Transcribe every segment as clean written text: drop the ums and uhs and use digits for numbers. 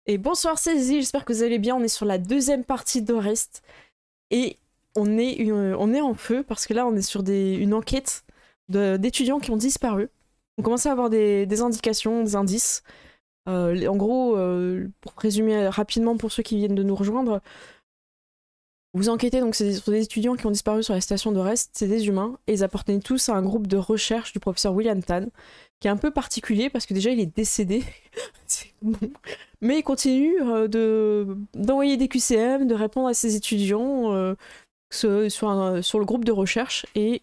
Et bonsoir Cézie, j'espère que vous allez bien. On est sur la deuxième partie d'Orest et on est en feu parce que là on est sur une enquête d'étudiants qui ont disparu. On commence à avoir des indications, des indices. En gros, pour résumer rapidement pour ceux qui viennent de nous rejoindre, vous enquêtez donc sur des étudiants qui ont disparu sur la station d'Orest, c'est des humains, et ils appartenaient tous à un groupe de recherche du professeur William Tan, qui est un peu particulier parce que déjà il est décédé, bon. Mais il continue d'envoyer des QCM, de répondre à ses étudiants sur le groupe de recherche, et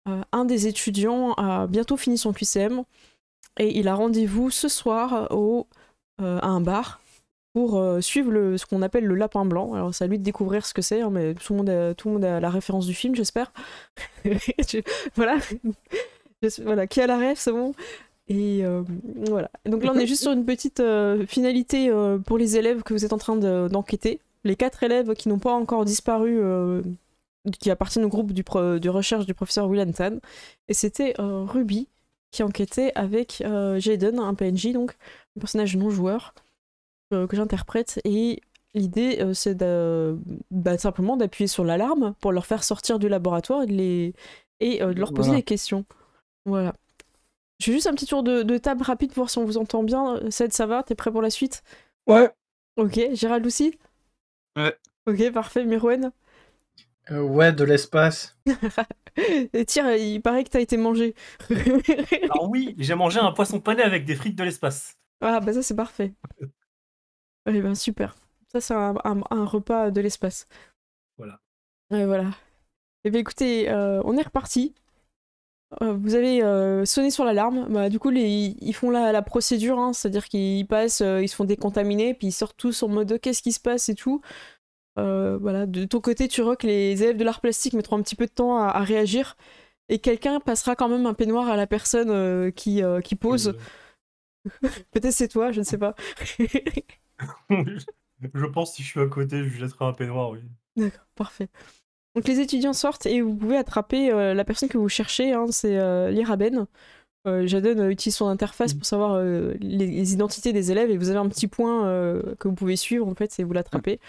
un des étudiants a bientôt fini son QCM, et il a rendez-vous ce soir à un bar pour suivre ce qu'on appelle le lapin blanc. Alors c'est à lui de découvrir ce que c'est, hein, mais tout le monde a la référence du film, j'espère. Voilà. Voilà, qui a la ref, c'est bon. Et voilà. Donc là on est juste sur une petite finalité pour les élèves que vous êtes en train d'enquêter. Les 4 élèves qui n'ont pas encore disparu, qui appartiennent au groupe de recherche du professeur William Tan. Et c'était Ruby qui enquêtait avec Jaden, un PNJ, donc un personnage non joueur que j'interprète, et l'idée c'est simplement d'appuyer sur l'alarme pour leur faire sortir du laboratoire et de leur poser des questions. Voilà. Je fais juste un petit tour de table rapide pour voir si on vous entend bien. Ced, ça va? T'es prêt pour la suite? Ouais. Ok. Gérald aussi? Ouais. Ok, parfait. Mirwen? Ouais, de l'espace. Et tiens, il paraît que t'as été mangé. Alors oui, j'ai mangé un poisson pané avec des frites de l'espace. Ah bah ça c'est parfait. Eh ben super. Ça c'est un repas de l'espace. Voilà. Et voilà. Et bien écoutez, on est reparti. Vous avez sonné sur l'alarme. Bah, du coup, ils font la procédure, hein, c'est-à-dire qu'ils passent, ils se font décontaminer, puis ils sortent tous en mode qu'est-ce qui se passe et tout. Voilà. De ton côté, tu vois que les élèves de l'art plastique mettront un petit peu de temps à réagir, et quelqu'un passera quand même un peignoir à la personne qui pose. Peut-être c'est toi, je ne sais pas. Je pense que si je suis à côté, je lui jetterai un peignoir, oui. D'accord, parfait. Donc les étudiants sortent et vous pouvez attraper la personne que vous cherchez, hein, c'est l'Iraben. Jaden utilise son interface pour savoir les identités des élèves, et vous avez un petit point que vous pouvez suivre en fait, et vous l'attrapez.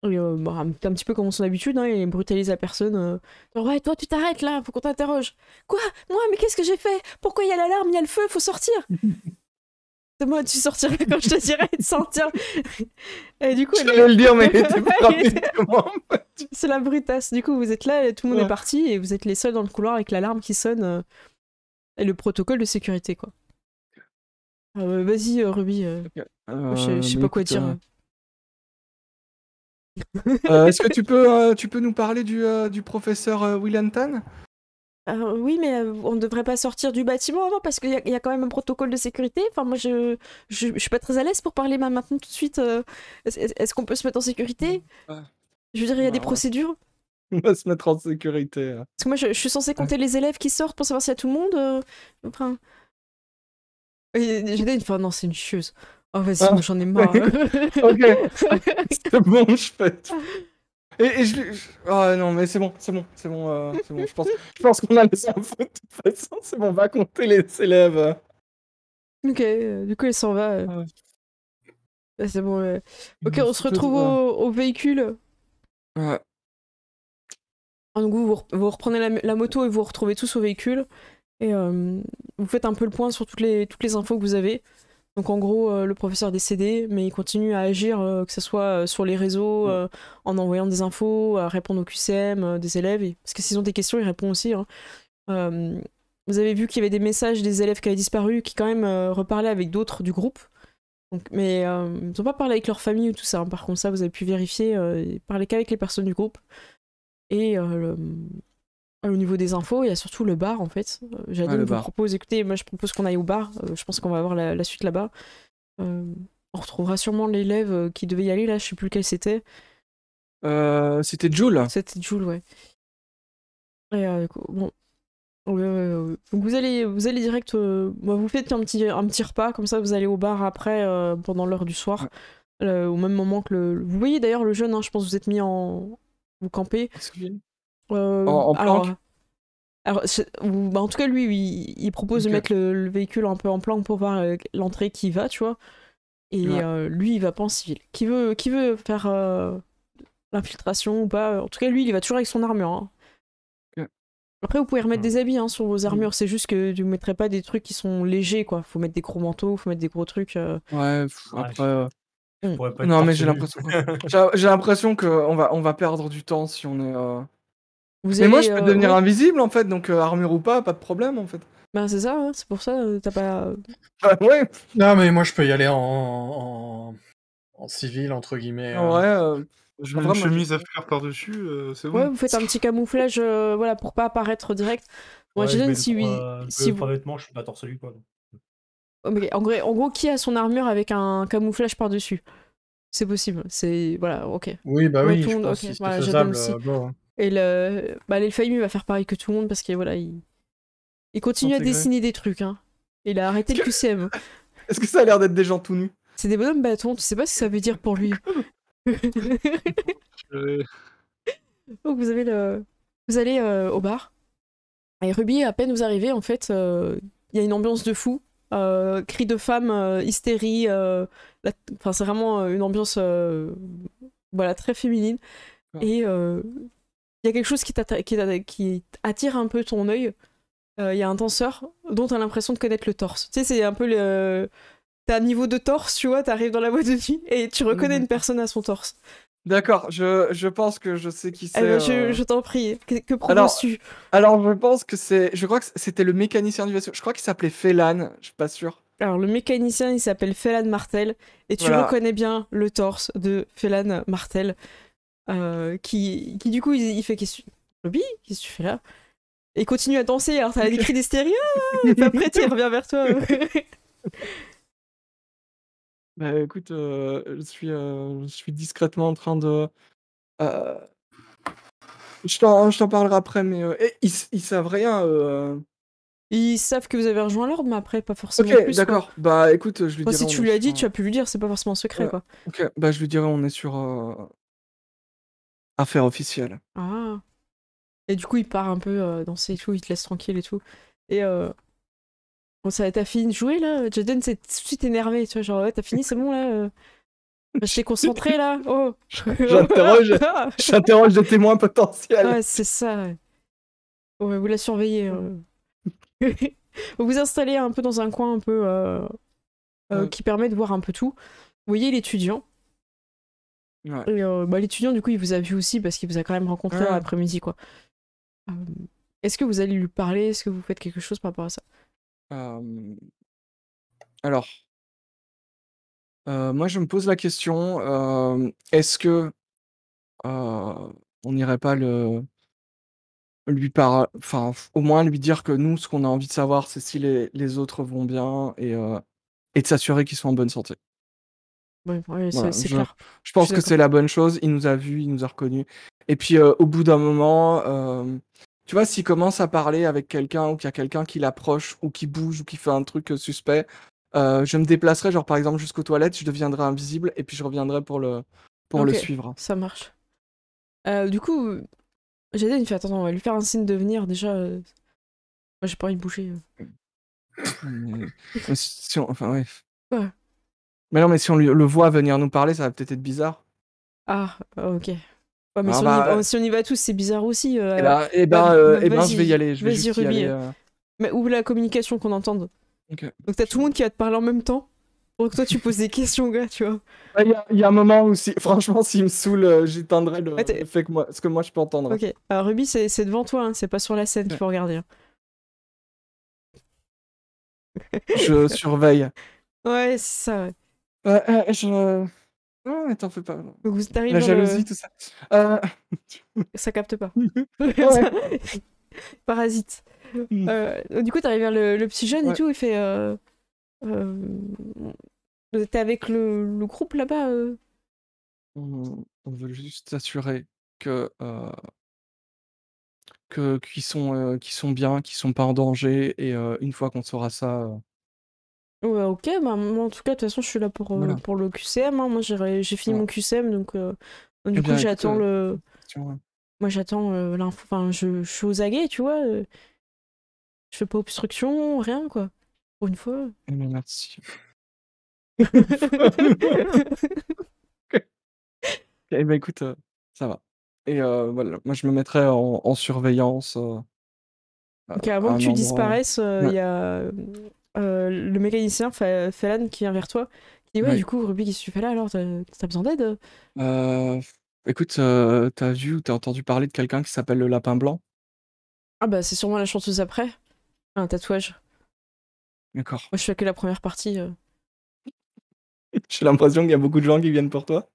Et, bah, un petit peu comme son habitude, hein, il brutalise la personne. Genre, ouais, toi tu t'arrêtes là, faut qu'on t'interroge. Quoi? Moi, mais qu'est-ce que j'ai fait? Pourquoi il y a l'alarme, il y a le feu, faut sortir! C'est moi, tu sortiras quand je te dirai de sortir. Et du coup, je vais le dire, mais t'es plus rapide que moi. C'est la brutasse. Du coup, vous êtes là, et tout le monde est parti, et vous êtes les seuls dans le couloir avec l'alarme qui sonne et le protocole de sécurité, quoi. Vas-y, Ruby. Je sais pas quoi dire. Est-ce que tu peux nous parler du professeur William Tan? Oui, mais on ne devrait pas sortir du bâtiment avant parce qu'il y a quand même un protocole de sécurité. Enfin, moi, je suis pas très à l'aise pour parler maintenant tout de suite. Est-ce qu'on peut se mettre en sécurité? Je veux dire, il y a des procédures. On va se mettre en sécurité. Parce que moi, je suis censée compter les élèves qui sortent pour savoir s'il y a tout le monde. Enfin... J'ai dit, enfin, non, c'est une chieuse. Oh, vas-y, moi, j'en ai marre. Ok, c'est bon, je fais. Et oh non, mais c'est bon. Je pense qu'on a les infos de toute façon. C'est bon, on va compter les élèves. Ok, du coup, elle s'en va. C'est bon. Ok, on se retrouve au véhicule. Ouais. Donc vous reprenez la moto et vous retrouvez tous au véhicule. Et vous faites un peu le point sur toutes les infos que vous avez. Donc en gros, le professeur est décédé, mais il continue à agir, que ce soit sur les réseaux, en envoyant des infos, à répondre aux QCM des élèves. Parce que s'ils ont des questions, il répond aussi, hein. Vous avez vu qu'il y avait des messages des élèves qui avaient disparu, qui quand même reparlaient avec d'autres du groupe. Donc, mais ils n'ont pas parlé avec leur famille ou tout ça, hein. Par contre, ça, vous avez pu vérifier, ils parlaient qu'avec les personnes du groupe. Et au niveau des infos, il y a surtout le bar en fait. Jaden vous propose, écoutez, moi je propose qu'on aille au bar, je pense qu'on va avoir la suite là-bas. On retrouvera sûrement l'élève qui devait y aller là, je sais plus lequel c'était. C'était Jules. C'était Jules, ouais. Et bon. Donc vous allez direct, vous faites un petit repas, comme ça vous allez au bar après, pendant l'heure du soir, au même moment que vous voyez d'ailleurs le jeune, hein, je pense que vous êtes mis en... Vous campez. En planque. Alors, bah, en tout cas, lui, il propose de mettre le véhicule un peu en planque pour voir l'entrée qui va, tu vois. Et Ouais. lui, il va pas en civil. Qui veut faire l'infiltration ou pas? En tout cas, lui, il va toujours avec son armure. Hein. Ok. Après, vous pouvez remettre Hmm. des habits hein, sur vos Mm. armures. C'est juste que vous mettrez pas des trucs qui sont légers, quoi. Faut mettre des gros manteaux, faut mettre des gros trucs. Ouais, Ouais, après. je Mm. pourrais pas être Non, mais torse j'ai nu. l'impression. J'ai l'impression qu'on va perdre du temps si on est. Vous Mais moi, allez. je peux devenir Ouais, invisible en fait, donc armure ou pas de problème en fait. ben c'est ça, hein, c'est pour ça, t'as pas. Ouais, Non, mais moi, je peux y aller en civil, entre guillemets. en vrai, Je en mets vrai, une moi, chemise à fleurs par-dessus, c'est Ouais, bon. vous faites un petit camouflage, voilà, pour pas apparaître direct. Moi, Ouais, je Jaden, mets si, si deux, vous. trois vêtements, je suis pas torse nu, quoi. Ok, en gros, qui a son armure avec un camouflage par-dessus? C'est possible, c'est. Voilà, ok. Oui, bah Ouais, oui, tout le je monde, pense ok. que si c'est Voilà, Jaden faisable, aussi. bon. Et l'Elfheim, il va faire pareil que tout le monde parce que voilà, il continue à Intégré. dessiner des trucs, hein. Il a arrêté le QCM. Est-ce que ça a l'air d'être des gens tout nus? C'est des bonhommes bâtons, tu sais pas ce que ça veut dire pour lui. Euh, Donc vous allez au bar. Et Ruby, à peine vous arrivez, en fait, il y a une ambiance de fou. Cris de femmes, hystérie. Enfin, c'est vraiment une ambiance voilà, très féminine. Ah. Et il y a quelque chose qui attire un peu ton œil. Il y a un danseur dont t'as l'impression de connaître le torse. Tu sais, c'est un peu le. T'as un niveau de torse, tu vois, t'arrives dans la boîte de nuit et tu reconnais une personne à son torse. D'accord, je pense que je sais qui Eh ben, c'est. je t'en prie, que Alors, proposes-tu? alors, je pense que c'est. Je crois que c'était le mécanicien du vaisseau. Je crois qu'il s'appelait Félan, je suis pas sûr. Alors, le mécanicien, il s'appelle Félan Martel, et tu Voilà. reconnais bien le torse de Félan Martel, qui du coup, il fait qu'est-ce que Ruby, qu'est-ce que tu fais là? Et il continue à danser, alors t'as des cris d'hystérie, et puis après, il revient vers toi. Bah écoute, je suis discrètement en train de. euh, je t'en parlerai après, mais ils savent rien. Ils savent que vous avez rejoint l'ordre, mais après, pas forcément Ok, plus, quoi. d'accord. Bah écoute, je lui Enfin, dirai. si On tu est lui as sur dit, tu as pu lui dire, c'est pas forcément secret, Ouais. quoi. Ok, bah je lui dirai, on est sur affaire officielle. Ah. Et du coup, il part un peu danser et tout, il te laisse tranquille et tout. Et bon, ça, t'as fini de jouer là? Jaden s'est tout de suite énervé, tu vois, genre, ouais, t'as fini, c'est bon là? Je t'ai concentré là? Oh! J'interroge des témoins potentiels. Ouais, c'est ça. Ouais, vous la surveillez. Vous vous installez un peu dans un coin un peu Ouais. qui permet de voir un peu tout. Vous voyez l'étudiant. Ouais. Et bah, l'étudiant, du coup, il vous a vu aussi parce qu'il vous a quand même rencontré dans l'après-midi, quoi. Est-ce que vous allez lui parler? Est-ce que vous faites quelque chose par rapport à ça? Alors, moi je me pose la question, est-ce que on n'irait pas enfin au moins lui dire que nous, ce qu'on a envie de savoir, c'est si les autres vont bien et de s'assurer qu'ils sont en bonne santé. Ouais, Voilà, c'est clair. je pense suis que d'accord. c'est la bonne chose. Il nous a vus, il nous a reconnus. Et puis au bout d'un moment, tu vois, s'il commence à parler avec quelqu'un ou qu'il y a quelqu'un qui l'approche ou qui bouge ou qui fait un truc suspect, je me déplacerai, genre par exemple jusqu'aux toilettes, je deviendrai invisible et puis je reviendrai pour le Ok, suivre. ça marche. Du coup, Jaden, il fait attends, on va lui faire un signe de venir déjà. Moi, j'ai pas envie de bouger. Mais enfin ouais. Ouais. Mais non, mais si on le voit venir nous parler, ça va peut-être être bizarre. Ah, ok. Ouais, mais Alors, si on y va tous, c'est bizarre aussi. eh ben, je vais y aller. Je vais Vas-y, juste y Ruby. aller. Mais ouvre la communication qu'on entende. Ok. Donc t'as tout le monde qui va te parler en même temps. Pour que toi, tu poses des questions, gars, tu vois. Il y a un moment où, franchement, s'il me saoule, j'éteindrai le Ouais, fait que ce que moi je peux entendre. Ok. Alors, Ruby, c'est devant toi, hein, c'est pas sur la scène qu'il faut regarder. Hein. Je surveille. Ouais, c'est ça. Ouais. Non, mais t'en fais pas. Donc, t'arrives La dans jalousie, tout ça. Ça capte pas. Ouais. Parasite. Du coup, t'arrives vers le petit jeune et Ouais. tout, il fait... T'es avec le groupe là-bas On veut juste s'assurer que qu'ils sont bien, qu'ils sont pas en danger, et une fois qu'on saura ça, Ouais, ok, bah, moi, en tout cas, de toute façon, je suis là voilà. pour le QCM. Hein. Moi, j'ai fini Voilà. mon QCM, donc du Eh coup, bien, écoute, j'attends le... question, ouais. Moi, j'attends l'info. Enfin, je suis aux aguets, tu vois. Je fais pas obstruction, rien, quoi. Pour une fois. Eh bien, merci. Eh ben écoute, ça va. Et voilà, moi je me mettrais en surveillance Ok, à avant que un tu endroit. disparaisses, il Ouais, y a le mécanicien Falan qui vient vers toi. Qui dit ouais, ouais. du coup, Ruby, qu'est-ce que tu fais là alors? T'as besoin d'aide? Écoute, t'as vu ou t'as entendu parler de quelqu'un qui s'appelle le Lapin Blanc? Ah bah c'est sûrement la chanteuse après. Un tatouage. D'accord. Moi je fais que la première partie. J'ai l'impression qu'il y a beaucoup de gens qui viennent pour toi.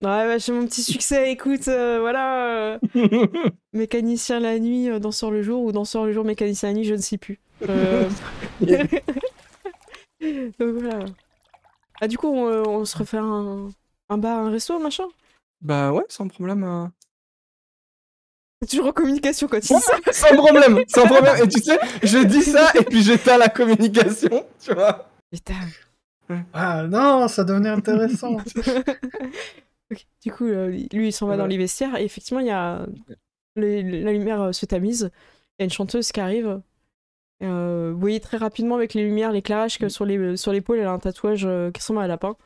Ouais, bah, j'ai mon petit succès, écoute, voilà. Mécanicien la nuit, danseur le jour, ou danseur le jour, mécanicien la nuit, je ne sais plus. Donc voilà. Ah du coup, on se refait un bar, un resto, machin? Bah ouais, sans problème. C'est toujours en communication quand il dit ça. Sans problème, sans problème. Et tu sais, je dis ça et puis j'éteins la communication, tu vois. Putain. Ah non, ça devenait intéressant. Ok. Du coup, lui, il s'en va dans les vestiaires et effectivement, il y a la lumière se tamise. Il y a une chanteuse qui arrive. Vous voyez très rapidement avec les lumières, l'éclairage que sur l'épaule, elle a un tatouage qui ressemble à un lapin.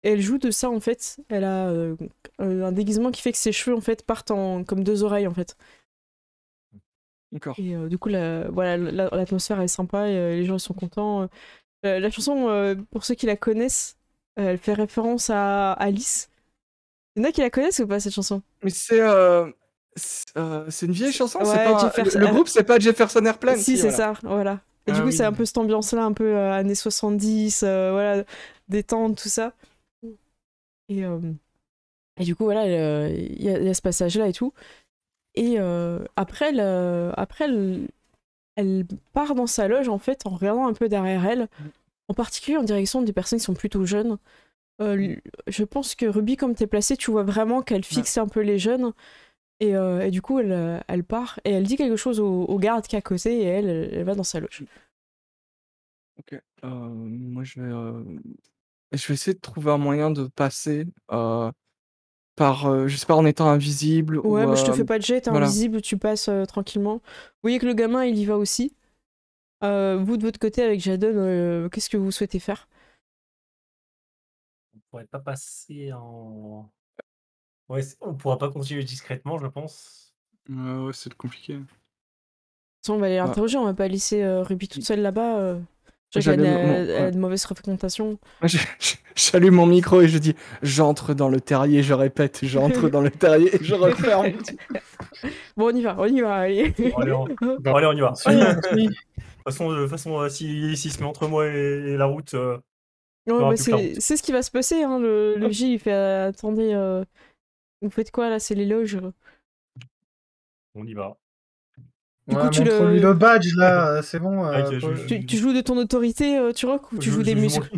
Et elle joue de ça en fait. Elle a un déguisement qui fait que ses cheveux en fait partent comme deux oreilles en fait. D'accord. Et du coup, voilà, l'atmosphère est sympa et les gens ils sont contents. La chanson, pour ceux qui la connaissent, elle fait référence à Alice. Il y en a qui la connaissent ou pas cette chanson? Mais c'est une vieille chanson, c'est Ouais, pas Jefferson. le groupe, c'est pas Jefferson Airplane, Si, si c'est voilà. ça, voilà. Et du Ah coup, c'est oui. un peu cette ambiance-là, un peu années 70, voilà, détente, tout ça. Et, euh, et du coup, voilà, il y a ce passage-là et tout. Et après, elle part dans sa loge, en fait, en regardant un peu derrière elle, en particulier en direction des personnes qui sont plutôt jeunes. Je pense que Ruby, comme t'es placée, tu vois vraiment qu'elle fixe un peu les jeunes. Et du coup, elle part et elle dit quelque chose au garde qui est à côté et elle va dans sa loge. Ok. Moi, je vais essayer de trouver un moyen de passer par, je sais pas, en étant invisible Ouais, ou bah je te fais pas de jet, t'es voilà. invisible, tu passes tranquillement. Vous voyez que le gamin, il y va aussi. Vous, de votre côté, avec Jadon, qu'est-ce que vous souhaitez faire? On pourrait pas passer en. Ouais, on pourra pas continuer discrètement, je pense. Ouais, c'est compliqué. On va aller Ouais. l'interroger, on va pas laisser Ruby toute seule là-bas. Je sais qu'elle J'allume a de mauvaises fréquentations. j'allume mon micro et je dis j'entre dans le terrier, je répète, j'entre dans le terrier et je referme. Bon, on y va, allez. Bon, allez, Bon, allez, on y va. on suit, on suit. De toute façon, s'il se met entre moi et la route, il Ouais, n'y aura bah plus que la route. c'est ce qui va se passer, hein. Le J, il fait attendez, vous faites quoi là? C'est les loges. On y va. Du coup, Ouais, montre-lui le badge là, c'est bon. Ok, tu joues de ton autorité, Turok, ou tu joues des je joue muscles?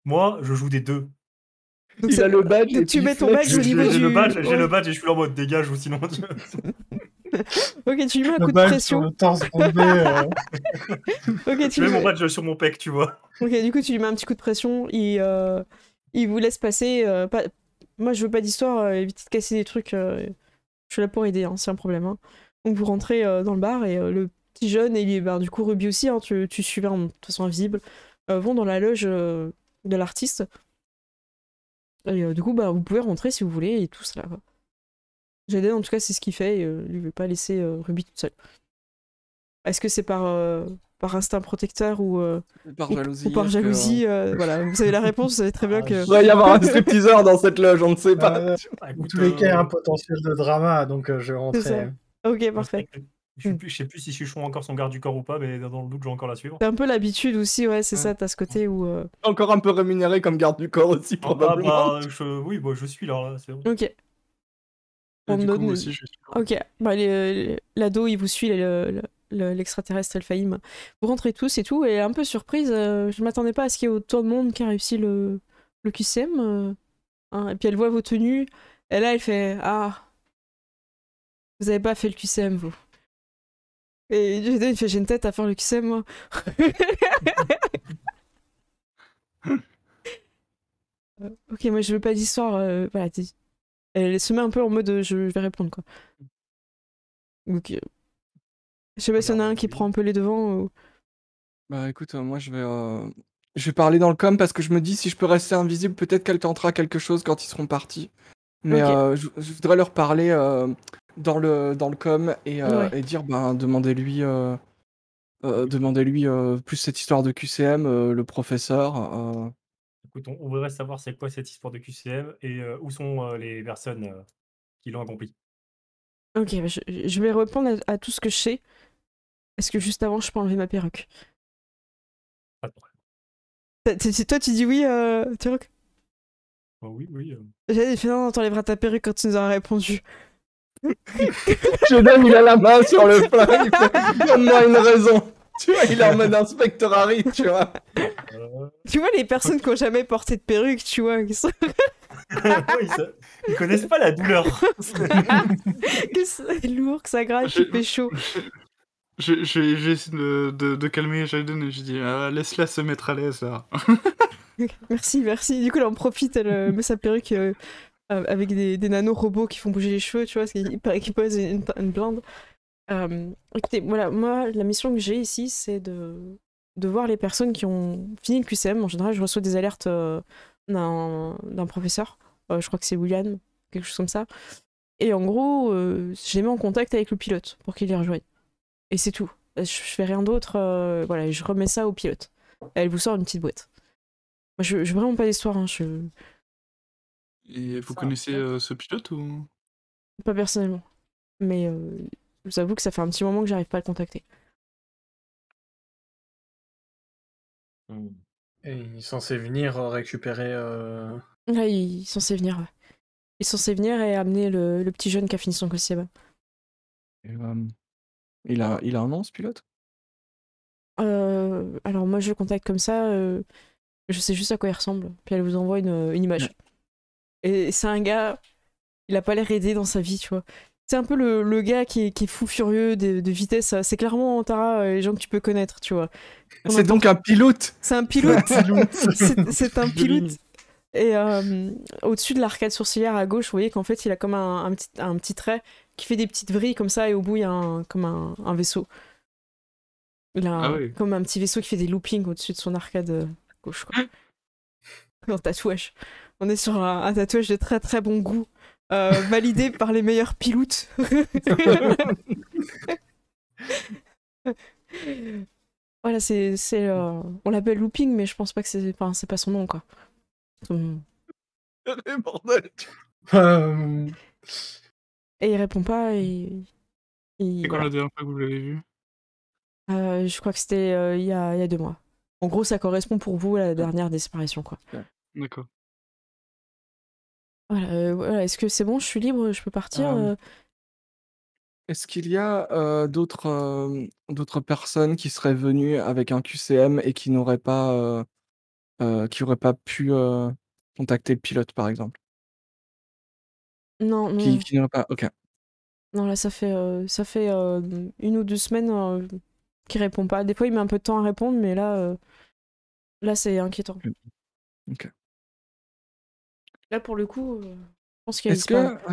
Moi, je joue des deux. Donc, Il a le badge donc et tu puis mets il ton flex. badge au niveau J'ai du. le badge, j'ai Ouais. le badge et je suis là en mode dégage ou sinon. Ok, tu lui mets un le coup de badge sur pression. le torse bombé. Ok, Je mets mon badge sur mon pec, tu vois. Ok, du coup, tu lui mets un petit coup de pression. Il vous laisse passer. Moi, je veux pas d'histoire. Évitez de casser des trucs. Je suis là pour aider, hein, c'est un problème. Hein. Donc, vous rentrez dans le bar et le petit jeune et ben, du coup, Ruby aussi, hein, tu suivais de toute façon invisible, vont dans la loge de l'artiste. Et du coup, bah, vous pouvez rentrer si vous voulez et tout ça. Jaden, en tout cas, c'est ce qu'il fait. Et, lui veut pas laisser Ruby toute seule. Est-ce que c'est par instinct protecteur ou Par jalousie. ou par est-ce que, jalousie voilà, vous savez la réponse, vous savez très bien que. Il doit y avoir un stripteaseur dans cette loge, on ne sait pas. Bah, En écoute, tous les cas, il y a un potentiel de drama, donc je vais C'est ça. rentrer. Ok, parfait. je sais plus si Chuchon a encore son garde du corps ou pas, mais dans le doute, je vais encore la suivre. C'est un peu l'habitude aussi, ouais, c'est Ouais. ça, t'as ce côté où. Encore un peu rémunéré comme garde du corps aussi, probablement. Oui, bah, je suis là, c'est bon. Ok. Et du Random, coup, moi aussi, je suis là. Ok, bah, l'ado il vous suit, l'extraterrestre Alphaïm. Vous rentrez tous et tout, et un peu surprise, je m'attendais pas à ce qu'il y ait autant de monde qui a réussi le QCM. Hein. Et puis elle voit vos tenues, et là elle fait ah, vous avez pas fait le QCM vous. Et Jaden il fait j'ai une tête à faire le QCM moi. Ok, moi je veux pas d'histoire, voilà, elle se met un peu en mode je vais répondre quoi. Donc, je sais pas s'il y en a un qui prend un peu les devants ou. Bah écoute, moi je je vais parler dans le com parce que je me dis si je peux rester invisible, peut-être qu'elle tentera quelque chose quand ils seront partis. Mais Ok. je voudrais leur parler dans le com Ouais. et dire demandez-lui plus cette histoire de QCM, le professeur. Écoute, on voudrait savoir c'est quoi cette histoire de QCM et où sont les personnes qui l'ont accompli. Ok, bah, je vais répondre à tout ce que je sais. Est-ce que juste avant, je peux enlever ma perruque? Pas de problème. Toi, tu dis oui, Turok? Oui, oui. J'avais fait non, t'enlèveras ta perruque quand tu nous auras répondu. Shodan, il a la main sur le flingue, il fait donne-moi une raison. Tu vois, il est en mode inspecteur Harry, tu vois. Tu vois, les personnes qui ont jamais porté de perruque, tu vois, qui sont... Oui, ils connaissent pas la douleur. que c'est lourd, que ça gratte, Je- qui fait chaud. J'ai essayé de calmer Jaden et je dis laisse-la se mettre à l'aise là. Merci, merci. Du coup, là, on profite, elle met sa perruque avec des nanorobots qui font bouger les cheveux, tu vois, parce qu'il paraît qu'il pose une blinde. Écoutez, voilà, moi, la mission que j'ai ici, c'est de voir les personnes qui ont fini le QCM. En général, je reçois des alertes d'un professeur. Je crois que c'est William, quelque chose comme ça. Et en gros, je les mets en contact avec le pilote pour qu'il les rejoigne. Et c'est tout. Je fais rien d'autre. Voilà, et je remets ça au pilote. Elle vous sort une petite boîte. Moi, je veux vraiment pas d'histoire. Hein, Et vous Ça, connaissez ouais. ce pilote ou? pas personnellement. Mais je vous avoue que ça fait un petit moment que j'arrive pas à le contacter. Et il est censé venir récupérer. Là, il est censé venir. Ouais. Il est censé venir et amener le petit jeune qui a fini son QCM. Et, il a un nom, ce pilote? Alors moi, je le contacte comme ça. Je sais juste à quoi il ressemble. Puis elle vous envoie une image. Ouais. Et c'est un gars, il a pas l'air aidé dans sa vie, tu vois. C'est un peu le gars qui est fou furieux de vitesse. C'est clairement, Tara, les gens que tu peux connaître, tu vois. C'est donc un pilote. C'est un pilote. C'est un Joli. pilote. Et au-dessus de l'arcade sourcilière à gauche, vous voyez qu'en fait, il a comme un petit trait qui fait des petites vrilles comme ça, et au bout, il y a comme un vaisseau. Il a Ah oui. comme un petit vaisseau qui fait des loopings au-dessus de son arcade gauche, quoi. Un tatouage. On est sur un tatouage de très très bon goût, validé par les meilleurs pilotes. Voilà, on l'appelle looping, mais je pense pas que c'est pas son nom, quoi. Bordel. Et il répond pas, et C'est quand voilà. la dernière fois que vous l'avez vu? Je crois que c'était il y a 2 mois. En gros, ça correspond pour vous à la dernière disparition, quoi. D'accord. Voilà, est-ce que c'est bon, je suis libre, je peux partir Est-ce qu'il y a d'autres personnes qui seraient venues avec un QCM et qui n'auraient pas pu contacter le pilote, par exemple? Non, Qui, non, qui n'auraient pas. Ok. non, là, ça fait 1 ou 2 semaines qu'il répond pas. Des fois, il met un peu de temps à répondre, mais là, c'est inquiétant. Ok. Là, pour le coup, je pense qu'il a Est-ce disparu. que,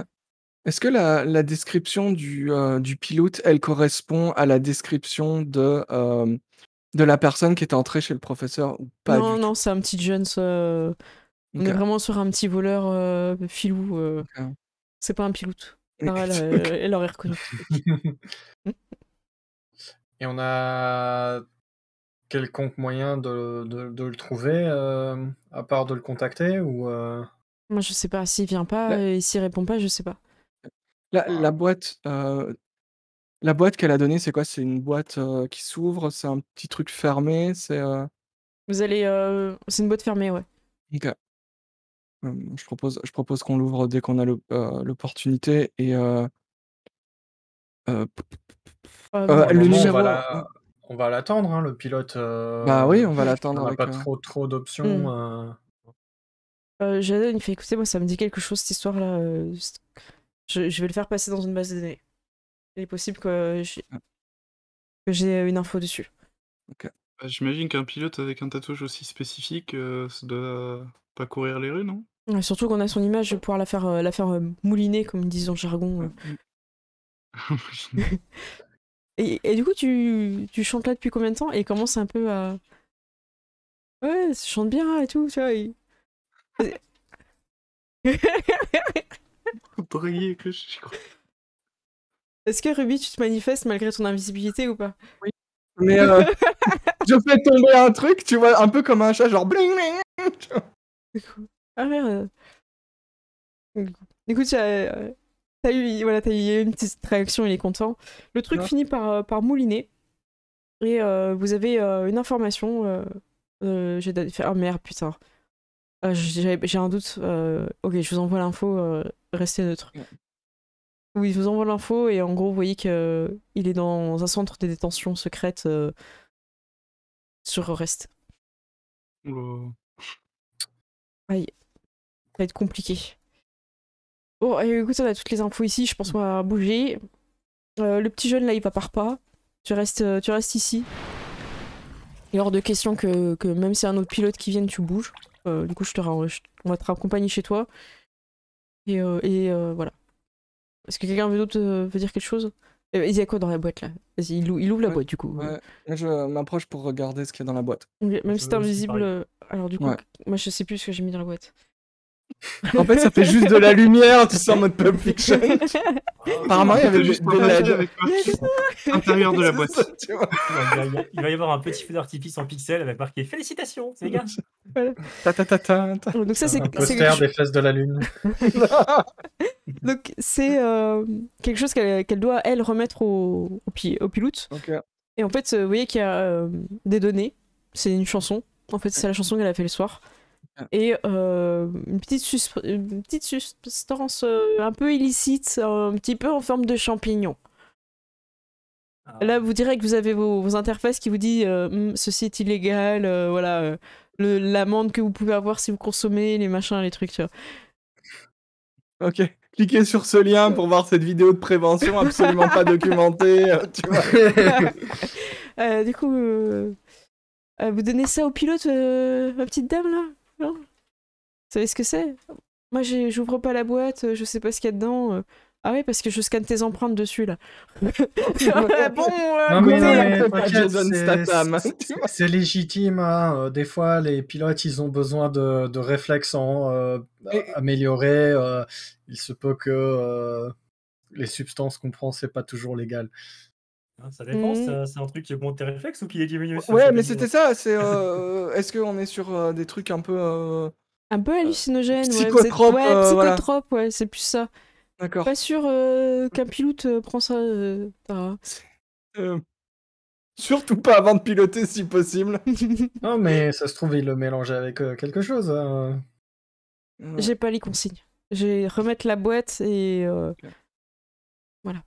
est-ce que la description du pilote, elle correspond à la description de la personne qui était entrée chez le professeur ou pas Non, du non, tout? c'est un petit jeune, on est Ok. vraiment sur un petit voleur filou. Ok. C'est pas un pilote. Sarah, elle aurait reconnu. Et on a quelconque moyen de le trouver, à part de le contacter ou Moi, je sais pas. S'il vient pas La, et s'il répond pas, je sais pas. la boîte, la boîte qu'elle a donnée, c'est quoi? C'est une boîte qui s'ouvre, c'est un petit truc fermé, c'est. Vous allez. C'est une boîte fermée, ouais. Ok. Je propose qu'on l'ouvre dès qu'on a l'opportunité et Bon, pour le le moment numéro. on va l'attendre, hein, le pilote. Bah oui, on va l'attendre On n'a avec. pas trop d'options. Jaden, il fait écoutez, moi, ça me dit quelque chose, cette histoire-là. Je vais le faire passer dans une base de données. Il est possible que j'ai une info dessus. Bah, j'imagine qu'un pilote avec un tatouage aussi spécifique, ça doit pas courir les rues, non? Surtout qu'on a son image, je vais pouvoir la faire mouliner, comme ils disent dans le jargon. Et du coup, tu chantes là depuis combien de temps? Et commence un peu Ouais, ça chante bien et tout, tu vois. Draguer, que je crois. Est-ce que Ruby, tu te manifestes malgré ton invisibilité ou pas? Mais je fais tomber un truc, tu vois, un peu comme un chat, genre bling bling. Tu vois. Ah merde. Du coup, t'as eu, voilà, t'as eu une petite réaction, il est content. Le truc Ouais. finit par mouliner. Et vous avez une information. Ah merde, putain. J'ai un doute. Ok, je vous envoie l'info. Restez neutre. Ouais. Oui, je vous envoie l'info et en gros, vous voyez qu'il est dans un centre de détention secrète sur Rest. Oh. Aïe, ça va être compliqué. Bon, écoute, on a toutes les infos ici. Je pense qu'on va bouger. Le petit jeune là, il va par pas. Tu restes ici. Il est hors de question que même si y a un autre pilote qui vienne, tu bouges. Du coup, on va te raccompagner chez toi. Et voilà. Est-ce que quelqu'un d'autre veut dire quelque chose? Il y a quoi dans la boîte là? Vas-y, il ouvre la Ouais. boîte du coup. Ouais, moi, je m'approche pour regarder ce qu'il y a dans la boîte. Ok, même Je si t'es veux aussi invisible. pareil. Alors du coup, Ouais. moi je sais plus ce que j'ai mis dans la boîte. En fait, ça fait juste de la lumière, tu sais, en mode Pulp Fiction. Apparemment, il y avait Juste des partager LED. avec marqué intérieur de la C'est boîte. ça, tu vois. Il va y avoir un petit feu d'artifice en pixels avec marqué félicitations, les gars. Ta ta ta ta ta. Donc ça c'est Un c'est poster quelque, des fesses de la lune. donc, c'est quelque chose qu'elle doit elle remettre au pilote. Ok. Et en fait, vous voyez qu'il y a des données. C'est une chanson. En fait, c'est la chanson qu'elle a fait le soir. Et une petite substance un peu illicite, un petit peu en forme de champignon. Là, vous direz que vous avez vos interfaces qui vous dit ceci est illégal, voilà, l'amende que vous pouvez avoir si vous consommez, les machins, les trucs, tu vois. Ok. Cliquez sur ce lien pour voir cette vidéo de prévention absolument pas documentée. Tu vois. Du coup, vous donnez ça au pilote, ma petite dame, là? Non? Vous savez ce que c'est? Moi, j'ouvre pas la boîte, je sais pas ce qu'il y a dedans. Ah ouais, parce que je scanne tes empreintes dessus, là. Bon, Non mais t'inquiète, t'inquiète, Jason Statham, tu vois. c'est légitime. Hein. Des fois, les pilotes, ils ont besoin de réflexes améliorés. Il se peut que les substances qu'on prend, c'est pas toujours légal. Ça dépend, Mhm. c'est un truc qui augmente tes réflexes ou qui les diminue? Ouais, mais c'était ça. C'est. Est-ce qu'on est sur des trucs un peu un peu hallucinogène, ouais. psychotrope, Ouais, voilà. psychotrope, ouais, c'est plus ça. D'accord. Pas sûr qu'un pilote prend ça. Tara. Surtout pas avant de piloter si possible. Non, mais ça se trouve, il le mélangeait avec quelque chose. Hein. J'ai pas les consignes. J'ai remettre la boîte et voilà.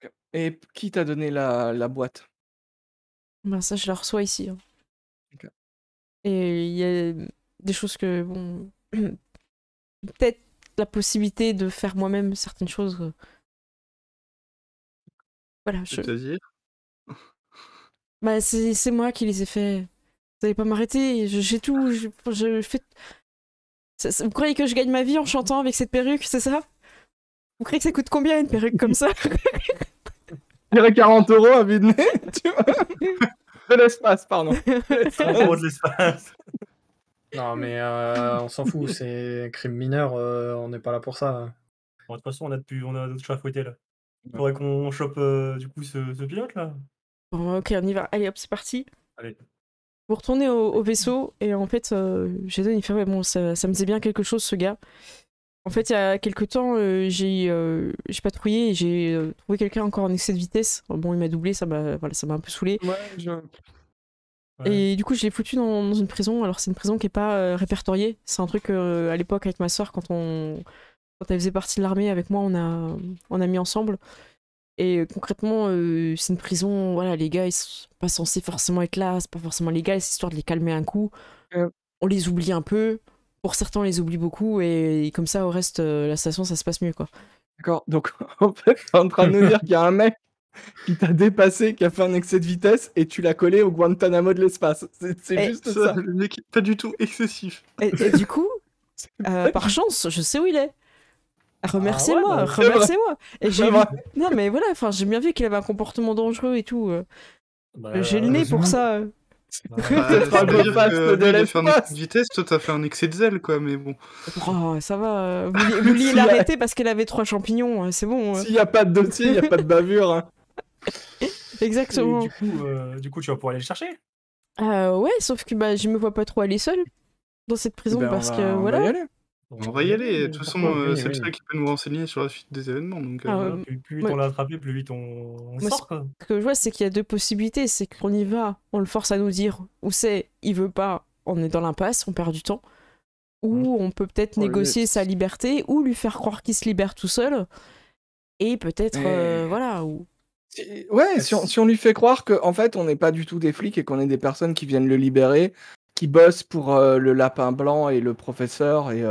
Ok. Et qui t'a donné la boîte? Ben ça, je la reçois ici. Hein. Ok. Et il y a des choses que bon, peut-être la possibilité de faire moi-même certaines choses. Voilà, C'est-à-dire bah c'est moi qui les ai fait. Vous allez pas m'arrêter. J'ai tout. Je fais. Vous croyez que je gagne ma vie en chantant avec cette perruque, c'est ça? Vous croyez que ça coûte combien une perruque comme ça? Je dirais 40 € à vue de nez, tu vois. De l'espace, pardon. En gros de l'espace. Non, mais on s'en fout, c'est crime mineur, on n'est pas là pour ça. Bon, de toute façon, on a d'autres chats à fouetter là. Faudrait qu'on chope du coup ce pilote là. Bon, ok, on y va. Allez, hop, c'est parti. Allez. Vous retournez au vaisseau et en fait, Jason il fait ouais, bon, ça me disait bien quelque chose ce gars. En fait, il y a quelques temps, j'ai patrouillé et j'ai trouvé quelqu'un encore en excès de vitesse. Bon, il m'a doublé, ça m'a un peu saoulé. Ouais, Et du coup, je l'ai foutu dans une prison. Alors, c'est une prison qui est pas répertoriée. C'est un truc à l'époque avec ma soeur, quand elle faisait partie de l'armée avec moi, on a mis ensemble. Et concrètement, c'est une prison. Voilà, les gars, ils sont pas censés forcément être là. C'est pas forcément légal. C'est histoire de les calmer un coup. On les oublie un peu. Pour certains, on les oublie beaucoup. Et comme ça, au reste, la station, ça se passe mieux, quoi. D'accord. Donc, en fait, t'es en train de nous dire qu'il y a un mec qui t'a dépassé, qui a fait un excès de vitesse, et tu l'as collé au Guantanamo de l'espace. C'est juste ça. Le mec est pas du tout excessif. Et du coup, par chance, je sais où il est. Remerciez-moi, Ah ouais, remerciez-moi. Et j'ai C'est vu... vrai. Non mais voilà, enfin j'ai bien vu qu'il avait un comportement dangereux et tout. Bah, J'ai le nez pour heureusement. ça. Ouais. Ça Ça le veut dire fast que de lui, il a fait un excès l'espace. de vitesse, toi t'as fait un excès de zèle, quoi, mais bon. Oh, ça va. Vous vouliez S'il y a- l'arrêter parce qu'elle avait 3 champignons. C'est bon. S'il n'y a pas de dossier, il n'y a pas de bavure. Hein. Et Exactement. du coup, tu vas pouvoir aller le chercher. Ouais, sauf que bah, je me vois pas trop aller seule dans cette prison Ben, parce que on va voilà. y aller. On va y aller. De toute façon, Pourquoi Oui, c'est le oui. seul qui peut nous renseigner sur la suite des événements. Donc, Ah, Voilà, plus vite ouais. on l'a attrapé, plus vite on Moi, sort, quoi. Ce que je vois, c'est qu'il y a 2 possibilités. C'est qu'on y va, on le force à nous dire où c'est, il veut pas, on est dans l'impasse, on perd du temps. Ou on peut peut-être Oh, négocier let's. sa liberté, ou lui faire croire qu'il se libère tout seul. Et peut-être, Mais- voilà. Ou... Ouais, si on lui fait croire qu'en fait, on n'est pas du tout des flics et qu'on est des personnes qui viennent le libérer, qui bossent pour le lapin blanc et le professeur, et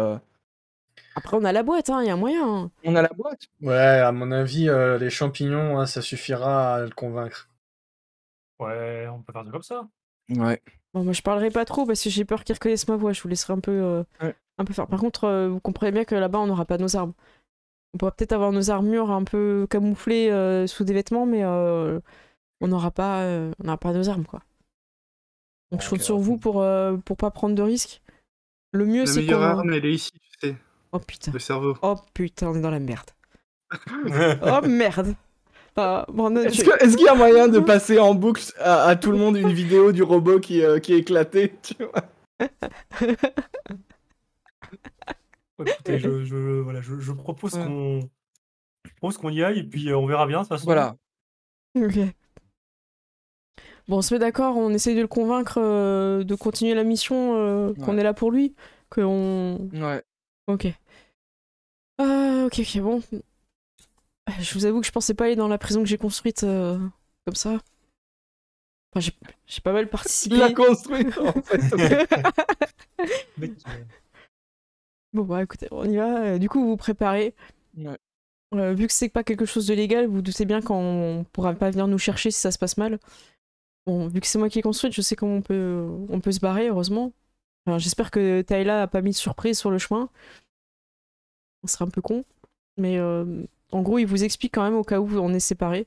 Après, on a la boîte, il y a un moyen. Hein. on a la boîte. Ouais, à mon avis, les champignons, hein, ça suffira à le convaincre. Ouais, on peut faire ça comme ça. Ouais. Bon, moi, je parlerai pas trop parce que j'ai peur qu'ils reconnaissent ma voix. Je vous laisserai un peu faire. Par contre, vous comprenez bien que là-bas, on n'aura pas nos armes. On pourra peut-être avoir nos armures un peu camouflées sous des vêtements, mais on n'aura pas nos armes, quoi. Donc je compte sur vous pour pas prendre de risques. Le mieux, la c'est meilleure qu'on... arme, elle est ici, tu sais, Oh putain. le cerveau. Oh putain, on est dans la merde. Oh merde. Brandon, Est-ce qu'il y a moyen de passer en boucle à tout le monde une vidéo du robot qui est éclaté, tu vois? Écoutez, je propose Ouais. qu'on y aille et puis on verra bien de toute façon. Voilà. Ok. Bon, on se met d'accord, on essaye de le convaincre de continuer la mission, qu'on Ouais. est là pour lui, qu'on... Ouais. Ok. Ok, bon. Je vous avoue que je pensais pas aller dans la prison que j'ai construite comme ça. Enfin, j'ai pas mal Il participé. l'a construite, en fait. Mec, Bon, bah écoutez, on y va. Du coup, vous vous préparez. Ouais. Vu que c'est pas quelque chose de légal, vous doutez bien qu'on pourra pas venir nous chercher si ça se passe mal. Bon, vu que c'est moi qui ai construite, je sais comment on peut se barrer, heureusement. Enfin, j'espère que Tayla a pas mis de surprise sur le chemin. On serait un peu con. Mais en gros, il vous explique quand même, au cas où on est séparés,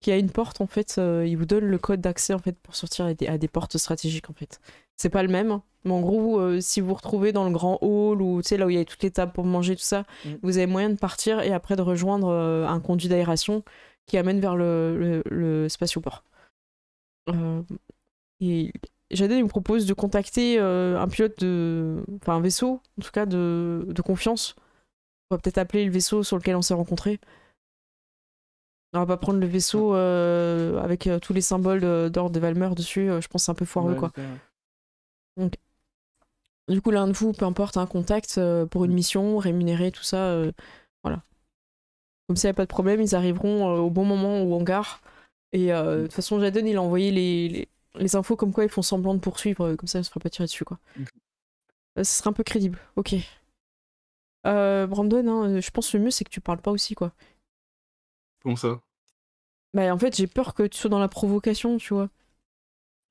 qu'il y a une porte, en fait. Il vous donne le code d'accès, en fait, pour sortir à des portes stratégiques, en fait. C'est pas le même, hein, mais en gros, si vous vous retrouvez dans le grand hall, ou tu sais, là où il y a toutes les tables pour manger, tout ça, vous avez moyen de partir et après de rejoindre un conduit d'aération qui amène vers le spatioport. Et Jaden me propose de contacter un pilote enfin un vaisseau, en tout cas de confiance. On va peut-être appeler le vaisseau sur lequel on s'est rencontrés. On va pas prendre le vaisseau avec tous les symboles d'ordre de Valmer dessus, je pense que c'est un peu foireux, Ouais, quoi. c'est vrai. Donc, du coup, l'un de vous, peu importe, un contact pour une mission, rémunéré, tout ça, voilà. Comme ça, il n'y a pas de problème, ils arriveront au bon moment au hangar. Et de toute façon, Jaden, il a envoyé les infos comme quoi ils font semblant de poursuivre, comme ça, il ne se fera pas tirer dessus, quoi. Ce sera un peu crédible, ok. Brandon, hein, je pense que le mieux, c'est que tu parles pas aussi, quoi. Comment ça? Bah, en fait, j'ai peur que tu sois dans la provocation, tu vois.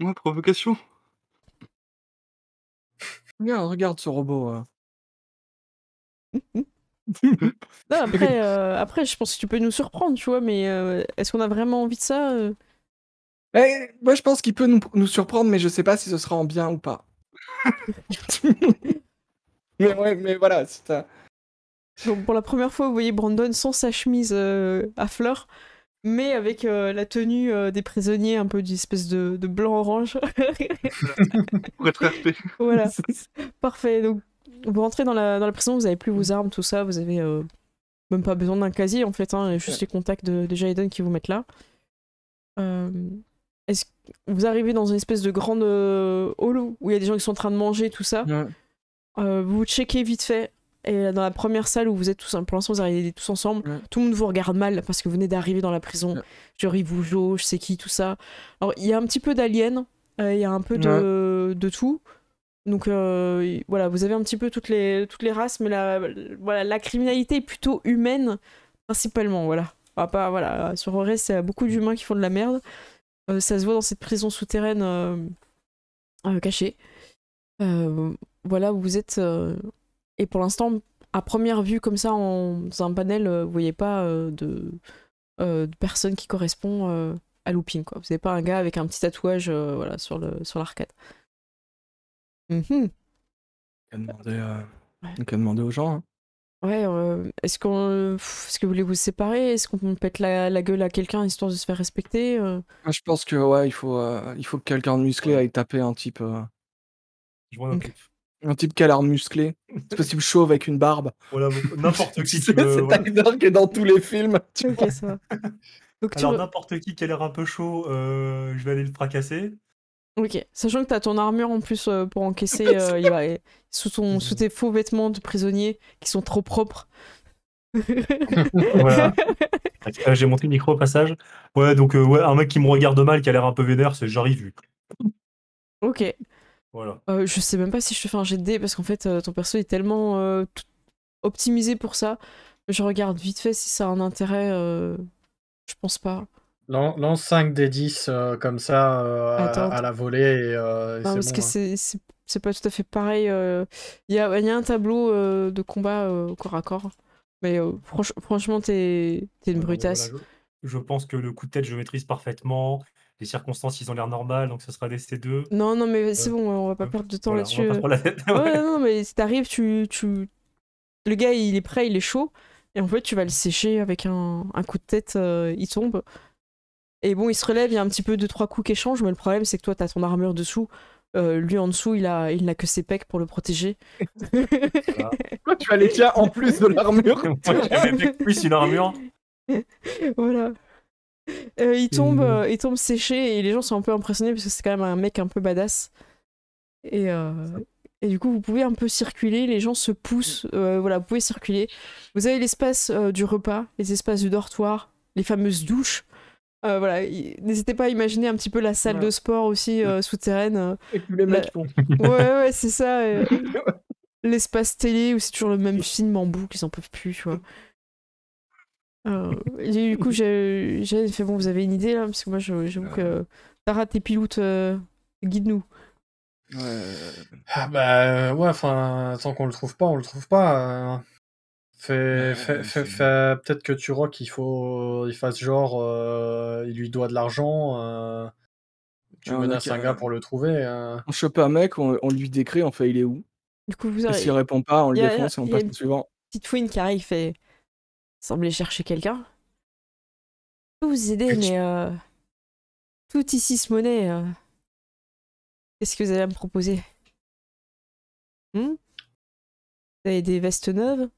Moi, provocation? Regarde ce robot. Non, après, je pense que tu peux nous surprendre, tu vois, mais est-ce qu'on a vraiment envie de ça Moi, je pense qu'il peut nous surprendre, mais je sais pas si ce sera en bien ou pas. mais voilà, c'est ça. Donc, pour la première fois, vous voyez Brandon sans sa chemise à fleurs, mais avec la tenue des prisonniers, un peu d'espèce de blanc-orange. Pour être RP. Voilà, parfait. Donc, vous rentrez dans la prison, vous avez plus vos armes, tout ça, vous avez même pas besoin d'un casier en fait, hein, juste les contacts de Jaden qui vous mettent là. Est-ce que vous arrivez dans une espèce de grande hall où il y a des gens qui sont en train de manger, tout ça. Ouais. Vous checkez vite fait. Et dans la première salle où vous êtes tous, pour l'instant vous arrivez tous ensemble, tout le monde vous regarde mal parce que vous venez d'arriver dans la prison. Genre ils vous jaugent, c'est qui, tout ça. Alors il y a un petit peu d'aliens, il y a un peu de tout. Donc voilà, vous avez un petit peu toutes les races, mais la criminalité est plutôt humaine principalement, voilà. Pas, voilà, sur Ores, c'est beaucoup d'humains qui font de la merde. Ça se voit dans cette prison souterraine cachée. Voilà, vous êtes... Et pour l'instant, à première vue, comme ça, dans un panel, vous voyez pas de personne qui correspond à looping, quoi. Vous n'avez pas un gars avec un petit tatouage voilà, sur l'arcade. Mhm. On Ouais. qu'à demander aux gens. Hein. Ouais, est-ce que vous voulez vous séparer? Est-ce qu'on pète la gueule à quelqu'un histoire de se faire respecter? Moi, je pense que ouais, il faut que quelqu'un de musclé Ouais. aille taper un type Je m'en Ok. occupe. qui a l'air musclé. C'est possible chauve avec une barbe. Voilà, n'importe qui C'est qui me. Voilà. Tyler qui est dans tous les films. Tu vois. Ok, ça va. Donc, Alors, n'importe qui a l'air un peu chaud, je vais aller le fracasser. Ok, sachant que t'as ton armure en plus pour encaisser sous tes faux vêtements de prisonnier qui sont trop propres. Voilà. J'ai monté le micro au passage. Ouais, donc, ouais, un mec qui me regarde mal, qui a l'air un peu vénère, j'arrive. Ok. Voilà. Je sais même pas si je te fais un jet de dés parce qu'en fait ton perso est tellement optimisé pour ça. Je regarde vite fait si ça a un intérêt. Je pense pas. Lance 5 des 10 comme ça Attends. à la volée et Non, c'est parce bon. que Hein. c'est pas tout à fait pareil. Il y a un tableau de combat corps à corps. Mais franchement, t'es une Non, mais brutasse. voilà, je pense que le coup de tête, je maîtrise parfaitement. Les circonstances, ils ont l'air normales, donc ce sera des C2. Non, mais c'est bon, on va pas Ouais. perdre de temps Voilà, on là-dessus. va pas trop la tête. Ouais, Ouais. non, mais si t'arrives, le gars, il est prêt, il est chaud. Et en fait, tu vas le sécher avec un coup de tête, il tombe. Et bon, il se relève, il y a un petit peu 2-3 coups qui échangent, mais le problème, c'est que toi, t'as ton armure dessous. Lui, en dessous, il n'a que ses pecs pour le protéger. Voilà. Toi, tu as les tiens en plus de l'armure. Moi, j'ai mes mecs plus une armure. Voilà. Il tombe séché et les gens sont un peu impressionnés parce que c'est quand même un mec un peu badass. Et du coup, vous pouvez un peu circuler, les gens se poussent, voilà, vous pouvez circuler. Vous avez l'espace du repas, les espaces du dortoir, les fameuses douches. Voilà, n'hésitez pas à imaginer un petit peu la salle de sport aussi souterraine. Et tous les mecs font. Ouais, c'est ça. L'espace télé où c'est toujours le même film en boucle, ils en peuvent plus, tu vois. Et du coup, j'ai fait bon, vous avez une idée là, parce que moi, j'avoue que Tara, tes pilotes, guide-nous. Ah bah ouais, enfin, tant qu'on le trouve pas, on le trouve pas. Peut-être que Turok, il fasse genre, il lui doit de l'argent. Tu Ah, menaces un gars pour le trouver. On chope un mec, on lui décrit, on fait il est où. Du coup, vous Et avez... s'il répond pas, on le y a- défonce et on y a passe une au suivant. petite fouine qui arrive et semblait chercher quelqu'un. Je peux vous aider, mais tout ici se monnaie. Qu'est-ce que vous allez à me proposer? Vous avez des vestes neuves?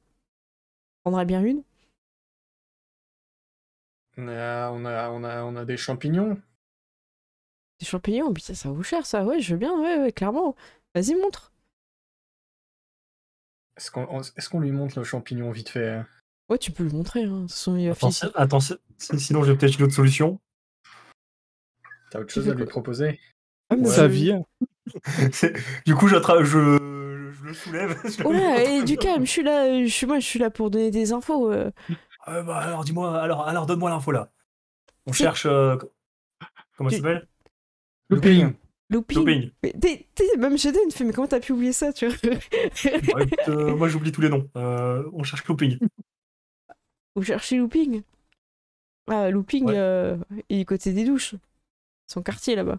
Prendrait bien une? On a des champignons. Des champignons? Putain, ça vaut cher ça. Ouais, je veux bien, ouais, clairement. Vas-y, montre. Est-ce qu'on lui montre le champignon vite fait? Ouais, tu peux le montrer. Hein. De toute façon, il va Attends, sinon j'ai peut-être une autre solution. T'as autre chose à lui proposer? Sa vie. Du coup, je le soulève. Oh là, et du calme, je suis là pour donner des infos. Bah, alors dis-moi, alors donne-moi l'info là. On C'est- cherche. Comment ça s'appelle? Looping. Looping. Mais même Jaden il fait, mais comment t'as pu oublier ça, tu vois? Bah, écoute, moi j'oublie tous les noms. On cherche Looping. Vous cherchez Looping? Ah, Looping, Ouais. il est côté des douches. Son quartier là-bas.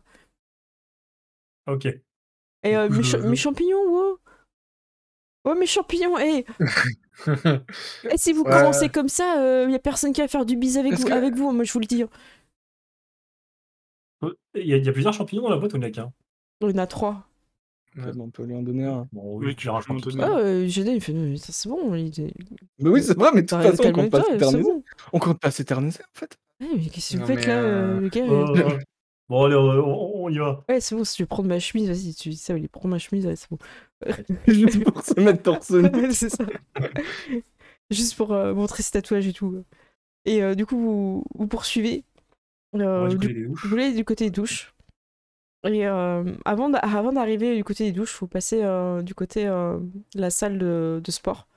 Ok. Et Du coup, mes champignons, wow! Oh, mes champignons, et si vous Ouais. commencez comme ça, y a personne qui va faire du bise avec Est-ce vous, que- moi je vous le dis. Il y a plusieurs champignons dans la boîte ou il n'y en a qu'un? Il y en a 3. On peut lui en donner un. Bon, Oui, oui, tu tu verras peux m'en champignon. donner. Ah, Jaden il fait, non, mais ça c'est bon. Mais oui, c'est vrai, mais de toute façon, on compte pas Calme-toi, c'est s'éterniser. bon. On compte pas s'éterniser en fait. Ouais, mais qu'est-ce que vous Non, faites mais, là, le gars? Bon, allez, on y va. Ouais, c'est bon, si tu veux prendre ma chemise, vas-y, tu dis ça, il prend ma chemise, ouais, c'est bon. Juste pour se mettre torse nu. C'est ça. Juste pour montrer ses tatouages et tout. Et du coup, vous poursuivez. Ouais, du Du- côté des douches. vous voulez du côté des douches. Et avant d'arriver du côté des douches, faut passer du côté de la salle de sport.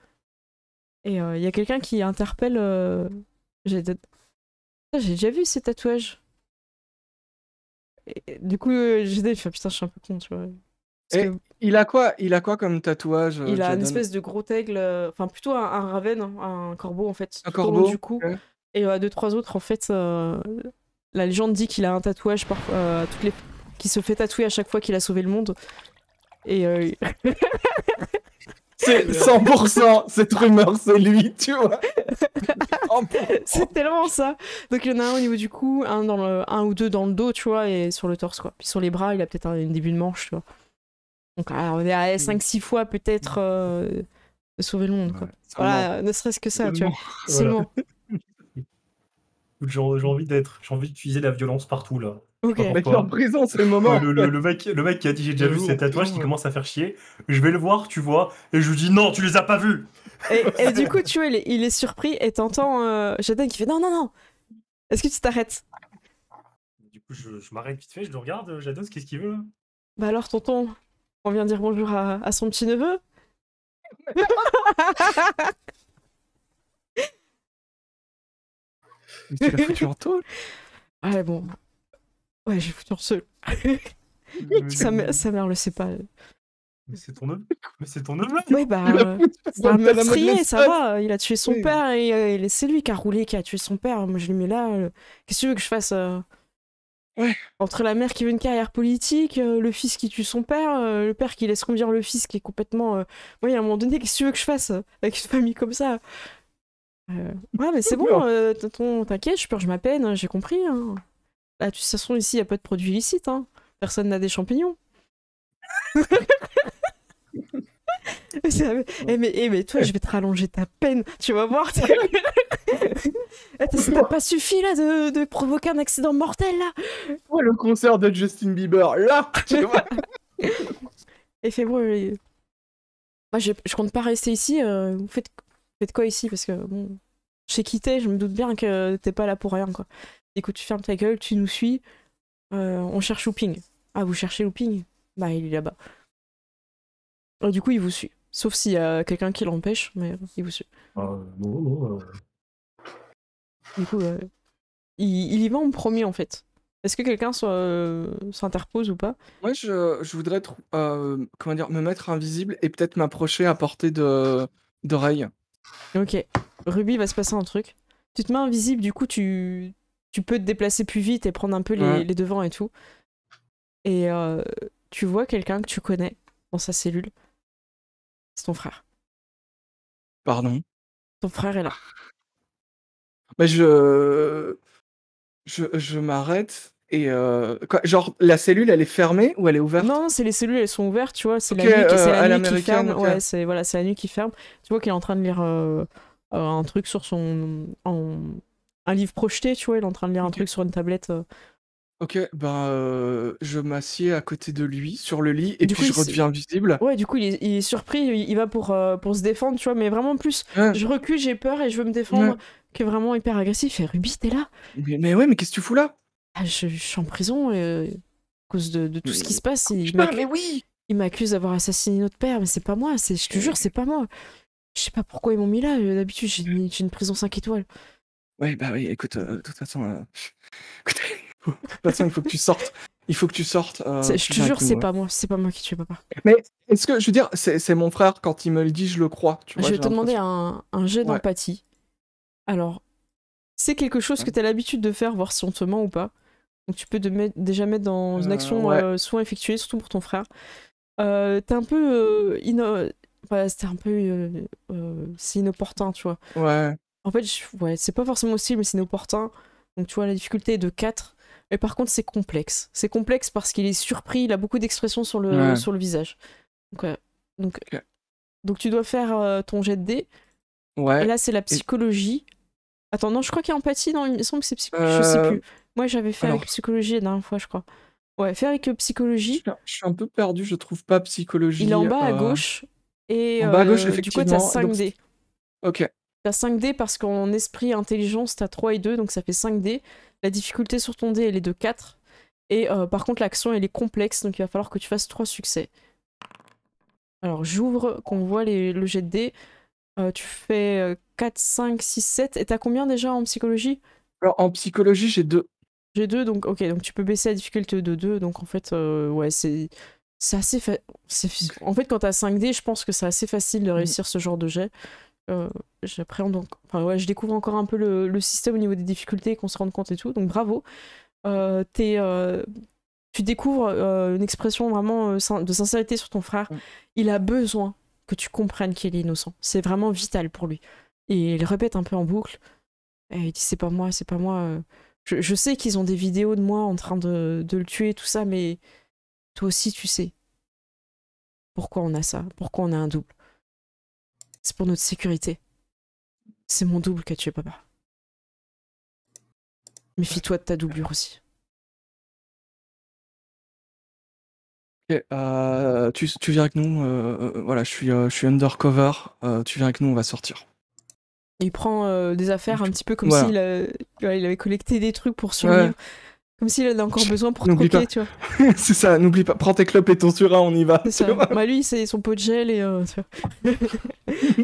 Et il y a quelqu'un qui interpelle. J'ai déjà vu ces tatouages. Et, du coup, j'ai fait putain, je suis un peu con, tu vois. Parce Et que il a quoi comme tatouage, il a une Jaden? espèce de gros aigle, enfin plutôt un raven, hein, un corbeau en fait, Un tout au long corbeau, du cou. ok. Et 2-3 autres en fait la légende dit qu'il a un tatouage qui se fait tatouer à chaque fois qu'il a sauvé le monde. Et C'est 100%, cette rumeur, c'est lui, tu vois. c'est tellement ça. Donc il y en a un au niveau du cou, un ou deux dans le dos, tu vois, et sur le torse, quoi. Puis sur les bras, il a peut-être un début de manche, tu vois. Donc on est à 5-6 fois peut-être de sauver le monde, quoi. Ouais, Voilà, ne serait-ce que ça, tu vois. Voilà. Seulement. J'ai envie d'utiliser la violence partout là. Ok. Je sais pas Mec, pourquoi. en prison, c'est le moment. Le mec qui a dit j'ai déjà vu J'avoue, ces en tatouages prison, qui ouais. commence à faire chier. Je vais le voir, tu vois, et je lui dis non, tu les as pas vus. Et du coup, tu vois, il est surpris et t'entends Jaden qui fait non, non, non. Est-ce que tu t'arrêtes? Du coup, je m'arrête vite fait, je le regarde, Jados, qu'est-ce qu'il veut là? Bah alors, tonton, on vient dire bonjour à son petit neveu. Mais tu l'as foutu en tôle. Ouais, bon. Ouais, j'ai foutu en seul. Sa mère le sait pas. Mais c'est ton neveu. Mais c'est ton neveu. Ouais, bah. Tu l'as foutu C'est un dans la meurtrier, mode ça va. Il a tué son Oui. père et c'est lui qui a roulé, qui a tué son père. Moi, je l'ai mis là. Qu'est-ce que tu veux que je fasse Ouais. Entre la mère qui veut une carrière politique, le fils qui tue son père, le père qui laisse conduire le fils qui est complètement. Oui, à un moment donné, qu'est-ce que tu veux que je fasse avec une famille comme ça Ouais, mais c'est bon, tonton, t'inquiète, je purge ma peine, j'ai compris. Hein. Là, de toute façon, ici, il n'y a pas de produits illicites. Hein. Personne n'a des champignons. mais toi, je vais te rallonger ta peine, tu vas voir. Ça t'a pas suffi là de provoquer un accident mortel là. Ouais, le concert de Justin Bieber, là, tu vois. Et fait bon, moi je compte pas rester ici. Vous faites quoi ici? Parce que bon, je sais quitter, je me doute bien que t'es pas là pour rien quoi. Écoute, tu fermes ta gueule, tu nous suis. On cherche Looping. Ah, vous cherchez Looping? Bah, il est là-bas. Du coup, il vous suit. Sauf s'il y a quelqu'un qui l'empêche, mais il vous suit. Non. Du coup, il y va en premier en fait. Est-ce que quelqu'un s'interpose ou pas? Moi, je voudrais comment dire, me mettre invisible et peut-être m'approcher à portée d'oreille. Ok. Ruby, va se passer un truc. Tu te mets invisible, du coup, tu peux te déplacer plus vite et prendre un peu Ouais. les devants et tout. Et tu vois quelqu'un que tu connais dans sa cellule. C'est ton frère. Pardon. Ton frère est là. Bah, je m'arrête et quoi, genre la cellule elle est fermée ou elle est ouverte? Non, c'est les cellules, elles sont ouvertes, tu vois. C'est Ok, la nuit, c'est à la nuit qui l'américaine, ferme. ok. Ouais, c'est la nuit qui ferme. Tu vois qu'il est en train de lire un truc sur un livre projeté, tu vois. Il est en train de lire un Ok. truc sur une tablette. Ok, ben je m'assieds à côté de lui sur le lit et Du puis coup, je redeviens visible. Ouais, du coup, il est surpris, il va pour se défendre, tu vois, mais vraiment plus, Ouais. je recule, j'ai peur et je veux me défendre, Ouais. que vraiment hyper agressif. Et Ruby, t'es là? Mais ouais, mais qu'est-ce que tu fous là? Ah, je suis en prison à cause de tout ce qui se passe. Putain, mais oui! Il m'accuse d'avoir assassiné notre père, mais c'est pas moi, je te jure, c'est pas moi. Je sais pas pourquoi ils m'ont mis là, d'habitude, j'ai une prison 5 étoiles. Ouais, bah oui, écoute, de toute façon, écoute, de toute façon, il faut que tu sortes. Il faut que tu sortes. Je plus te jure, avec nous, ouais. c'est pas moi qui tue papa. Mais est-ce que, je veux dire, c'est mon frère, quand il me le dit, je le crois. Tu vois, Je vais j'ai te demander l'impression. un jet Ouais. d'empathie. Alors, c'est quelque chose que t'as l'habitude de faire, voir si on te ment ou pas. Donc tu peux déjà mettre dans une action ouais. soin effectuée, surtout pour ton frère. T'es un peu ouais, c'était un peu c'est inopportun, tu vois. Ouais. En fait, ouais, c'est pas forcément hostile, mais c'est inopportun. Donc tu vois, la difficulté est de 4. Et par contre, c'est complexe. C'est complexe parce qu'il est surpris, il a beaucoup d'expressions sur Ouais. le visage. Donc, Ok. donc tu dois faire ton jet de dés. Ouais. Et là, c'est la psychologie. Attends, non, je crois qu'il y a empathie. Non, il me semble que c'est psychologie. Je sais plus. Moi, j'avais fait alors. avec psychologie la dernière fois, je crois. Ouais, fais avec psychologie. Je suis un peu perdu, je trouve pas psychologie. Il est en bas à gauche. Et En bas à gauche, du coup, effectivement. t'as 5 donc- dés. Ok. T'as 5 dés parce qu'en esprit intelligence, t'as 3 et 2, donc ça fait 5 dés. La difficulté sur ton dé, elle est de 4. Et par contre, l'action, elle est complexe, donc il va falloir que tu fasses 3 succès. Alors, j'ouvre, qu'on voit le jet de dés. Tu fais 4, 5, 6, 7. Et t'as combien déjà en psychologie? Alors, en psychologie, j'ai 2. J'ai 2, donc ok, donc tu peux baisser la difficulté de 2. Donc en fait, ouais, c'est assez en fait, quand t'as 5 dés, je pense que c'est assez facile de réussir ce genre de jet. J'appréhende donc. Enfin, ouais, je découvre encore un peu le système au niveau des difficultés, qu'on se rende compte et tout, donc bravo. tu découvres une expression vraiment de sincérité sur ton frère. Il a besoin que tu comprennes qu'il est innocent. C'est vraiment vital pour lui. Et il répète un peu en boucle. Et il dit c'est pas moi, c'est pas moi. Je sais qu'ils ont des vidéos de moi en train de le tuer, tout ça, mais toi aussi tu sais pourquoi on a ça, pourquoi on a un double. C'est pour notre sécurité. C'est mon double qui a tué papa. Méfie-toi de ta doublure aussi. Ok, tu viens avec nous. Voilà, je suis undercover. Tu viens avec nous, on va sortir. Il prend des affaires un petit peu comme Voilà. s'il il avait collecté des trucs pour survivre. Ouais. Comme s'il en avait encore besoin pour N'oublie troquer, pas. tu vois. C'est ça, n'oublie pas. Prends tes clopes et ton surin, on y va. C'est ça. Bah lui, c'est son pot de gel et...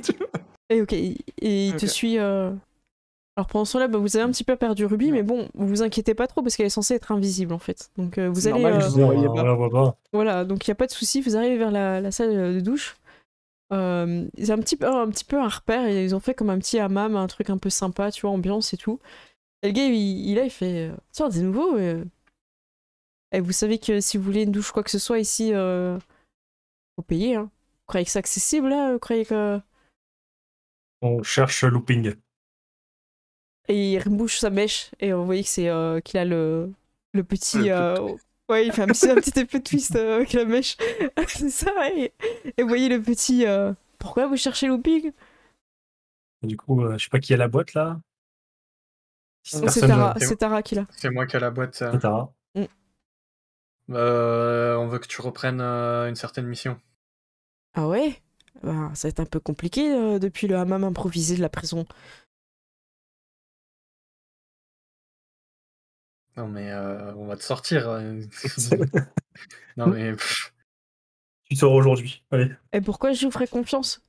tu vois. Et ok, et il te Ok. suit... Alors pendant ce temps-là, bah, vous avez un petit peu perdu Ruby, mais bon, vous vous inquiétez pas trop parce qu'elle est censée être invisible en fait. Donc vous C'est allez... normal, je vous en voyais On pas. la voit pas. Voilà, donc il n'y a pas de souci, vous arrivez vers la salle de douche. Ils ont un petit peu un repère, et ils ont fait comme un petit hammam, un truc un peu sympa, tu vois, ambiance et tout. Et le gars, il fait tiens, des nouveaux. Et vous savez que si vous voulez une douche, quoi que ce soit ici, faut payer. Hein. Vous croyez que c'est accessible là? Vous croyez que. On cherche looping. Et il rebouche sa mèche, et vous voyez que c'est qu'il a le petit. Ouais, il fait un petit effet de twist avec la mèche. C'est ça, et vous voyez le petit. Pourquoi vous cherchez looping? Du coup, je sais pas qui a la boîte là. C'est Personne. Tara, c'est Tara qui l'a. C'est moi qui ai la boîte. C'est Tara. On veut que tu reprennes une certaine mission. Ah ouais? Bah, ça va être un peu compliqué depuis le hammam improvisé de la prison. Non mais on va te sortir. Non mais Tu sors aujourd'hui. Allez. Et pourquoi je vous ferais confiance?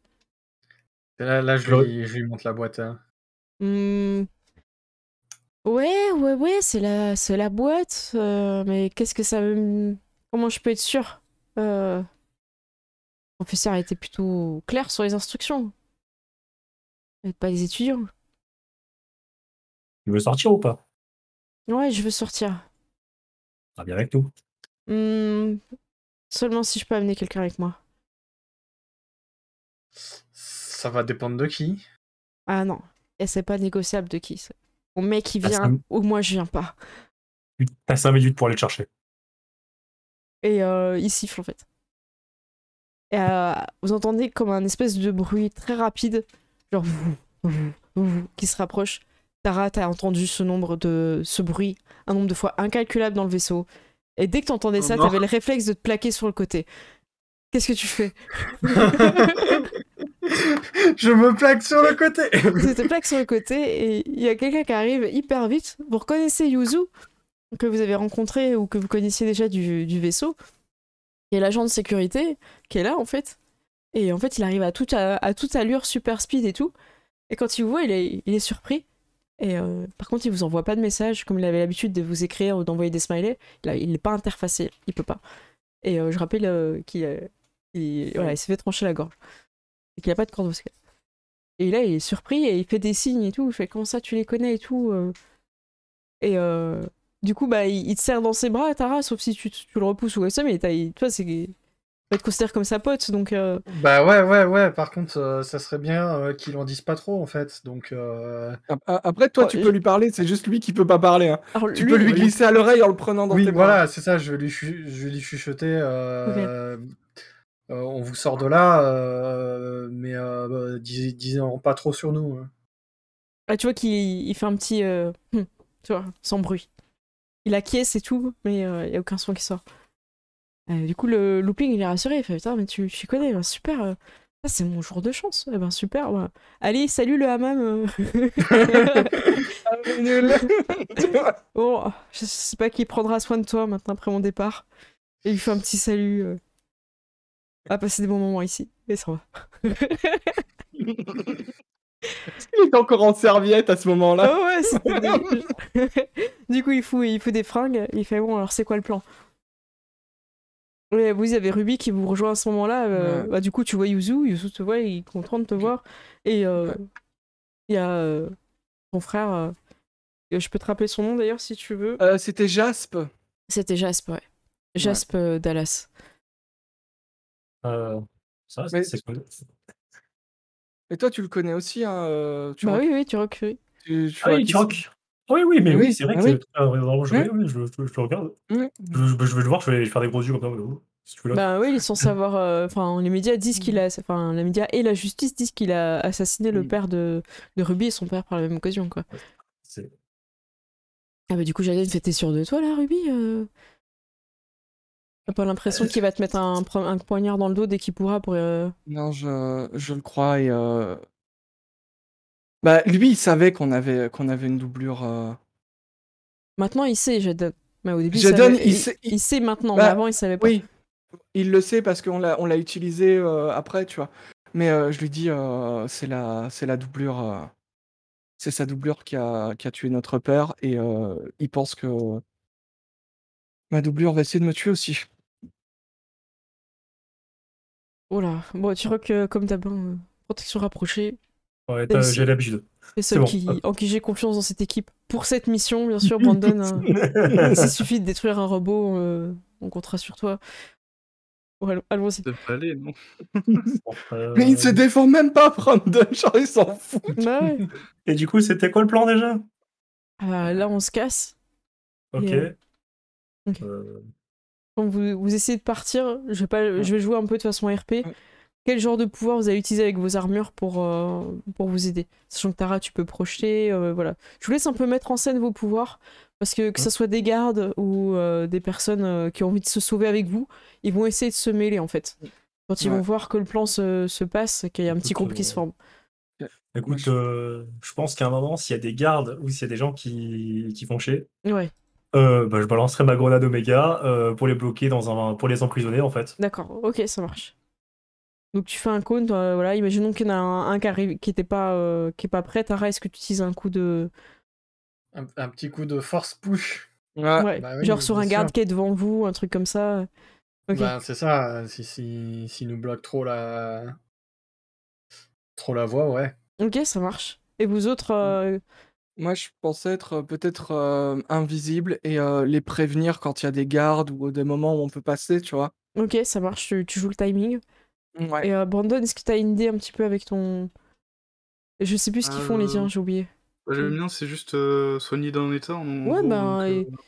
là je lui montre la boîte. Hmm. Ouais, c'est la boîte. Mais qu'est-ce que ça veut... Comment je peux être sûre? Le professeur a été plutôt clair sur les instructions. Vous n'êtes pas les étudiants. Tu veux sortir ou pas? Ouais, je veux sortir. Ah, bien avec nous. Seulement si je peux amener quelqu'un avec moi. Ça va dépendre de qui. Ah non, et c'est pas négociable de qui. Ça. Mon mec il Ah, vient ça- ou moi je viens pas. T'as 5 minutes pour aller le chercher. Et il siffle en fait. Et vous entendez comme un espèce de bruit très rapide, genre qui se rapproche. Tara, t'as entendu ce bruit un nombre de fois incalculable dans le vaisseau. Et dès que t'entendais ça, non. t'avais le réflexe de te plaquer sur le côté. Qu'est-ce que tu fais? Je me plaque sur le côté. Tu te plaques sur le côté et il y a quelqu'un qui arrive hyper vite. Vous reconnaissez Yuzu, que vous avez rencontré ou que vous connaissiez déjà du vaisseau, qui est l'agent de sécurité, qui est là en fait. Et en fait, il arrive à toute allure, super speed et tout. Et quand il vous voit, il est surpris. Et par contre, il vous envoie pas de message, comme il avait l'habitude de vous écrire ou d'envoyer des smileys. Il n'est pas interfacé, il peut pas. Et je rappelle qu'il voilà, il s'est fait trancher la gorge. Et qu'il n'y a pas de corde vocale. Et là, il est surpris et il fait des signes et tout. Il fait comment ça, tu les connais et tout. Et du coup, bah, il te serre dans ses bras, Tara, sauf si tu le repousses ou ça, mais toi, il te considère comme sa pote, donc. Bah ouais. Par contre, ça serait bien qu'il en dise pas trop en fait. Donc. Après, toi, Oh, tu peux lui parler, c'est juste lui qui peut pas parler. Hein. Alors, Tu peux lui glisser à l'oreille en le prenant dans Oui, tes bras. voilà, c'est ça. Je vais lui chuchoter. On vous sort de là, mais disons pas trop sur nous. Hein. Ah, tu vois qu'il fait un petit. Tu vois, sans bruit. Il acquiesce et tout, mais il n'y a aucun son qui sort. Du coup, le looping, il est rassuré. Il fait putain, mais tu connais, ben, super. Ça, c'est mon jour de chance. Eh ben, super. Ben. Allez, salut le hammam. Bon, je sais pas qui prendra soin de toi maintenant après mon départ. Et il fait un petit salut. À passer des bons moments ici. Et ça va. Il est encore en serviette à ce moment-là. Oh ouais, c'était Du coup, il fout des fringues. Il fait bon, alors c'est quoi le plan? Et vous avez Ruby qui vous rejoint à ce moment-là. Ouais. Bah, du coup, tu vois Yuzu te voit, il est content de te voir. Et il y a ton frère Je peux te rappeler son nom d'ailleurs si tu veux. C'était Jasp. C'était Jasp, ouais. Jasp Dallas. Ça, Mais- c'est cool. Et toi, tu le connais aussi, hein, Bah Turok. oui, Turok, oui. Tu Ah vois oui, qui Turok. Oui, mais Oui, oui, c'est vrai ah que oui. vraiment, je Ouais. le regarde. Ouais. Je vais le voir, je vais faire des gros yeux comme ça. Si tu veux là. Bah oui, ils sont savoir. Enfin, les médias disent qu'il a. Enfin, les médias et la justice disent qu'il a assassiné le père de Ruby et son père par la même occasion, quoi. C'est- Ah bah du coup, Jaden, t'es sûr de toi là, Ruby T'as pas l'impression qu'il va te mettre un poignard dans le dos dès qu'il pourra pour. Non, je le crois. Et bah, lui, il savait qu'on avait une doublure. Maintenant, il sait, Jaden. Mais au début, Jaden, il savait. Il sait maintenant, mais Bah, avant, il savait pas. oui, il le sait parce qu'on l'a utilisé après, tu vois. Mais je lui dis, c'est la doublure. C'est sa doublure qui a tué notre père. Et il pense que ma doublure va essayer de me tuer aussi. Oh là. Bon, Turok, comme d'hab, protection rapprochée. Ouais, C'est j'ai l'habitude. le C'est seul bon. en qui j'ai confiance dans cette équipe. Pour cette mission, bien sûr, Brandon. S'il suffit de détruire un robot, on comptera sur toi. Bon, allons-y. Ça peut aller, non? Mais il se défend même pas, Brandon. Genre, il s'en fout. Bah ouais. Et du coup, c'était quoi le plan déjà? Là, on se casse. Ok. Et, ok. Quand vous essayez de partir, je vais jouer un peu de façon RP. Quel genre de pouvoir vous allez utiliser avec vos armures pour vous aider? Sachant que Tara, tu peux projeter, voilà. Je vous laisse un peu mettre en scène vos pouvoirs, parce que ça soit des gardes ou des personnes qui ont envie de se sauver avec vous, ils vont essayer de se mêler en fait. Quand ils vont voir que le plan se passe, qu'il y a un petit groupe qui se forme. Écoute, je pense qu'à un moment, s'il y a des gardes ou s'il y a des gens qui font chier, Ouais, bah, je balancerai ma grenade Oméga pour les bloquer pour les emprisonner en fait. d'accord, ok, ça marche. Donc tu fais un cône, voilà, imaginons qu'il y en a un qui est pas prêt. Tara, est-ce que tu utilises un coup de... Un petit coup de force push. Ouais, Bah oui, genre sur bien un garde sûr. qui est devant vous, un truc comme ça. Ok, Bah, c'est ça, si nous bloque trop la voie, ouais. ok, ça marche. Et vous autres, Moi, je pensais être peut-être invisible et les prévenir quand il y a des gardes ou des moments où on peut passer, tu vois. ok, ça marche, tu joues le timing. Ouais. Et Brandon, est-ce que t'as une idée un petit peu avec ton... Je sais plus ce qu'ils font les tiens, j'ai oublié. Le mien, c'est juste soigner d'un état, en Ouais, gros. ben... Donc,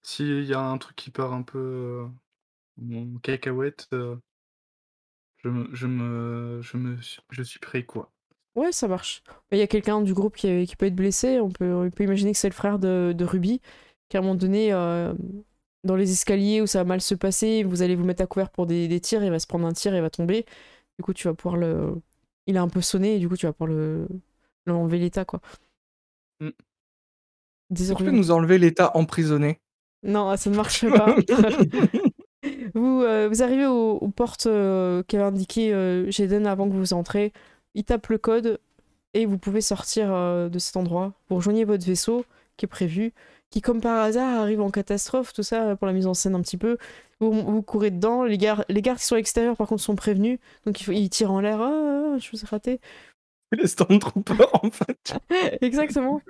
s'il y a un truc qui part un peu en cacahuète, je suis prêt, quoi. Ouais, ça marche. Il y a quelqu'un du groupe qui peut être blessé, on peut imaginer que c'est le frère de Ruby, qui à un moment donné, dans les escaliers où ça va mal se passer, vous allez vous mettre à couvert pour des tirs, il va se prendre un tir et il va tomber. Du coup, tu vas pouvoir le... Il a un peu sonné, et du coup, tu vas pouvoir l'enlever l'état, quoi. Mm. Tu peux nous enlever l'état emprisonné? Non, ça ne marcherait pas. Vous arrivez aux portes qu'avait indiqué Jaden avant que vous entrez. Il tape le code et vous pouvez sortir de cet endroit. Vous rejoignez votre vaisseau qui est prévu, qui comme par hasard arrive en catastrophe, tout ça pour la mise en scène un petit peu. Vous courez dedans, les gardes qui sont à l'extérieur par contre sont prévenus, donc ils tirent en l'air. Ah, je vous ai raté. Les Stormtroopers, en fait. Exactement.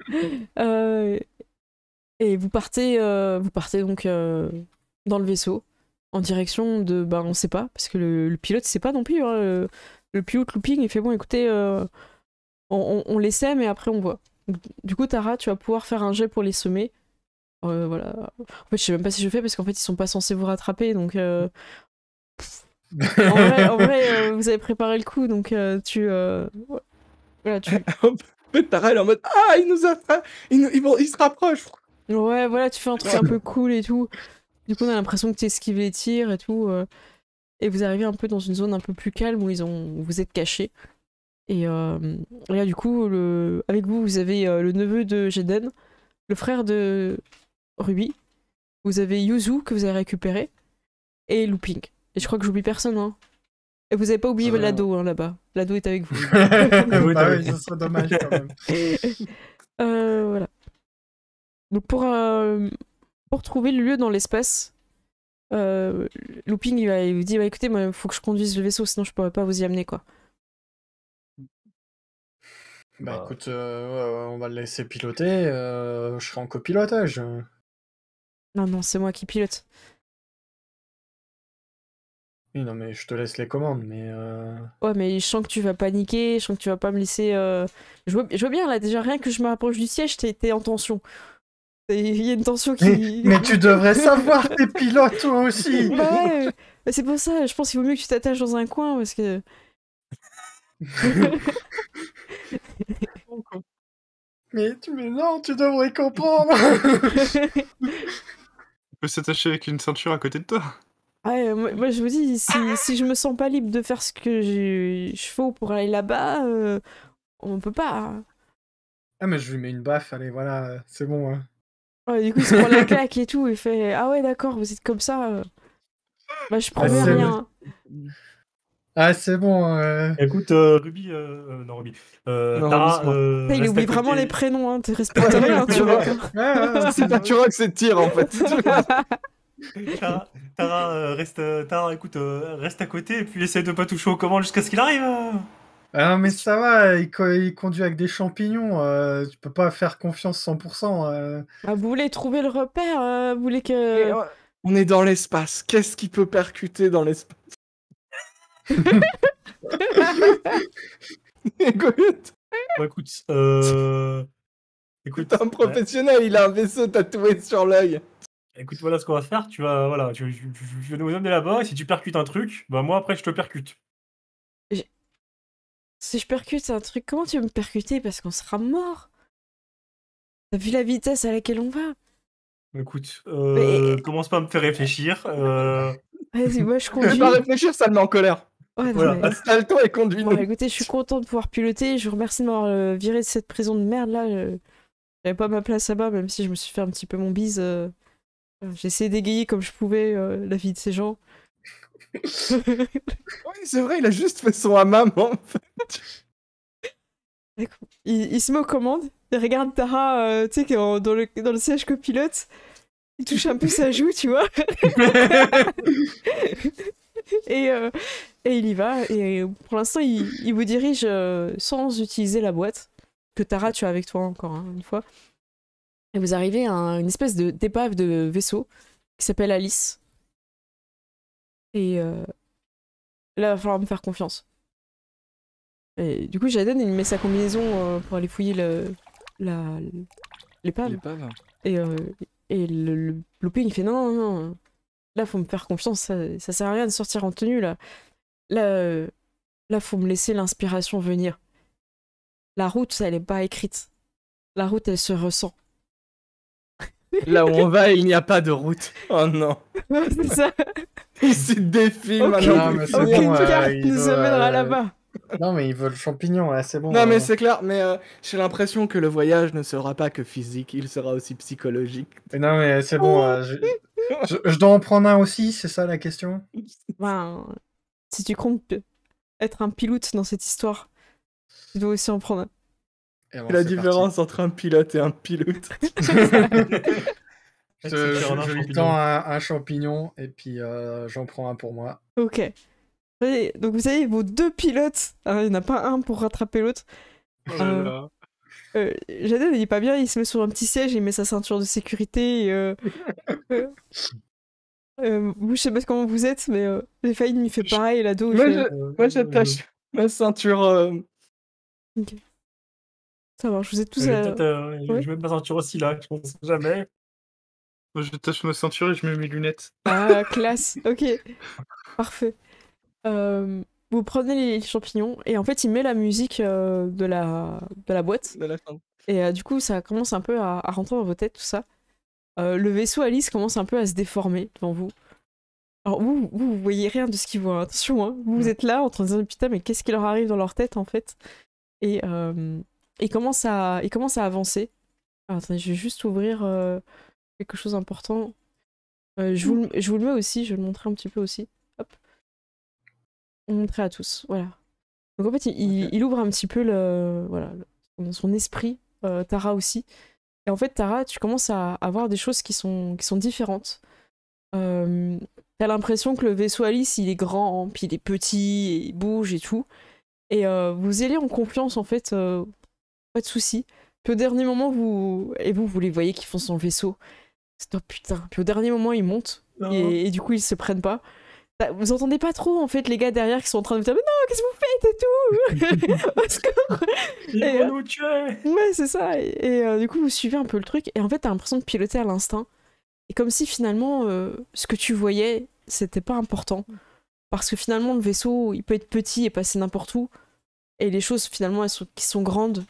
Et vous partez donc dans le vaisseau en direction de... Bah on sait pas, parce que le pilote sait pas non plus. Hein, le pilote looping, il fait bon écoutez, on les sème et après on voit. Du coup Tara, tu vas pouvoir faire un jet pour les semer. Voilà. En fait je sais même pas si je fais parce qu'en fait ils sont pas censés vous rattraper donc... En vrai vous avez préparé le coup donc voilà, En fait, Tara, elle est en mode ah, il nous a ils se rapprochent. Ouais, voilà, tu fais un truc un peu cool et tout. Du coup, on a l'impression que tu esquives les tirs et tout. Et vous arrivez un peu dans une zone un peu plus calme où vous êtes cachés. Et là, du coup, avec vous, vous avez le neveu de Jaden, le frère de Ruby. Vous avez Yuzu que vous avez récupéré. Et Looping. Et je crois que j'oublie personne, hein. Et vous avez pas oublié l'ado, hein, là-bas. L'ado est avec vous. Bah oui, ça serait dommage quand même. Voilà. Donc pour trouver le lieu dans l'espace, Looping il vous dit bah, écoutez, il faut que je conduise le vaisseau, sinon je pourrais pas vous y amener quoi. Bah écoute, on va le laisser piloter, je serai en copilotage. Non, c'est moi qui pilote. Oui, non, mais je te laisse les commandes, mais... Ouais, mais je sens que tu vas paniquer, je sens que tu vas pas me laisser... Je vois bien, là, déjà, rien que je me rapproche du siège, t'es en tension. Il y a une tension qui... Mais tu devrais savoir, t'es pilote toi aussi. Bah ouais, c'est pour ça, je pense qu'il vaut mieux que tu t'attaches dans un coin, parce que... Mais non, tu devrais comprendre. On peut s'attacher avec une ceinture à côté de toi. Ouais, moi, je vous dis, si je me sens pas libre de faire ce que je fais pour aller là-bas, on peut pas. Ah, mais je lui mets une baffe, allez, voilà, c'est bon. Hein. Ouais, du coup, il se prend la claque et tout, il fait ah ouais, d'accord, vous êtes comme ça. Bah, je promets c'est rien. Ah, c'est bon. Écoute, Ruby, non Ruby, Non, Tara, Ruby, Putain, il reste à oublie vraiment côté. les prénoms, hein, tu respectes rien, tu vois. c'est pas Turok, c'est Tyr en fait. Tara, Tara, écoute, reste à côté et puis essaie de pas toucher aux commandes jusqu'à ce qu'il arrive. Ah, mais ça va, il conduit avec des champignons, tu peux pas faire confiance 100%. Bah, vous voulez trouver le repère, vous voulez Et, que... on est dans l'espace. Qu'est-ce qui peut percuter dans l'espace? Écoute, Bon, écoute, écoute, t'es un professionnel, il a un vaisseau tatoué sur l'œil. écoute, voilà ce qu'on va faire. Tu vas, voilà, tu vas nous amener là-bas et si tu percutes un truc, bah moi après je te percute. Si je percute un truc, comment tu veux me percuter? Parce qu'on sera mort. T'as vu la vitesse à laquelle on va? Écoute, Mais- commence pas à me faire réfléchir. Vas-y, moi je Je conduis. vais pas réfléchir, ça le met en colère. Ouais, non, Voilà. mais- Installe-toi et conduis-nous. Bon, écoutez, je suis contente de pouvoir piloter. Je vous remercie de m'avoir viré de cette prison de merde là. J'avais pas ma place là-bas, même si je me suis fait un petit peu mon bise. J'ai essayé d'égayer comme je pouvais la vie de ces gens. Oui, c'est vrai, il a juste fait son hammam en fait. Il se met aux commandes. Il regarde Tara, tu sais, qui est dans le siège copilote. Il touche un peu sa joue, tu vois. et il y va. Et pour l'instant, il vous dirige sans utiliser la boîte que Tara, tu as avec toi encore une fois. Et vous arrivez à une espèce d'épave de vaisseau qui s'appelle Alice. Et là, il va falloir me faire confiance. Et du coup, Jaden, il met sa combinaison pour aller fouiller l'épave. Et le looping, il fait non. Là, faut me faire confiance. Ça sert à rien de sortir en tenue, là. Là, faut me laisser l'inspiration venir. La route, elle est pas écrite. La route, elle se ressent. Là où on va, il n'y a pas de route. Oh non. C'est ça. Il se défile Ok. maintenant. Non, mais c'est Aucune bon, carte il nous veut, amènera là-bas. Non, mais il veut le champignon, ouais, c'est bon. Non, mais c'est clair, mais j'ai l'impression que le voyage ne sera pas que physique, il sera aussi psychologique. Non, mais c'est bon, je dois en prendre un aussi, c'est ça la question? Ben, si tu comptes être un pilote dans cette histoire, tu dois aussi en prendre un. Et bon, La c'est différence entre un pilote et un pilote. Je lui tends un champignon et puis j'en prends un pour moi. Ok. Donc vous savez, vos deux pilotes, il n'y en a pas un pour rattraper l'autre. Jaden, il est pas bien, il se met sur un petit siège, il met sa ceinture de sécurité. Vous, je sais pas comment vous êtes, mais j'ai failli il fait pareil, l'ado. Moi, j'attache ma ceinture. Ok. Ça marche, vous êtes tous Je à... Ouais. mets ma ceinture aussi là, je pense jamais. Moi, je tâche ma ceinture et je mets mes lunettes. Ah, classe, ok. Parfait. Vous prenez les champignons et en fait il met la musique de la boîte De la fin. et du coup ça commence un peu à rentrer dans vos têtes tout ça. Le vaisseau Alice commence un peu à se déformer devant vous. Alors vous voyez rien de ce qu'ils voient, attention, hein. Vous êtes là en train de dire putain mais qu'est-ce qui leur arrive dans leur tête en fait. Et il commence à avancer. Alors, attendez, je vais juste ouvrir quelque chose d'important. Je vous le mets aussi, je vais le montrer un petit peu aussi. Hop. Montrer à tous, voilà. Donc en fait, il ouvre un petit peu son esprit, Tara aussi. Et en fait, Tara, tu commences à avoir des choses qui sont différentes. T'as l'impression que le vaisseau Alice, il est grand, puis il est petit, et il bouge et tout. Et vous allez en confiance, en fait, pas de souci. Puis au dernier moment, vous les voyez qui foncent dans le vaisseau. C'est oh putain. Puis au dernier moment, ils montent et du coup, ils se prennent pas. Bah, vous entendez pas trop en fait les gars derrière qui sont en train de vous dire mais non, qu'est-ce que vous faites et tout. Au secours. Ils Et, vont nous tuer. Ouais, c'est ça. Et du coup, vous suivez un peu le truc. Et en fait, t'as l'impression de piloter à l'instinct. Et comme si finalement, ce que tu voyais, c'était pas important. Parce que finalement, le vaisseau, il peut être petit et passer n'importe où. Et les choses, finalement, qui sont grandes,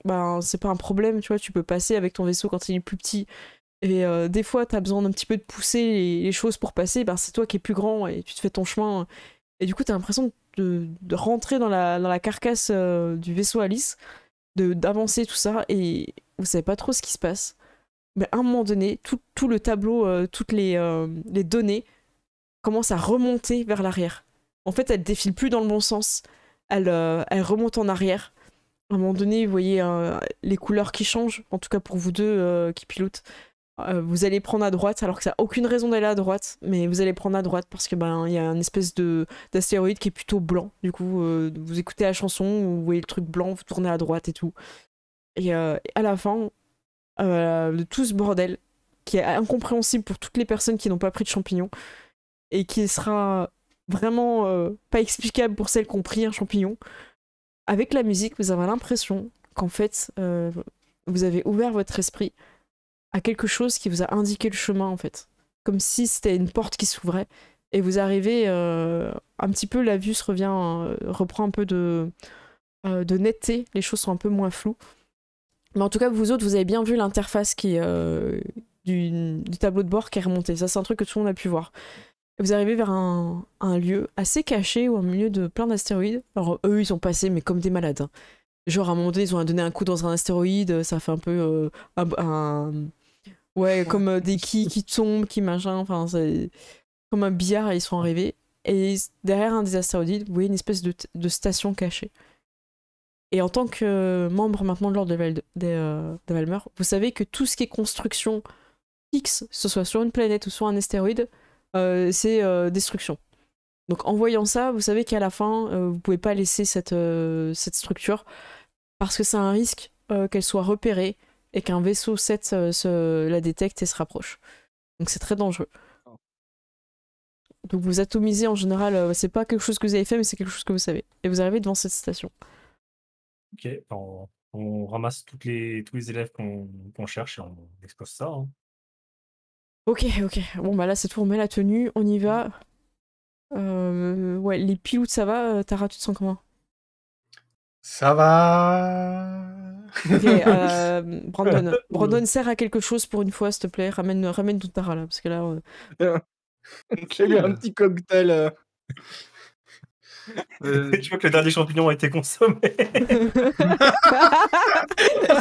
ben, c'est pas un problème, tu vois. Tu peux passer avec ton vaisseau quand il est plus petit. Et des fois, t'as besoin d'un petit peu de pousser les choses pour passer. Ben, c'est toi qui es plus grand et tu te fais ton chemin. Et du coup, t'as l'impression de rentrer dans la carcasse du vaisseau Alice, d'avancer tout ça. Et vous savez pas trop ce qui se passe. Mais à un moment donné, tout le tableau, toutes les données commencent à remonter vers l'arrière. En fait, elles défilent plus dans le bon sens. Elles remontent en arrière. À un moment donné, vous voyez les couleurs qui changent, en tout cas pour vous deux qui pilotent. Vous allez prendre à droite, alors que ça n'a aucune raison d'aller à droite, mais vous allez prendre à droite parce que ben y a une espèce d'astéroïde qui est plutôt blanc. Du coup, vous écoutez la chanson, vous voyez le truc blanc, vous tournez à droite et tout. Et à la fin de tout ce bordel, qui est incompréhensible pour toutes les personnes qui n'ont pas pris de champignons, et qui sera vraiment pas explicable pour celles qui ont pris un champignon, avec la musique, vous avez l'impression qu'en fait, vous avez ouvert votre esprit à quelque chose qui vous a indiqué le chemin, en fait. Comme si c'était une porte qui s'ouvrait, et vous arrivez, un petit peu, la vue reprend un peu de netteté, les choses sont un peu moins floues. Mais en tout cas, vous autres, vous avez bien vu l'interface du tableau de bord qui est remonté. Ça, c'est un truc que tout le monde a pu voir. Et vous arrivez vers un lieu assez caché, au milieu de plein d'astéroïdes. Alors, eux, ils ont passé, mais comme des malades. Hein. Genre, à un moment donné, ils ont donné un coup dans un astéroïde, ça fait un peu ouais, comme des quilles qui tombent, qui machin, enfin, c'est comme un billard, et ils sont arrivés. Et derrière un des astéroïdes, vous voyez une espèce de station cachée. Et en tant que membre maintenant de l'Ordre de Valmer, vous savez que tout ce qui est construction fixe, que ce soit sur une planète ou sur un astéroïde, c'est destruction. Donc en voyant ça, vous savez qu'à la fin, vous pouvez pas laisser cette structure, parce que c'est un risque qu'elle soit repérée et qu'un vaisseau 7 la détecte et se rapproche. Donc c'est très dangereux. Donc vous atomisez en général, c'est pas quelque chose que vous avez fait, mais c'est quelque chose que vous savez. Et vous arrivez devant cette station. Ok, on ramasse tous les élèves qu'on cherche et on expose ça. Hein. Ok. Bon bah là c'est tout, on met la tenue, on y va. Ouais, les pilotes ça va, Tara, tu te sens comment? Ça va. Ok, Brandon sert à quelque chose pour une fois, s'il te plaît. Ramène tout Tara là, parce que là. J'ai eu un petit cocktail. Tu vois que le dernier champignon a été consommé.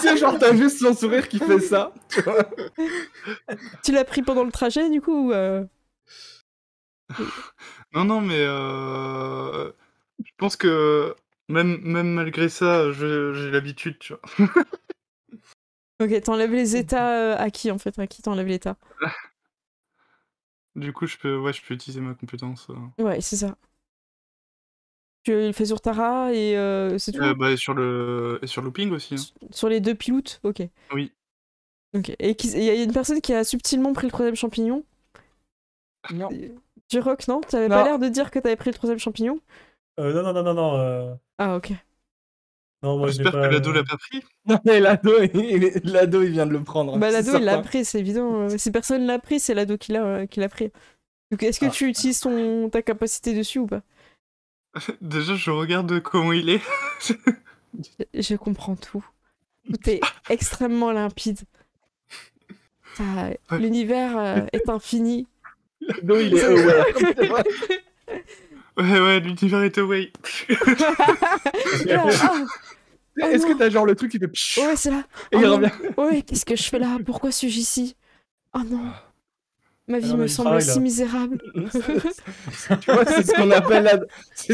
C'est genre, t'as juste son sourire qui fait ça. Tu vois. Tu l'as pris pendant le trajet du coup Non, mais je pense que même malgré ça, j'ai l'habitude, tu vois. Ok, t'enlèves les états à qui en fait? À qui t'enlèves l'état? Du coup, je peux utiliser ma compétence. Ouais, c'est ça. Tu le fais sur Tara et c'est tout? Bah, sur Looping aussi. Hein. Sur les deux pilotes? Ok. Oui. Ok. Et il y a une personne qui a subtilement pris le troisième champignon? Non. Du rock, non? T'avais Non. pas l'air de dire que t'avais pris le troisième champignon? Non. Ah, ok. Non, moi, J'espère que l'ado l'a pas pris. Non, mais l'ado, il vient de le prendre. Bah, c'est l'ado, il l'a certain. pris, c'est évident. Si personne l'a pris, c'est l'ado qui l'a pris. Donc, est-ce que tu utilises ta capacité dessus ou pas? Déjà, je regarde comment il est. Je comprends tout. Tout est extrêmement limpide. Ouais. L'univers est infini. L'ado, il est aware. C'est vrai. Ouais, l'univers est away. Est-ce que t'as genre le truc qui fait pshh, Ouais, c'est là. et il revient? Ouais, qu'est-ce que je fais là? Pourquoi suis-je ici? Oh non. Ma vie non, me mais semble pareil, si là. misérable. Tu vois, c'est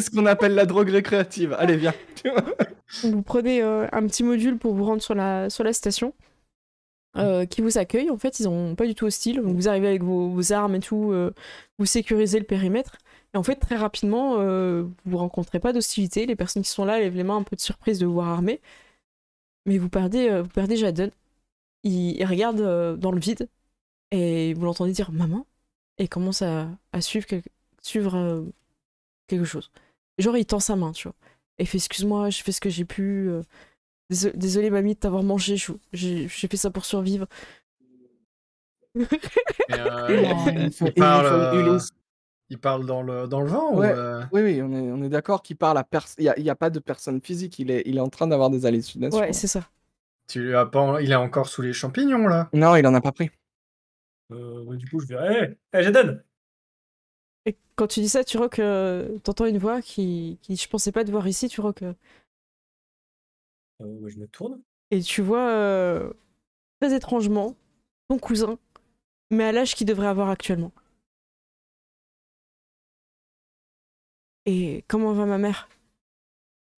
ce qu'on appelle la drogue récréative. Allez, viens. Tu vois. Vous prenez un petit module pour vous rendre sur la station qui vous accueille. En fait, ils ont pas du tout hostile. Donc vous arrivez avec vos armes et tout, vous sécurisez le périmètre. Et en fait, très rapidement, vous rencontrez pas d'hostilité. Les personnes qui sont là lèvent les mains un peu de surprise de vous voir armés. Mais vous perdez Jaden. Il regarde dans le vide et vous l'entendez dire maman et il commence à suivre quelque chose. Genre il tend sa main, tu vois. Et il fait excuse-moi, j'ai fait ce que j'ai pu. Désolé mamie de t'avoir mangé, j'ai fait ça pour survivre. Et, il parle dans le vent Ouais, ou oui, on est d'accord qu'il parle à personne. Il y a pas de personne physique. Il est en train d'avoir des hallucinations. Ouais, c'est ça. tu lui as pas... Il est encore sous les champignons là. Non, il en a pas pris. Du coup, je vais. Hé, Jaden! Et quand tu dis ça, tu vois que t'entends une voix qui je pensais pas devoir ici, tu vois que. Je me tourne. Et tu vois très étrangement ton cousin, mais à l'âge qu'il devrait avoir actuellement. Et comment va ma mère?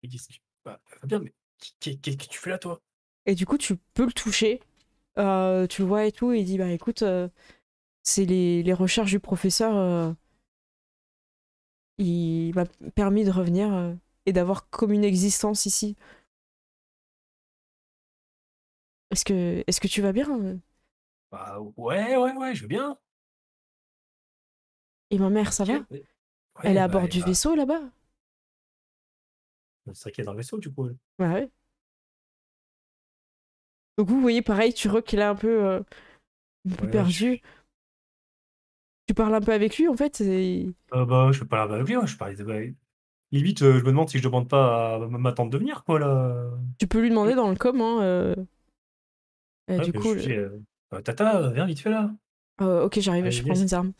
Il dit, bah, va bien, mais qu'est-ce que tu fais là, toi? Et du coup, tu peux le toucher. Tu le vois et tout, et il dit bah écoute, c'est les recherches du professeur. Il m'a permis de revenir et d'avoir comme une existence ici. Est-ce que tu vas bien? Bah, ouais, je veux bien. Et ma mère, ça va? Ouais, Elle est à bah, bord du vaisseau là-bas? c'est vrai qu'elle est dans le vaisseau, du coup. Bah ouais. Donc vous voyez, pareil, tu vois qu'il est un peu Ouais, perdu. Tu parles un peu avec lui en fait. Bah, je peux pas avec lui, ouais, je parlais de. Bah, limite, je me demande si je demande pas à ma tante de venir, quoi, là. Tu peux lui demander dans le com, hein. Ouais, Du bah, coup, je lui dis, Tata, viens vite fait là. ok, j'arrive, Allez, je prends yes. mes armes.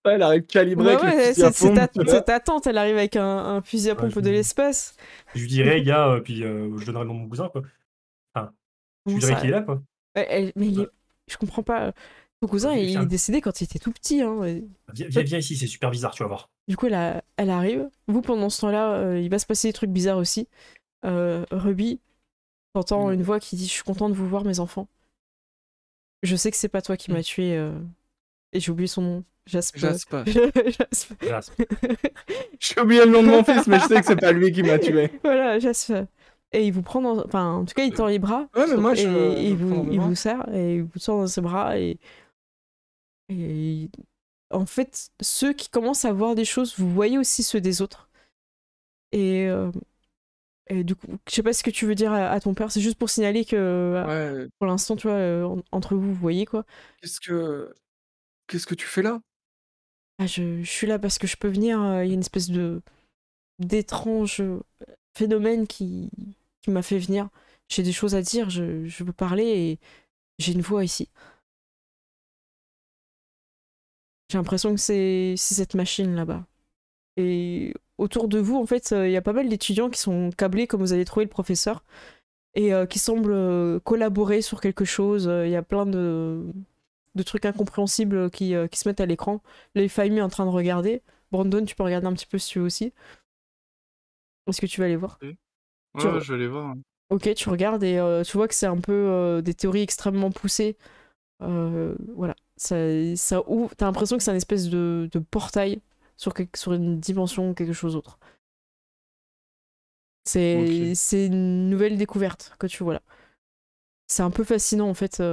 Elle arrive calibrée Bah avec le ouais, fusil à c'est pompe. c'est ta tante, elle arrive avec un fusil à Ouais, pompe de l'espace. je lui dirai, gars, puis je donnerai le nom de mon cousin, quoi. Enfin, je Comment lui dirai ça? qu'il est là, quoi. Mais Ouais. je comprends pas. Ton cousin, il est décédé quand il était tout petit. Hein. Viens ici, c'est super bizarre, tu vas voir. Du coup, elle arrive. Vous, pendant ce temps-là, il va se passer des trucs bizarres aussi. Ruby, t'entends une voix qui dit « Je suis content de vous voir, mes enfants. Je sais que c'est pas toi qui m'as tué. Et j'ai oublié son nom. Jasper. Jasper. Jasper. J'ai oublié le nom de mon fils, mais je sais que c'est pas lui qui m'a tué. Voilà, Jasper. Et il vous prend dans... Enfin, en tout cas, il tend les bras. Ouais, mais moi, et il vous vous serre, et il vous sort dans ses bras, et en fait, ceux qui commencent à voir des choses, vous voyez aussi ceux des autres. Et du coup, je sais pas ce que tu veux dire à ton père, c'est juste pour signaler que pour l'instant, tu vois, entre vous, vous voyez quoi. Qu'est-ce que tu fais là? Ah, je suis là parce que je peux venir, il y a une espèce d'étrange phénomène qui m'a fait venir. J'ai des choses à dire, je veux parler et j'ai une voix ici. J'ai l'impression que c'est cette machine là-bas. Et autour de vous, en fait, il y a pas mal d'étudiants qui sont câblés comme vous avez trouvé le professeur et qui semblent collaborer sur quelque chose. Il y a plein de trucs incompréhensibles qui se mettent à l'écran. Les familles en train de regarder. Brandon, tu peux regarder un petit peu si tu veux aussi. Est-ce que tu vas aller voir? Ouais, je vais aller voir. Ok, tu regardes et tu vois que c'est un peu des théories extrêmement poussées. Voilà. Ça ouvre. T'as l'impression que c'est une espèce de portail sur une dimension ou quelque chose d'autre. C'est une nouvelle découverte que tu vois là. C'est un peu fascinant en fait.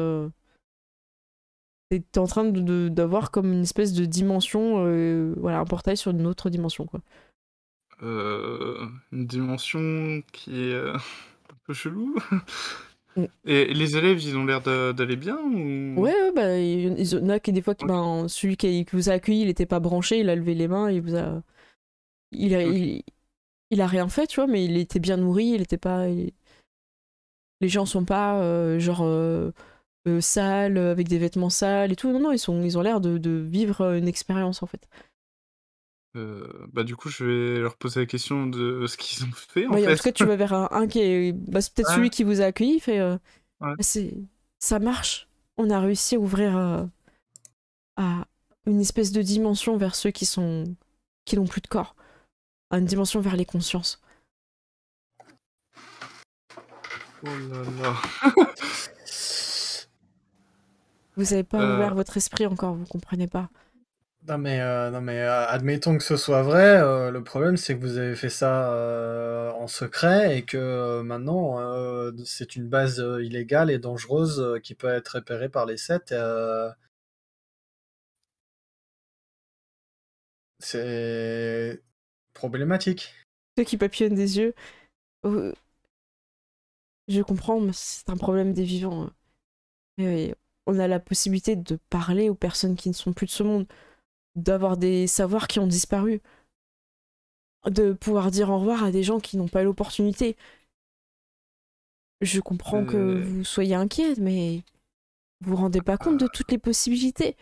T'es en train d'avoir comme une espèce de dimension, voilà, un portail sur une autre dimension quoi. Une dimension qui est un peu chelou. Et les élèves, ils ont l'air d'aller bien ou... Ouais, bah, il y en a qui des fois, ben, celui qui vous a accueilli, il était pas branché, il a levé les mains, il vous a... Il a rien fait, tu vois, mais il était bien nourri, il était pas... Les gens sont pas, sales, avec des vêtements sales et tout. Non, non, ils ont l'air de vivre une expérience, en fait. Bah du coup, je vais leur poser la question de ce qu'ils ont fait, en Ouais, fait. en tout cas, tu vas vers un qui est... Bah, c'est peut-être celui qui vous a accueilli, il fait... Ouais. Ça marche. On a réussi à ouvrir à une espèce de dimension vers ceux qui n'ont plus de corps. À une dimension vers les consciences. Oh là là. Vous avez pas ouvert votre esprit encore, vous comprenez pas. Non mais, admettons que ce soit vrai, le problème c'est que vous avez fait ça en secret et que maintenant c'est une base illégale et dangereuse qui peut être repérée par les 7. C'est problématique. Ceux qui papillonnent des yeux. Je comprends, mais c'est un problème des vivants. Mais on a la possibilité de parler aux personnes qui ne sont plus de ce monde, d'avoir des savoirs qui ont disparu, de pouvoir dire au revoir à des gens qui n'ont pas eu l'opportunité. Je comprends que vous soyez inquiet, mais vous vous rendez pas compte de toutes les possibilités.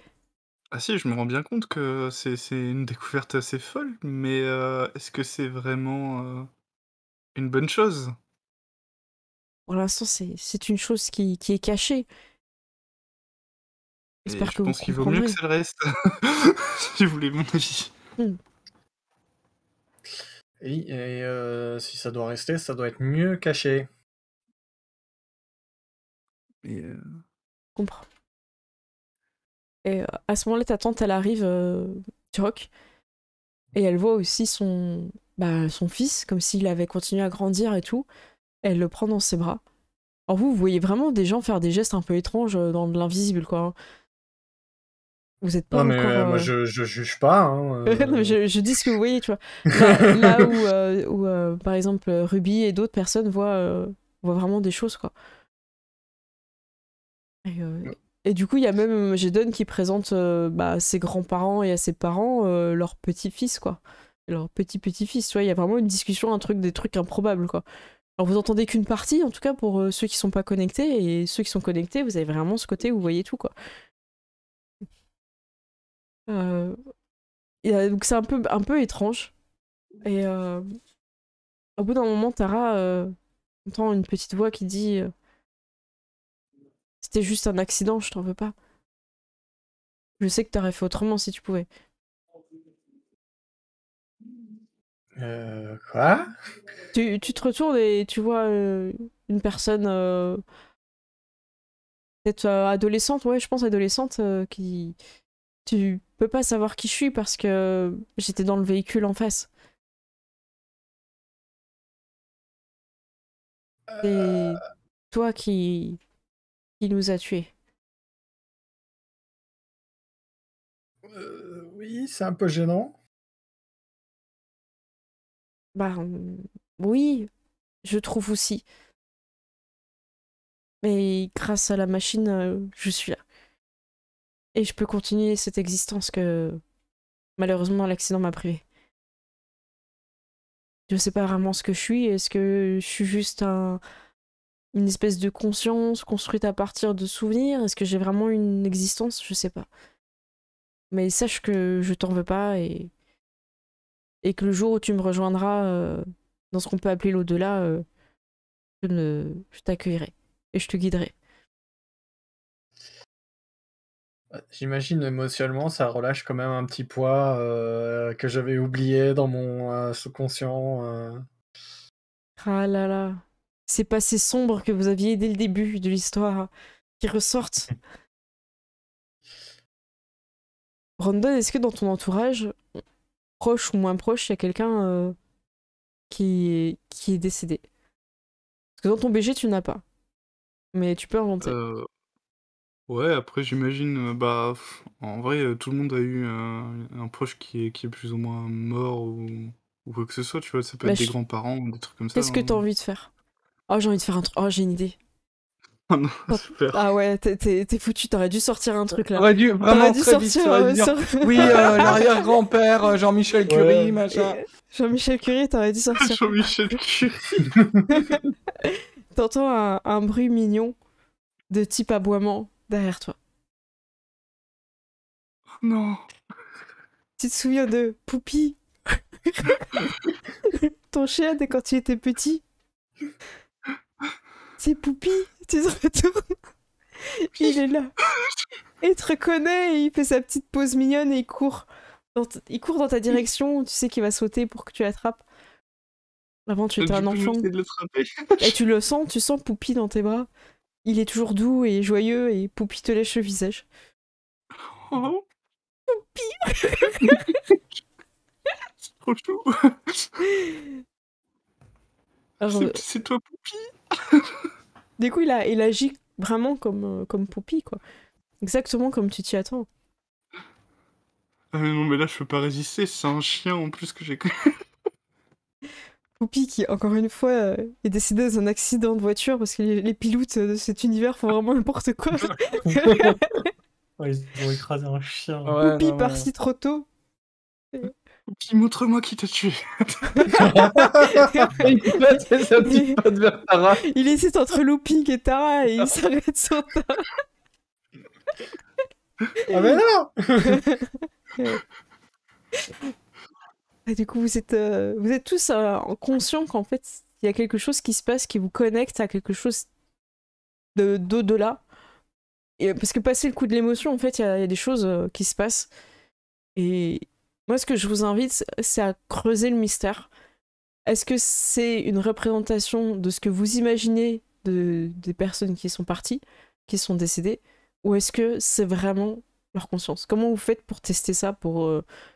Ah si, je me rends bien compte que c'est une découverte assez folle, mais est-ce que c'est vraiment une bonne chose? Pour l'instant, c'est une chose qui est cachée. Et J'espère je que vous pense qu'il vaut mieux que comprendrez. ça le reste, si vous voulez mon avis. Oui, et si ça doit rester, ça doit être mieux caché. Et Comprends. Et à ce moment-là, ta tante, elle arrive, Turok, et elle voit aussi son fils, comme s'il avait continué à grandir et tout. Elle le prend dans ses bras. Alors vous voyez vraiment des gens faire des gestes un peu étranges dans de l'invisible, quoi. Hein. Vous êtes pas Non mais encore... moi je juge pas. Non, mais je dis ce que vous voyez, tu vois. Là où par exemple, Ruby et d'autres personnes voient vraiment des choses, quoi. Et du coup, il y a même Jedon qui présente à ses grands-parents et à ses parents leur petit-fils, quoi. Leur petit-petit-fils, tu vois. Il y a vraiment une discussion, des trucs improbables, quoi. Alors vous entendez qu'une partie, en tout cas pour ceux qui sont pas connectés, et ceux qui sont connectés, vous avez vraiment ce côté où vous voyez tout, quoi. Donc c'est un peu étrange. Et au bout d'un moment, Tara entend une petite voix qui dit c'était juste un accident, je t'en veux pas. Je sais que t'aurais fait autrement si tu pouvais. Quoi? Tu te retournes et tu vois une personne peut-être adolescente, ouais, je pense adolescente, qui... Tu peux pas savoir qui je suis parce que j'étais dans le véhicule en face. C'est toi qui nous a tués. Oui, c'est un peu gênant. Bah oui, je trouve aussi. Mais grâce à la machine, je suis là. Et je peux continuer cette existence que malheureusement l'accident m'a privé. Je sais pas vraiment ce que je suis. Est-ce que je suis juste une espèce de conscience construite à partir de souvenirs? Est-ce que j'ai vraiment une existence? Je sais pas. Mais sache que je t'en veux pas et que le jour où tu me rejoindras dans ce qu'on peut appeler l'au-delà, je t'accueillerai et je te guiderai. J'imagine émotionnellement, ça relâche quand même un petit poids que j'avais oublié dans mon sous-conscient. Ah là là, ces passés sombres que vous aviez dès le début de l'histoire qui ressortent. Brandon, est-ce que dans ton entourage, proche ou moins proche, il y a quelqu'un qui est décédé? Parce que dans ton BG, tu n'as pas. Mais tu peux inventer. Ouais, après j'imagine, en vrai, tout le monde a eu un proche qui est plus ou moins mort ou quoi que ce soit, tu vois? Ça peut Bah, être des grands-parents ou des trucs comme ça, qu'est-ce que hein. t'as envie de faire? Oh, j'ai envie de faire un truc. Oh, j'ai une idée. Oh non, super. Ah ouais, t'es foutu, t'aurais dû sortir un truc là. Aurait dû vraiment T'aurais dû très vite, sortir, ça aurait dû dire, oui, l'arrière-grand-père Jean-Michel Curie, Ouais. machin. Jean-Michel Curie, t'aurais dû sortir. Jean-Michel Curie. T'entends un bruit mignon de type aboiement derrière toi. Non. Tu te souviens de Poupie? Ton chien de quand tu étais petit? C'est Poupie, tu te retournes. Il est là. Il te reconnaît et il fait sa petite pause mignonne et il court. Il court dans ta direction, tu sais qu'il va sauter pour que tu l'attrapes. Avant, tu étais un enfant. J'essaie de l'attraper. Et tu sens Poupie dans tes bras. Il est toujours doux et joyeux et Poupie te lèche le visage. Oh. C'est trop chou. Alors, C'est toi, Poupie. du coup, il agit vraiment comme Poupie, quoi. Exactement comme tu t'y attends. Ah mais non, mais là, je peux pas résister. C'est un chien en plus que j'ai. Poupie qui, encore une fois, est décédé dans un accident de voiture parce que les pilotes de cet univers font vraiment n'importe quoi. Ouais, ils ont écrasé un chien. Ouais, Poupie non, mais- par-ci trop tôt. Poupie, montre-moi qui t'a tué. C'est sa petite patte vers Tara. Il hésite entre Looping et Tara et il s'arrête sur Tara. Ah mais non. Et du coup, vous êtes tous conscients qu'en fait, il y a quelque chose qui se passe qui vous connecte à quelque chose d'au-delà. Et, parce que passer le coup de l'émotion, en fait, il y a des choses qui se passent. Et moi, ce que je vous invite, c'est à creuser le mystère. Est-ce que c'est une représentation de ce que vous imaginez des personnes qui sont parties, qui sont décédées, ou est-ce que c'est vraiment leur conscience? Comment vous faites pour tester ça, pour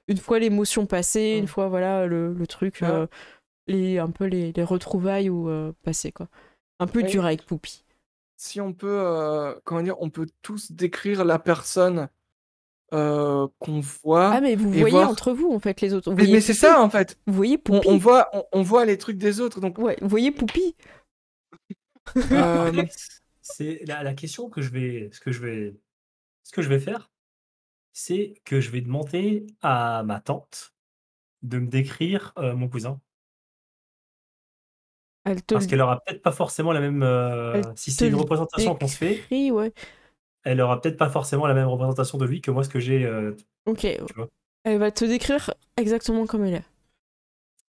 une fois l'émotion passée, une fois voilà le truc, un peu les retrouvailles ou passées, quoi. Un peu Oui. dur avec Poupie. Si on peut, comment dire, on peut tous décrire la personne qu'on voit. Ah, mais vous et voyez voir- entre vous, en fait, les autres. Vous Mais, voyez c'est Poupie. ça en fait. Vous voyez On, Poupie. on voit les trucs des autres. Donc, Ouais, vous voyez Poupie. euh, C'est la question que je vais, ce que je vais faire, c'est que je vais demander à ma tante de me décrire mon cousin. Elle te Parce qu'elle aura peut-être pas forcément la même. Si te c'est une le représentation qu'on se fait, décrit, ouais. elle aura peut-être pas forcément la même représentation de lui que moi, ce que j'ai, Ok. tu vois, Elle va te décrire exactement comme elle est.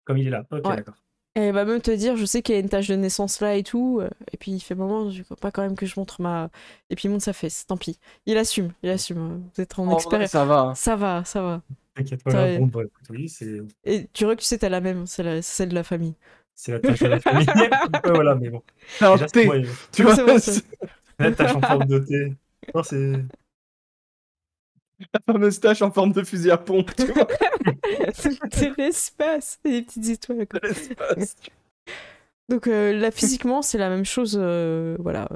comme il est là. Ok, Ouais. d'accord. Elle va même te dire, je sais qu'il y a une tache de naissance là et tout. Et puis il fait, maman, je crois pas quand même que je montre ma. Et puis il montre sa fesse, tant pis. Il assume. Vous êtes en en vrai, expérience. ça va. hein. Ça va, ça va. T'inquiète Ça pas, va. bon, bah, écoute, oui, c'est Et tu vois que tu sais, t'as la même, c'est celle de la famille. la tâche de la famille. Ouais, voilà, mais bon. Alors, Déjà, c'est moi, tu Oui, vois, c'est bon, c'est- la tâche en forme de thé. Non, c'est. la fameuse tache en forme de fusil à pompe, tu vois, c'est l'espace. Et les petites étoiles. Quoi. de l'espace. Donc là, physiquement, c'est la même chose. Voilà.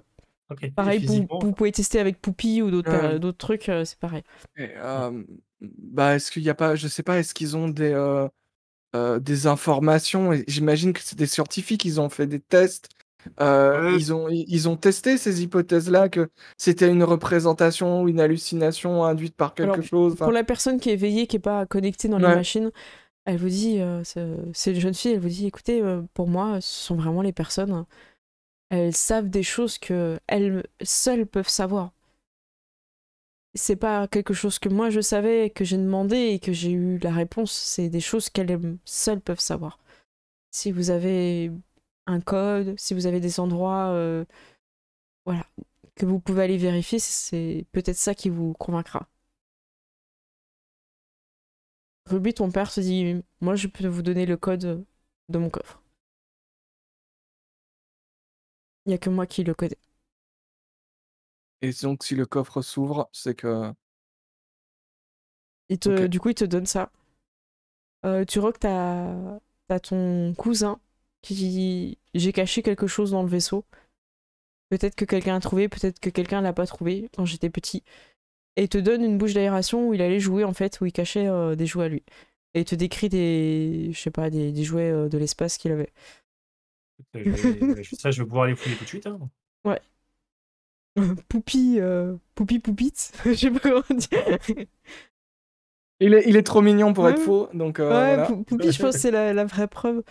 Ok. Et Pareil, physiquement, vous pouvez tester avec Poupie ou d'autres trucs, c'est pareil. Et, bah, est-ce qu'il y a pas, je sais pas, est-ce qu'ils ont des informations? Et j'imagine que c'est des scientifiques, ils ont fait des tests. Ouais. Ils ont testé ces hypothèses-là, que c'était une représentation ou une hallucination induite par quelque Alors, chose. Pour la personne qui est éveillée, qui n'est pas connectée dans les Ouais. machines, elle vous dit, c'est une jeune fille, elle vous dit, écoutez, pour moi, ce sont vraiment les personnes, elles savent des choses que elles seules peuvent savoir. C'est pas quelque chose que moi je savais, que j'ai demandé et que j'ai eu la réponse, c'est des choses qu'elles seules peuvent savoir. Si vous avez un code, si vous avez des endroits, voilà, que vous pouvez aller vérifier, c'est peut-être ça qui vous convaincra. Ruby, ton père se dit, moi je peux vous donner le code de mon coffre. Il n'y a que moi qui le connais. Et donc, si le coffre s'ouvre, c'est que. Ok. Du coup, il te donne ça. Tu vois que t'as ton cousin qui dit, j'ai caché quelque chose dans le vaisseau. Peut-être que quelqu'un a trouvé, peut-être que quelqu'un l'a pas trouvé quand j'étais petit. Et il te donne une bouche d'aération où il allait jouer en fait, où il cachait des jouets à lui. Et il te décrit des, je sais pas, des jouets de l'espace qu'il avait. ça, je vais pouvoir les fouiller tout de suite. Hein. Poupie, Poupite, je sais pas comment dire. Il est trop mignon pour être Ouais. faux, donc Ouais, voilà. Poupie, je pense que c'est la vraie preuve.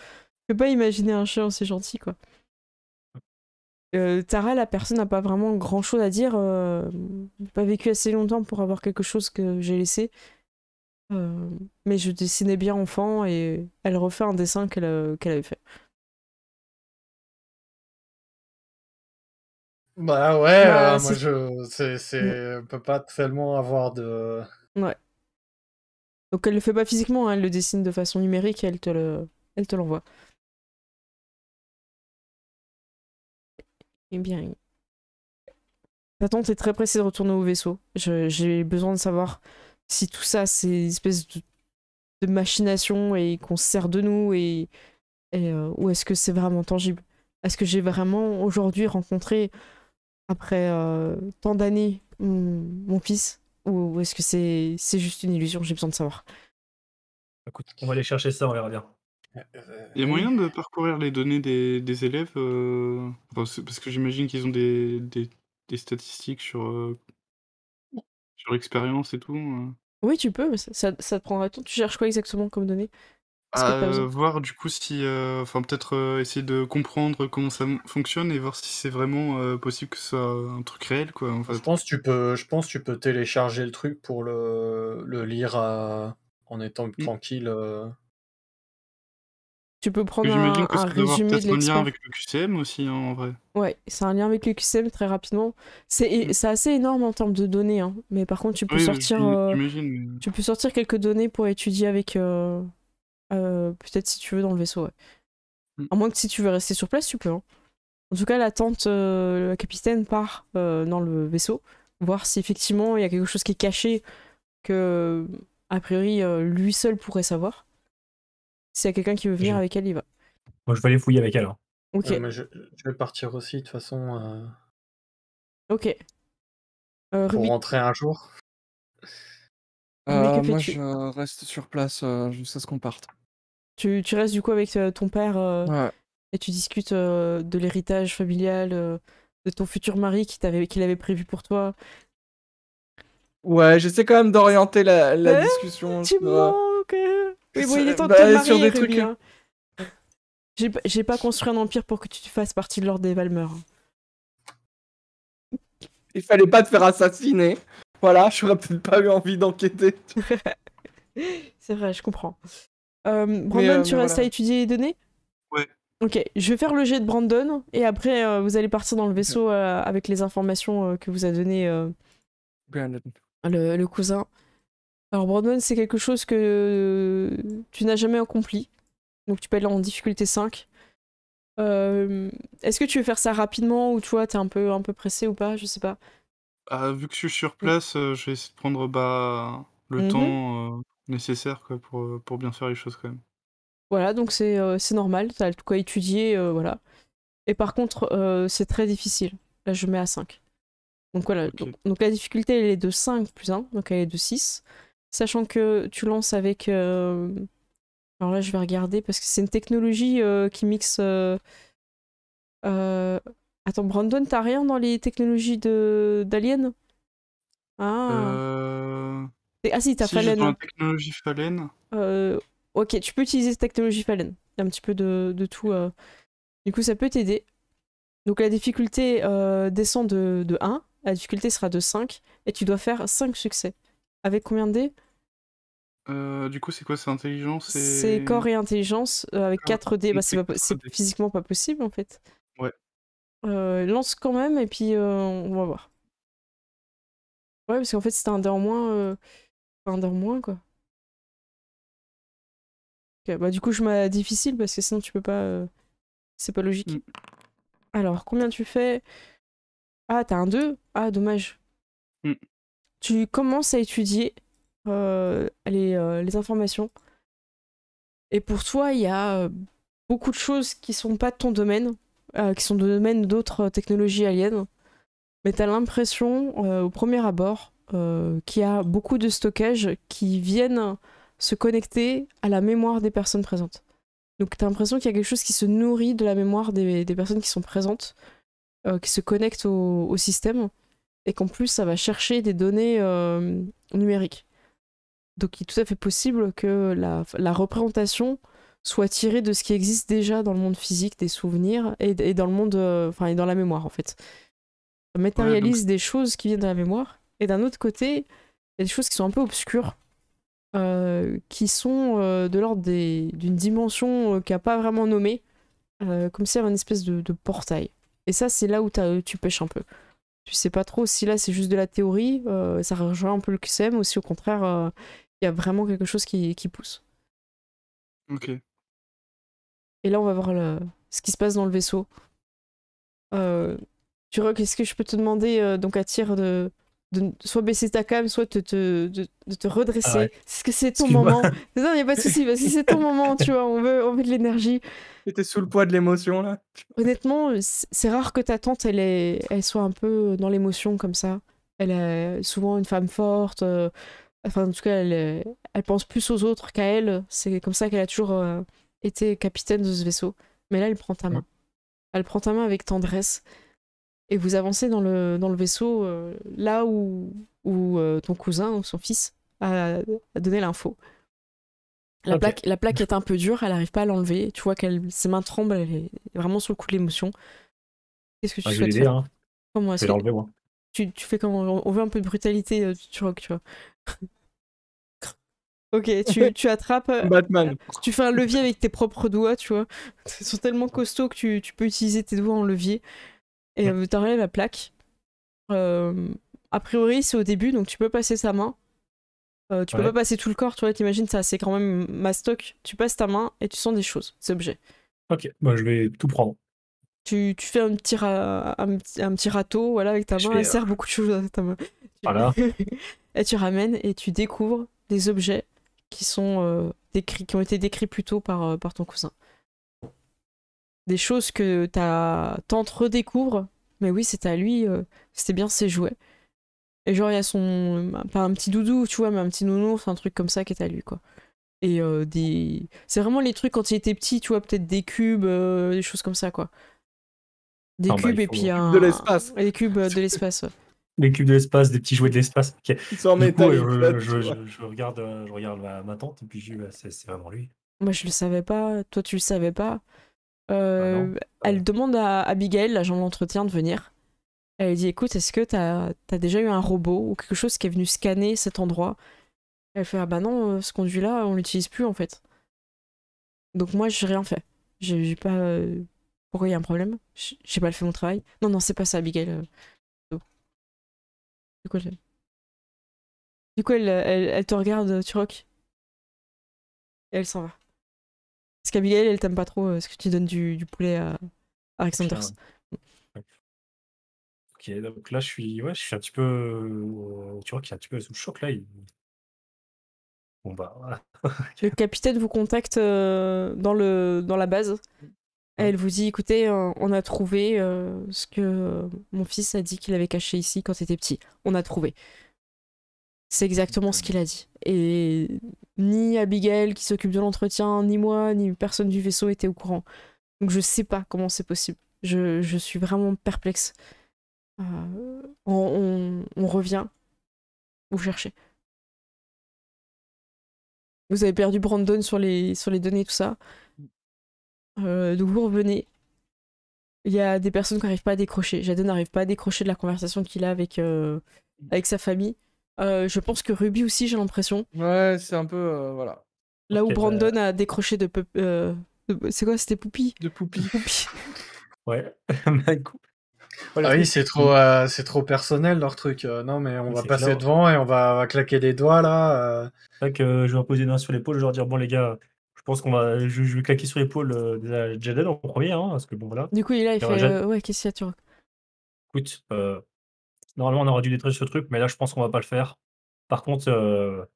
Je peux pas imaginer un chien aussi gentil, quoi. Tara, la personne n'a pas vraiment grand chose à dire. J'ai pas vécu assez longtemps pour avoir quelque chose que j'ai laissé. Mais je dessinais bien enfant et elle refait un dessin qu'elle avait fait. Bah ouais, Bah, moi c'est- on peut pas tellement avoir de. Ouais. Donc elle le fait pas physiquement, hein, elle le dessine de façon numérique et elle te l'envoie. Eh bien, ta tante est très pressée de retourner au vaisseau. J'ai besoin de savoir si tout ça c'est une espèce de machination et qu'on se sert de nous ou est-ce que c'est vraiment tangible? Est-ce que j'ai vraiment aujourd'hui rencontré, après tant d'années, mon fils? Ou est-ce que c'est juste une illusion? J'ai besoin de savoir. Écoute, on va aller chercher ça, on verra bien. Il y a moyen de parcourir les données des élèves parce que j'imagine qu'ils ont des statistiques sur l'expérience et tout. Oui, tu peux, mais ça te prendra temps. Tu cherches quoi exactement comme données? Est-ce que t'as besoin? Voir du coup si, enfin peut-être essayer de comprendre comment ça fonctionne et voir si c'est vraiment possible que ce soit un truc réel, quoi, en Je fait. pense que tu peux télécharger le truc pour le lire en étant Mm. tranquille. Tu peux Parce que prendre j'imagine que un ça doit avoir résumé de peut-être un lien l'expert. avec le QCM aussi, hein, en vrai. Ouais, c'est un lien avec le QCM très rapidement. C'est assez énorme en termes de données, hein. Mais par contre, Oui, j'imagine. Mais... tu peux sortir quelques données pour étudier avec peut-être si tu veux dans le vaisseau. Ouais. Mm. À moins que si tu veux rester sur place, tu peux. Hein. En tout cas, la tante, le capitaine part dans le vaisseau, voir si effectivement il y a quelque chose qui est caché que, a priori, lui seul pourrait savoir. S'il y a quelqu'un qui veut venir avec elle, il va. Moi, je vais aller fouiller avec elle. Hein. Ok, Mais je vais partir aussi, de toute façon, ok. pour Ruby, rentrer un jour. que Moi, fais-tu? je reste sur place jusqu'à ce qu'on parte. Tu restes du coup avec ton père Ouais. et tu discutes de l'héritage familial, de ton futur mari qu'il avait prévu pour toi. Ouais, j'essaie quand même d'orienter la discussion Tu sur, manques. Oui, bon, il est temps de bah, te sur marier, des Ruby. trucs. Hein. J'ai pas construit un empire pour que tu fasses partie de l'ordre des Valmer. Il fallait pas te faire assassiner. Voilà, j'aurais peut-être pas eu envie d'enquêter. C'est vrai, je comprends. Brandon, tu mais restes voilà. à étudier les données? Ouais. Ok, je vais faire le jet de Brandon et après vous allez partir dans le vaisseau avec les informations que vous a donné Brandon. le cousin. Alors Brandon, c'est quelque chose que tu n'as jamais accompli, donc tu peux aller en difficulté 5. Est-ce que tu veux faire ça rapidement ou tu vois, t'es un peu pressé ou pas? Je sais pas. Vu que je suis sur place, je vais essayer de prendre le Mhm. temps nécessaire quoi, pour bien faire les choses quand même. Voilà, donc c'est normal, t'as de quoi étudier, voilà. Et par contre, c'est très difficile. Là, je mets à 5. Donc voilà, Ok. donc la difficulté, elle est de 5 plus 1, donc elle est de 6. Sachant que tu lances avec... Alors là, je vais regarder, parce que c'est une technologie qui mixe... Attends, Brandon, t'as rien dans les technologies d'Alien? Ah. Ah si, t'as Si j'ai dans la Fallen. technologie Fallen. Ok, tu peux utiliser cette technologie Fallen. Il y a un petit peu de tout. Du coup, ça peut t'aider. Donc la difficulté descend de 1, la difficulté sera de 5, et tu dois faire 5 succès. Avec combien de dés? Du coup, c'est quoi? C'est intelligence C'est corps et intelligence, avec Corps, 4 dés. Bah, donc c'est 4 c'est dés. physiquement pas possible, en fait. Ouais. Lance quand même, et puis on va voir. Ouais, parce qu'en fait, c'était un dé en moins, quoi. Ok, bah du coup, je mets à difficile, parce que sinon, tu peux pas... c'est pas logique. Mm. Alors, combien tu fais? Ah, t'as un 2? Ah, dommage. Mm. Tu commences à étudier les informations. Et pour toi, il y a beaucoup de choses qui sont pas de ton domaine, qui sont de domaine d'autres technologies aliens. Mais t'as l'impression, au premier abord, qu'il y a beaucoup de stockages qui viennent se connecter à la mémoire des personnes présentes. Donc t'as l'impression qu'il y a quelque chose qui se nourrit de la mémoire des personnes qui sont présentes, qui se connectent au système, et qu'en plus ça va chercher des données numériques. Donc il est tout à fait possible que la représentation soit tirée de ce qui existe déjà dans le monde physique, des souvenirs, et dans le monde, et dans la mémoire en fait. Ça matérialise des choses qui viennent de la mémoire, et d'un autre côté, il y a des choses qui sont un peu obscures, qui sont de l'ordre d'une dimension qui n'a pas vraiment nommé, comme s'il y avait une espèce de portail. Et ça, c'est là où tu pêches un peu. Tu sais pas trop si là c'est juste de la théorie, ça rejoint un peu le QCM, ou si au contraire il y a vraiment quelque chose qui pousse. Ok. Et là on va voir ce qui se passe dans le vaisseau. Turok, est-ce que je peux te demander donc à tir de soit baisser ta cam, soit de te redresser. Ah ouais. Est-ce que c'est ton Excuse-moi. moment? Non, il n'y a pas de souci, parce que c'est ton moment, tu vois, on veut de l'énergie. T'étais sous le poids de l'émotion, là. Honnêtement, c'est rare que ta tante, elle soit un peu dans l'émotion comme ça. Elle est souvent une femme forte. Enfin, en tout cas, elle pense plus aux autres qu'à elle. C'est comme ça qu'elle a toujours été capitaine de ce vaisseau. Mais là, elle prend ta main. Elle prend ta main avec tendresse. Et vous avancez dans le vaisseau là où ton cousin ou son fils a donné l'info. La Ok. plaque est un peu dure, elle n'arrive pas à l'enlever. Tu vois ses mains tremblent, elle est vraiment sur le coup de l'émotion. Qu'est-ce que tu Je vais souhaites l'aider, faire? hein. Comment Je est-ce vais que l'enlever, moi. tu fais comment? On veut un peu de brutalité, tu rock, tu vois. Ok, tu attrapes, Batman. tu fais un levier avec tes propres doigts, tu vois. Ils sont tellement costauds que tu peux utiliser tes doigts en levier. Et t'enlèves la plaque. A priori, c'est au début, donc tu peux passer sa main. Tu peux Ouais. pas passer tout le corps, tu vois. T'imagines, ça, c'est quand même mastoc. Tu passes ta main et tu sens des choses, ces objets. Ok, bah, je vais tout prendre. Tu fais un petit râteau, voilà, avec ta Je main. vais, Elle sert beaucoup de choses à ta main. Voilà. Et tu ramènes et tu découvres des objets qui sont qui ont été décrits plus tôt par ton cousin. Des choses que ta tante redécouvre. Mais oui, c'était à lui, c'était bien ses jouets. Et genre, il y a pas un petit doudou, tu vois, mais un petit nounours, un truc comme ça qui est à lui, quoi. Et c'est vraiment les trucs quand il était petit, tu vois, peut-être des cubes, des choses comme ça, quoi. Des Ah, bah, cubes il et faut puis de l'espace. des cubes de l'espace. Ouais. les cubes de l'espace, des petits jouets de l'espace. Ok. Ils sont en Du coup, métal, ils flottent, tu vois. je regarde ma tante et puis je dis, bah, c'est vraiment lui. Moi, je le savais pas, toi, tu le savais pas. Bah non. Elle demande à Abigail, l'agent d'entretien, de venir. Elle dit, écoute, est-ce que t'as déjà eu un robot ou quelque chose qui est venu scanner cet endroit? Elle fait, ah bah non, ce conduit-là, on l'utilise plus, en fait. Donc moi, j'ai rien fait. J'ai pas... Pourquoi il y a un problème? J'ai pas fait mon travail. Non, non, c'est pas ça, Abigail. Du coup, elle te regarde, tu rock. Et elle s'en va. Parce qu'Abigail, elle t'aime pas trop ce que tu donnes du poulet à Rick Chien, Sanders. ouais. Ok, donc là, je suis un petit peu. Tu vois qu'il est un petit peu sous le choc là. Bon, bah, voilà. Le capitaine vous contacte dans la base. Elle vous dit, écoutez, on a trouvé ce que mon fils a dit qu'il avait caché ici quand il était petit. On a trouvé. C'est exactement ce qu'il a dit. Et ni Abigail qui s'occupe de l'entretien, ni moi, ni personne du vaisseau était au courant. Donc je sais pas comment c'est possible. Je suis vraiment perplexe. On revient. Vous cherchez. Vous avez perdu Brandon sur les données, tout ça. Donc vous revenez. Il y a des personnes qui n'arrivent pas à décrocher. Jaden n'arrive pas à décrocher de la conversation qu'il a avec sa famille. Je pense que Ruby aussi, j'ai l'impression. Ouais, c'est un peu... voilà. Là où Ok, Brandon a décroché c'est quoi? C'était Poupie? De Poupie. Poupie. Ouais. Bah, écoute. Voilà, Ah oui, c'est c'est trop personnel leur truc. Non, mais on Oui, va c'est passer clair. devant et on va claquer des doigts là. vrai que je vais poser les mains sur l'épaule, je vais leur dire, bon, les gars, je pense je vais claquer sur l'épaule de Jaden en premier, hein, parce que bon, voilà. Du coup, il est là, il Alors, fait ouais, qu'est-ce qu'il y a, tu vois? écoute, normalement, on aurait dû détruire ce truc, mais là, je pense qu'on va pas le faire. Par contre,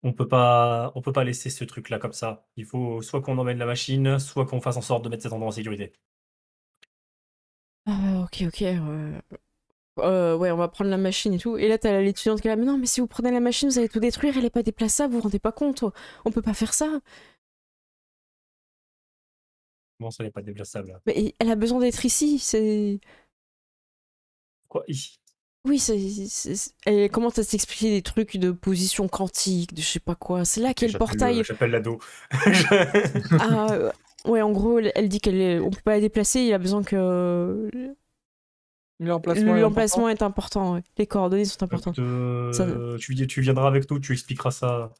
on peut pas laisser ce truc-là comme ça. Il faut soit qu'on emmène la machine, soit qu'on fasse en sorte de mettre cet endroit en sécurité. Ok, ok. Ouais, on va prendre la machine et tout. Et là, t'as l'étudiante qui est là, mais non, mais si vous prenez la machine, vous allez tout détruire, elle est pas déplaçable, vous vous rendez pas compte? On peut pas faire ça. Bon, ça n'est pas déplaçable, là. Mais elle a besoin d'être ici, c'est... Quoi, ici? Oui, elle commence à s'expliquer des trucs de position quantique, de je sais pas quoi. C'est là qu'est le portail. J'appelle l'ado. Ah, ouais, en gros, elle dit on peut pas la déplacer, il a besoin que... L'emplacement est important, ouais. Les coordonnées sont importantes. Tu viendras avec nous, tu expliqueras ça.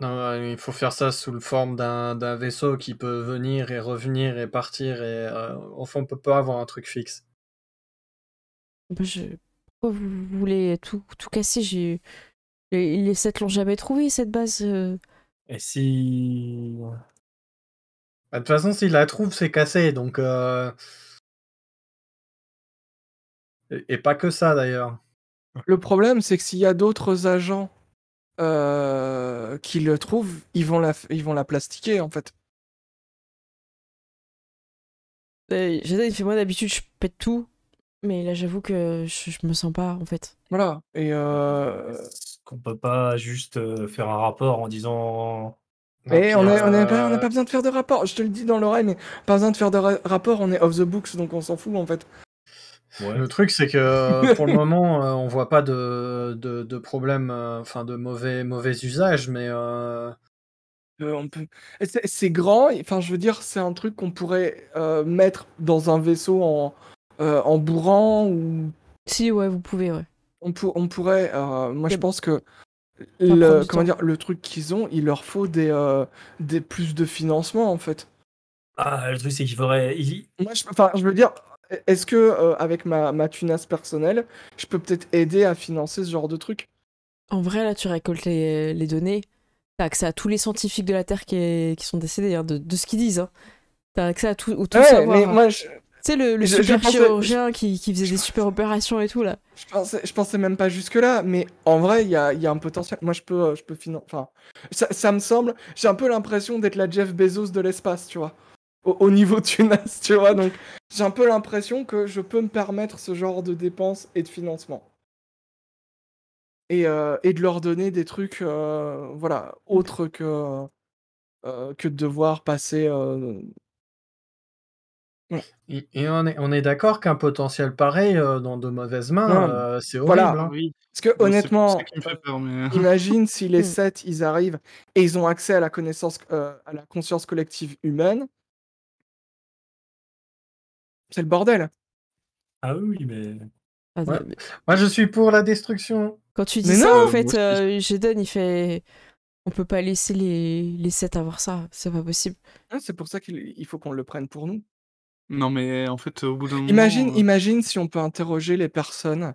Non, il faut faire ça sous le forme d'un vaisseau qui peut venir et revenir et partir. Et enfin, on peut pas avoir un truc fixe. Pourquoi vous voulez tout casser? Les 7 l'ont jamais trouvé, cette base. Et si... Bah, de toute façon, s'il la trouve, c'est cassé. Donc, et pas que ça d'ailleurs. Le problème, c'est que s'il y a d'autres agents qui le trouvent, ils vont la plastiquer, en fait. Jaden, il fait moi d'habitude, je pète tout. Mais là, j'avoue que je me sens pas, en fait. Voilà. Et Qu'on peut pas juste faire un rapport en disant. mais on n'a Pierre, pas besoin de faire de rapport. Je te le dis dans l'oreille, mais pas besoin de faire de rapport. On est off the books, donc on s'en fout, en fait. Ouais. Le truc, c'est que pour le moment, on voit pas de problème, enfin de mauvais usage, mais On peut... C'est grand, enfin je veux dire, c'est un truc qu'on pourrait mettre dans un vaisseau en bourrant ou Si, ouais, vous pouvez, ouais. on pourrait. Moi je Yep. pense que Ça prend du comment temps. dire, le truc qu'ils ont, il leur faut des plus de financement en fait. Ah, le truc, c'est qu'il faudrait. Moi je veux dire, est-ce que avec ma tunasse personnelle, je peux peut-être aider à financer ce genre de truc? En vrai, là, tu récoltes les données. T'as accès à tous les scientifiques de la Terre qui sont décédés, hein, de ce qu'ils disent. Hein. T'as accès à tout Ouais, savoir. mais hein. moi Tu sais, le je super pensais- chirurgien qui faisait des super opérations et tout, là. je pensais même pas jusque-là, mais en vrai, il y a un potentiel. Moi, je peux financer. Enfin, ça me semble. J'ai un peu l'impression d'être la Jeff Bezos de l'espace, tu vois. Au niveau tunas, tu vois. Donc, j'ai un peu l'impression que je peux me permettre ce genre de dépenses et de financement. Et de leur donner des trucs, voilà, autres que de devoir passer. et on est d'accord qu'un potentiel pareil dans de mauvaises mains, Non, c'est voilà. horrible. Hein. Oui, Parce que moi, c'est ça honnêtement, qui me fait peur, mais imagine si les Mm. 7 ils arrivent et ils ont accès à la connaissance, à la conscience collective humaine. C'est le bordel. Ah oui, mais. Ah, Ouais. mais Moi, je suis pour la destruction. quand tu dis Mais ça, non, en moi fait, aussi. Jaden, il fait... On peut pas laisser les 7 avoir ça. C'est pas possible. Ouais, c'est pour ça qu'il faut qu'on le prenne pour nous. Non, mais en fait, au bout d'un moment, Imagine si on peut interroger les personnes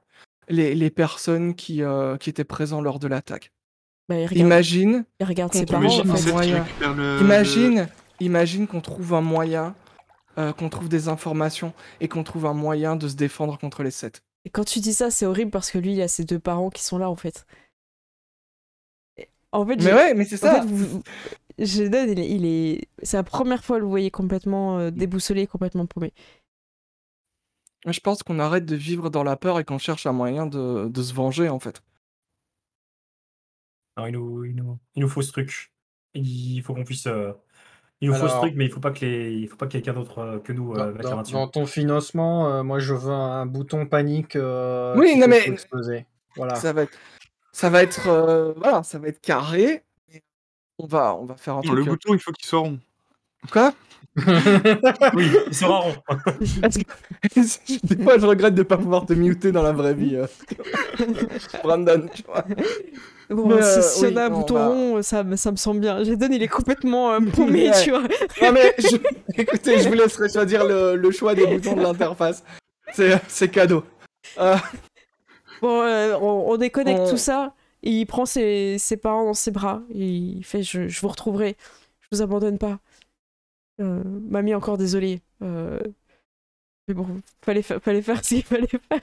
qui étaient présents lors de l'attaque. Bah, il Imagine regarde qu'on ses trouve parents, en imagine un fait. Seth qui moyen. récupère Imagine qu'on trouve un moyen, qu'on trouve des informations et qu'on trouve un moyen de se défendre contre les 7. Et quand tu dis ça, c'est horrible parce que lui, il a ses 2 parents qui sont là, en fait. En fait, Mais ouais, mais c'est en fait, ça. Jaden, c'est la première fois que vous voyez complètement déboussolé, complètement paumé. Je pense qu'on arrête de vivre dans la peur et qu'on cherche un moyen de se venger, en fait. Non, il nous faut ce truc. Il faut qu'on puisse. Il nous faut ce Alors, truc, mais il faut pas que quelqu'un d'autre que nous mette la main dessus. dans ton financement, moi, je veux un bouton panique Oui, qui non, fait mais tout exploser. Voilà. ça va être, voilà, ça va être carré. Mais on va faire un Non, le truc. bouton, il faut qu'il soit rond. Quoi? Oui, il sera rond. Parce que des fois, je regrette de pas pouvoir te muter dans la vraie vie, Brandon, tu vois. Bon, Mais, si oui, on a un non, bouton bah, rond, ça me semble bien. Jaden, il est complètement paumé, Ouais. tu vois. Non, mais écoutez, je vous laisserai choisir le choix des boutons de l'interface. C'est cadeau. Bon, on déconnecte On- tout ça. Et il prend ses parents dans ses bras. Et il fait je vous retrouverai. Je vous abandonne pas. Mamie, encore désolée. Mais bon, fallait faire ce qu'il fallait faire.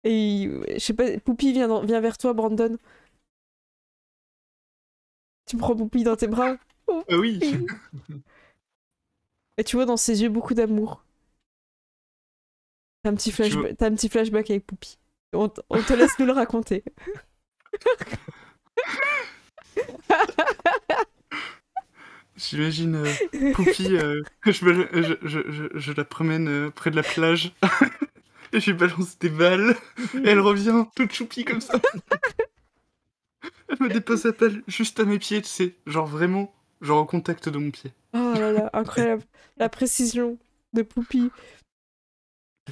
Et je sais pas, Poupie vient vers toi, Brandon. Tu prends Poupie dans tes bras. Oh, Ah oui. Poupie. Et tu vois dans ses yeux beaucoup d'amour. T'as un petit flashback avec Poupie. On te laisse nous le raconter. J'imagine Poupie, je la promène près de la plage et je lui balance des balles et elle revient toute choupie comme ça. Elle me dépose la balle juste à mes pieds, tu sais, genre vraiment, genre au contact de mon pied. Oh là là, incroyable. La précision de Poupie.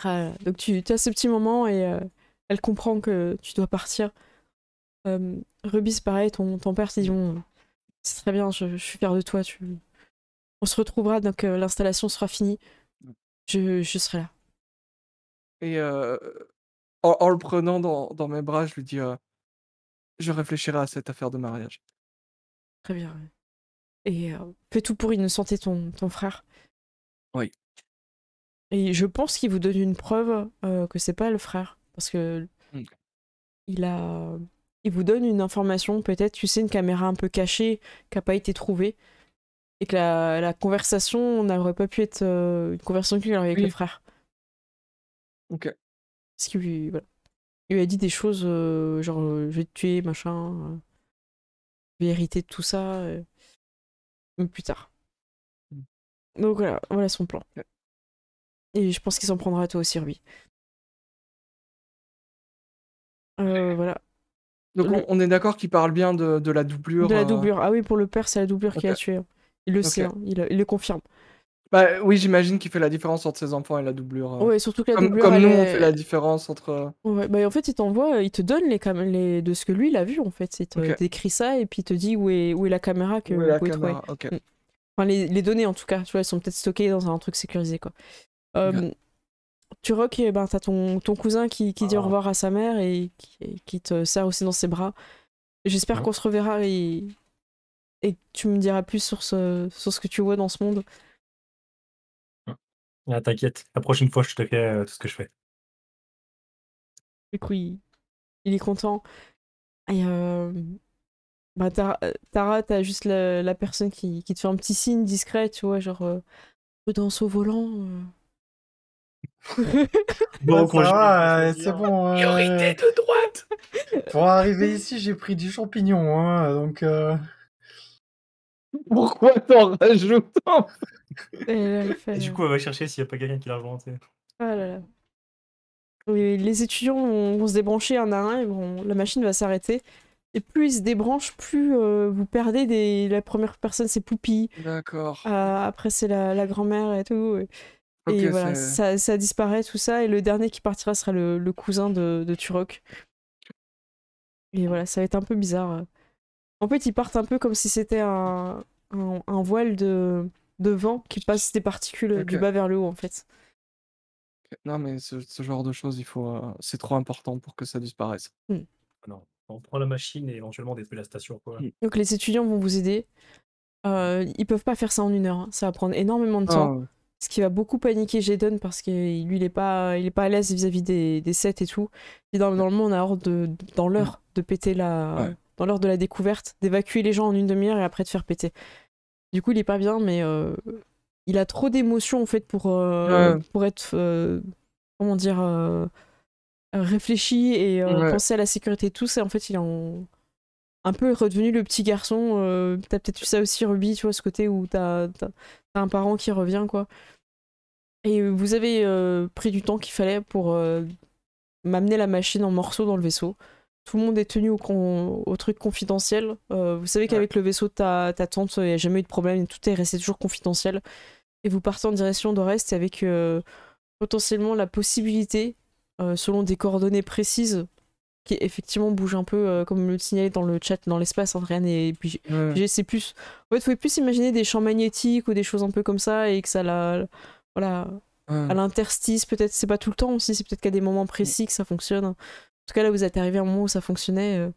Ah, donc tu as ce petit moment et elle comprend que tu dois partir. Ruby, c'est pareil, ton père s'est dit bon, c'est très bien, je suis fière de toi. On se retrouvera, donc l'installation sera finie. Je serai là. Et en le prenant dans mes bras, je lui dis je réfléchirai à cette affaire de mariage. Très bien. Et fais tout pour innocenter ton frère. Oui. Et je pense qu'il vous donne une preuve que c'est pas le frère. Parce que Mm. Il vous donne une information, peut-être, tu sais, une caméra un peu cachée qui n'a pas été trouvée, et que la conversation n'aurait pas pu être une conversation qu'il aurait avec le Oui. frère. Ok. Parce qu'il voilà. Il lui a dit des choses genre je vais te tuer, machin, je vais hériter de tout ça, mais plus tard. Mm. Donc voilà son plan. Ok. Et je pense qu'il s'en prendra à toi aussi, Ruby. Voilà. Donc on est d'accord qu'il parle bien de la doublure. De la doublure. Ah oui, pour le père, c'est la doublure qui Ok. a tué. Il le Ok. sait, hein, il le confirme. Bah oui, j'imagine qu'il fait la différence entre ses enfants et la doublure. Ouais, surtout que la Comme, doublure, comme elle nous, est... on fait la différence entre. Ouais, bah en fait, il t'envoie, il te donne de ce que lui, il a vu, en fait. Il te Ok. décrit ça et puis il te dit où est la caméra que Où est vous la pouvez trouver. caméra? Ok. Mm. Enfin, les données, en tout cas, tu vois, elles sont peut-être stockées dans un truc sécurisé, quoi. Turok, ben, t'as ton cousin qui dit au revoir à sa mère et qui te serre aussi dans ses bras. J'espère qu'on se reverra et que tu me diras plus sur ce que tu vois dans ce monde. Ah, t'inquiète, la prochaine fois, je te fais tout ce que je fais. Du coup, il est content. Et bah, Tara, t'as juste la personne qui te fait un petit signe discret, tu vois, genre prudence au volant. Bon, ça va, c'est bon. Priorité de droite. Pour arriver ici, j'ai pris du champignon, hein, donc... Pourquoi t'en rajoutes un peu? Et là, elle fait, Et du coup, elle va chercher s'il n'y a pas quelqu'un qui l'a rejoint. ah là là. Oui, les étudiants vont se débrancher un à un et la machine va s'arrêter. Et plus ils se débranchent, plus vous perdez la première personne, c'est Poupie. D'accord. Après, c'est la grand-mère et tout. Et Ok, voilà, ça disparaît, tout ça. Et le dernier qui partira sera le cousin de Turok. Et voilà, ça va être un peu bizarre. En fait, ils partent un peu comme si c'était un voile de vent qui passe des particules du Ok. bas vers le haut, en fait. Non, mais ce genre de choses, c'est trop important pour que ça disparaisse. Non, on prend la machine et éventuellement détruit la station, quoi. Donc les étudiants vont vous aider. Ils peuvent pas faire ça en 1 heure, hein. Ça va prendre énormément de temps. Ah, Ce qui va beaucoup paniquer Jaden parce que lui, il est pas à l'aise vis-à-vis des sets et tout. Et dans le monde, on a ordre dans l'heure de péter Ouais. dans l'heure de la découverte, d'évacuer les gens en 1 demi-heure et après de faire péter. Du coup, il est pas bien, mais il a trop d'émotions en fait pour être, comment dire, réfléchi et Ouais. penser à la sécurité de tous. Et en fait, il est un peu redevenu le petit garçon. T'as peut-être eu ça aussi, Ruby, tu vois, ce côté où t'as un parent qui revient, quoi. Et vous avez pris du temps qu'il fallait pour m'amener la machine en morceaux dans le vaisseau. Tout le monde est tenu au truc confidentiel. Vous savez qu'avec le vaisseau de ta tante, il n'y a jamais eu de problème, tout est resté toujours confidentiel. Et vous partez en direction d'Orest avec potentiellement la possibilité, selon des coordonnées précises, qui effectivement bougent un peu, comme le signalait dans le chat, dans l'espace, rien n'est pigé. C'est plus... En fait, vous pouvez plus imaginer des champs magnétiques ou des choses un peu comme ça, et que ça voilà, à l'interstice, peut-être, c'est pas tout le temps aussi, c'est peut-être qu'à des moments précis que ça fonctionne. En tout cas, là, vous êtes arrivé à un moment où ça fonctionnait.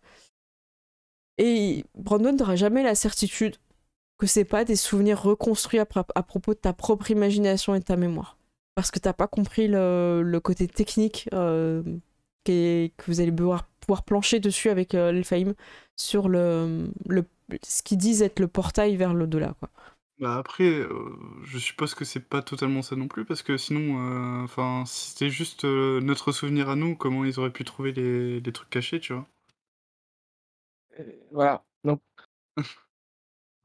Et Brandon n'aura jamais la certitude que c'est pas des souvenirs reconstruits à propos de ta propre imagination et de ta mémoire. Parce que t'as pas compris le côté technique que vous allez pouvoir plancher dessus avec l'Elfheim sur ce qu'ils disent être le portail vers l'au-delà, quoi. Bah après, je suppose que c'est pas totalement ça non plus, parce que sinon, enfin, si c'était juste notre souvenir à nous, comment ils auraient pu trouver les trucs cachés, tu vois? Voilà. Donc,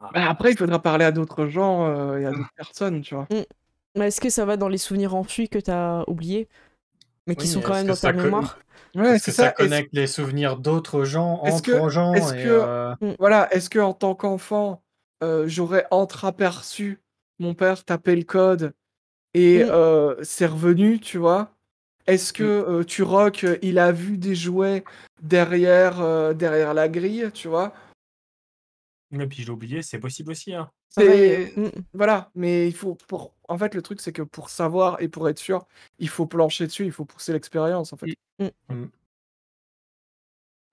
bah, après, il faudra parler à d'autres gens et à d'autres personnes, tu vois. Mais est-ce que ça va dans les souvenirs enfuis que t'as oubliés, mais qui Oui, sont mais quand est-ce même que dans ta ça mémoire? Ouais, Est-ce c'est que ça ça. connecte les souvenirs d'autres gens, Est-ce que, entre gens, est-ce et que, voilà, est-ce que en tant qu'enfant, j'aurais entreaperçu mon père taper le code et c'est revenu, tu vois? Est-ce que Turok, il a vu des jouets derrière la grille, tu vois? Et puis je l'ai oublié, c'est possible aussi, hein. Pareil, Voilà, mais il faut en fait, le truc, c'est que pour savoir et pour être sûr, il faut plancher dessus, il faut pousser l'expérience, en fait. De toute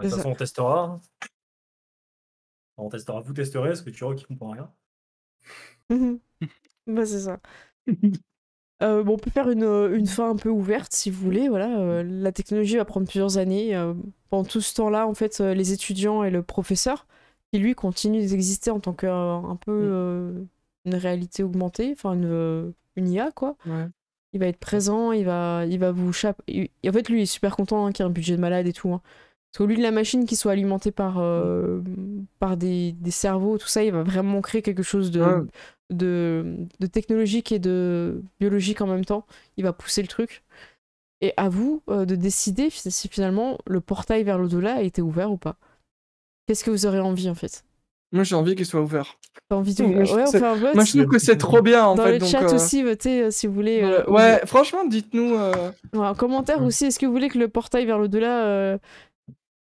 C'est ça. façon, on testera, hein. On testera, vous testerez, parce que tu vois qu'il comprend rien. Bah, c'est ça. Bon, on peut faire une fin un peu ouverte si vous voulez. Voilà, la technologie va prendre plusieurs années. Pendant tout ce temps-là, en fait, les étudiants et le professeur, qui lui continue d'exister en tant qu'un peu une réalité augmentée, enfin une IA quoi. Ouais. Il va être présent, il va vous chaper. En fait, lui, il est super content qu'il y ait un budget de malade et tout. Hein. Parce qu'au lieu de la machine qui soit alimentée par des cerveaux, tout ça, il va vraiment créer quelque chose Ouais. de technologique et de biologique en même temps. Il va pousser le truc. Et à vous de décider si finalement le portail vers l'au-delà a été ouvert ou pas. Qu'est-ce que vous aurez envie en fait? Moi, j'ai envie qu'il soit ouvert. T'as envie de... Moi, Ouais, on fait un vote. Moi, je trouve que c'est trop bien, en Dans fait. le Donc, chat aussi, votez si vous voulez. ouais, franchement, dites-nous. Ouais, en commentaire aussi, est-ce que vous voulez que le portail vers l'au-delà,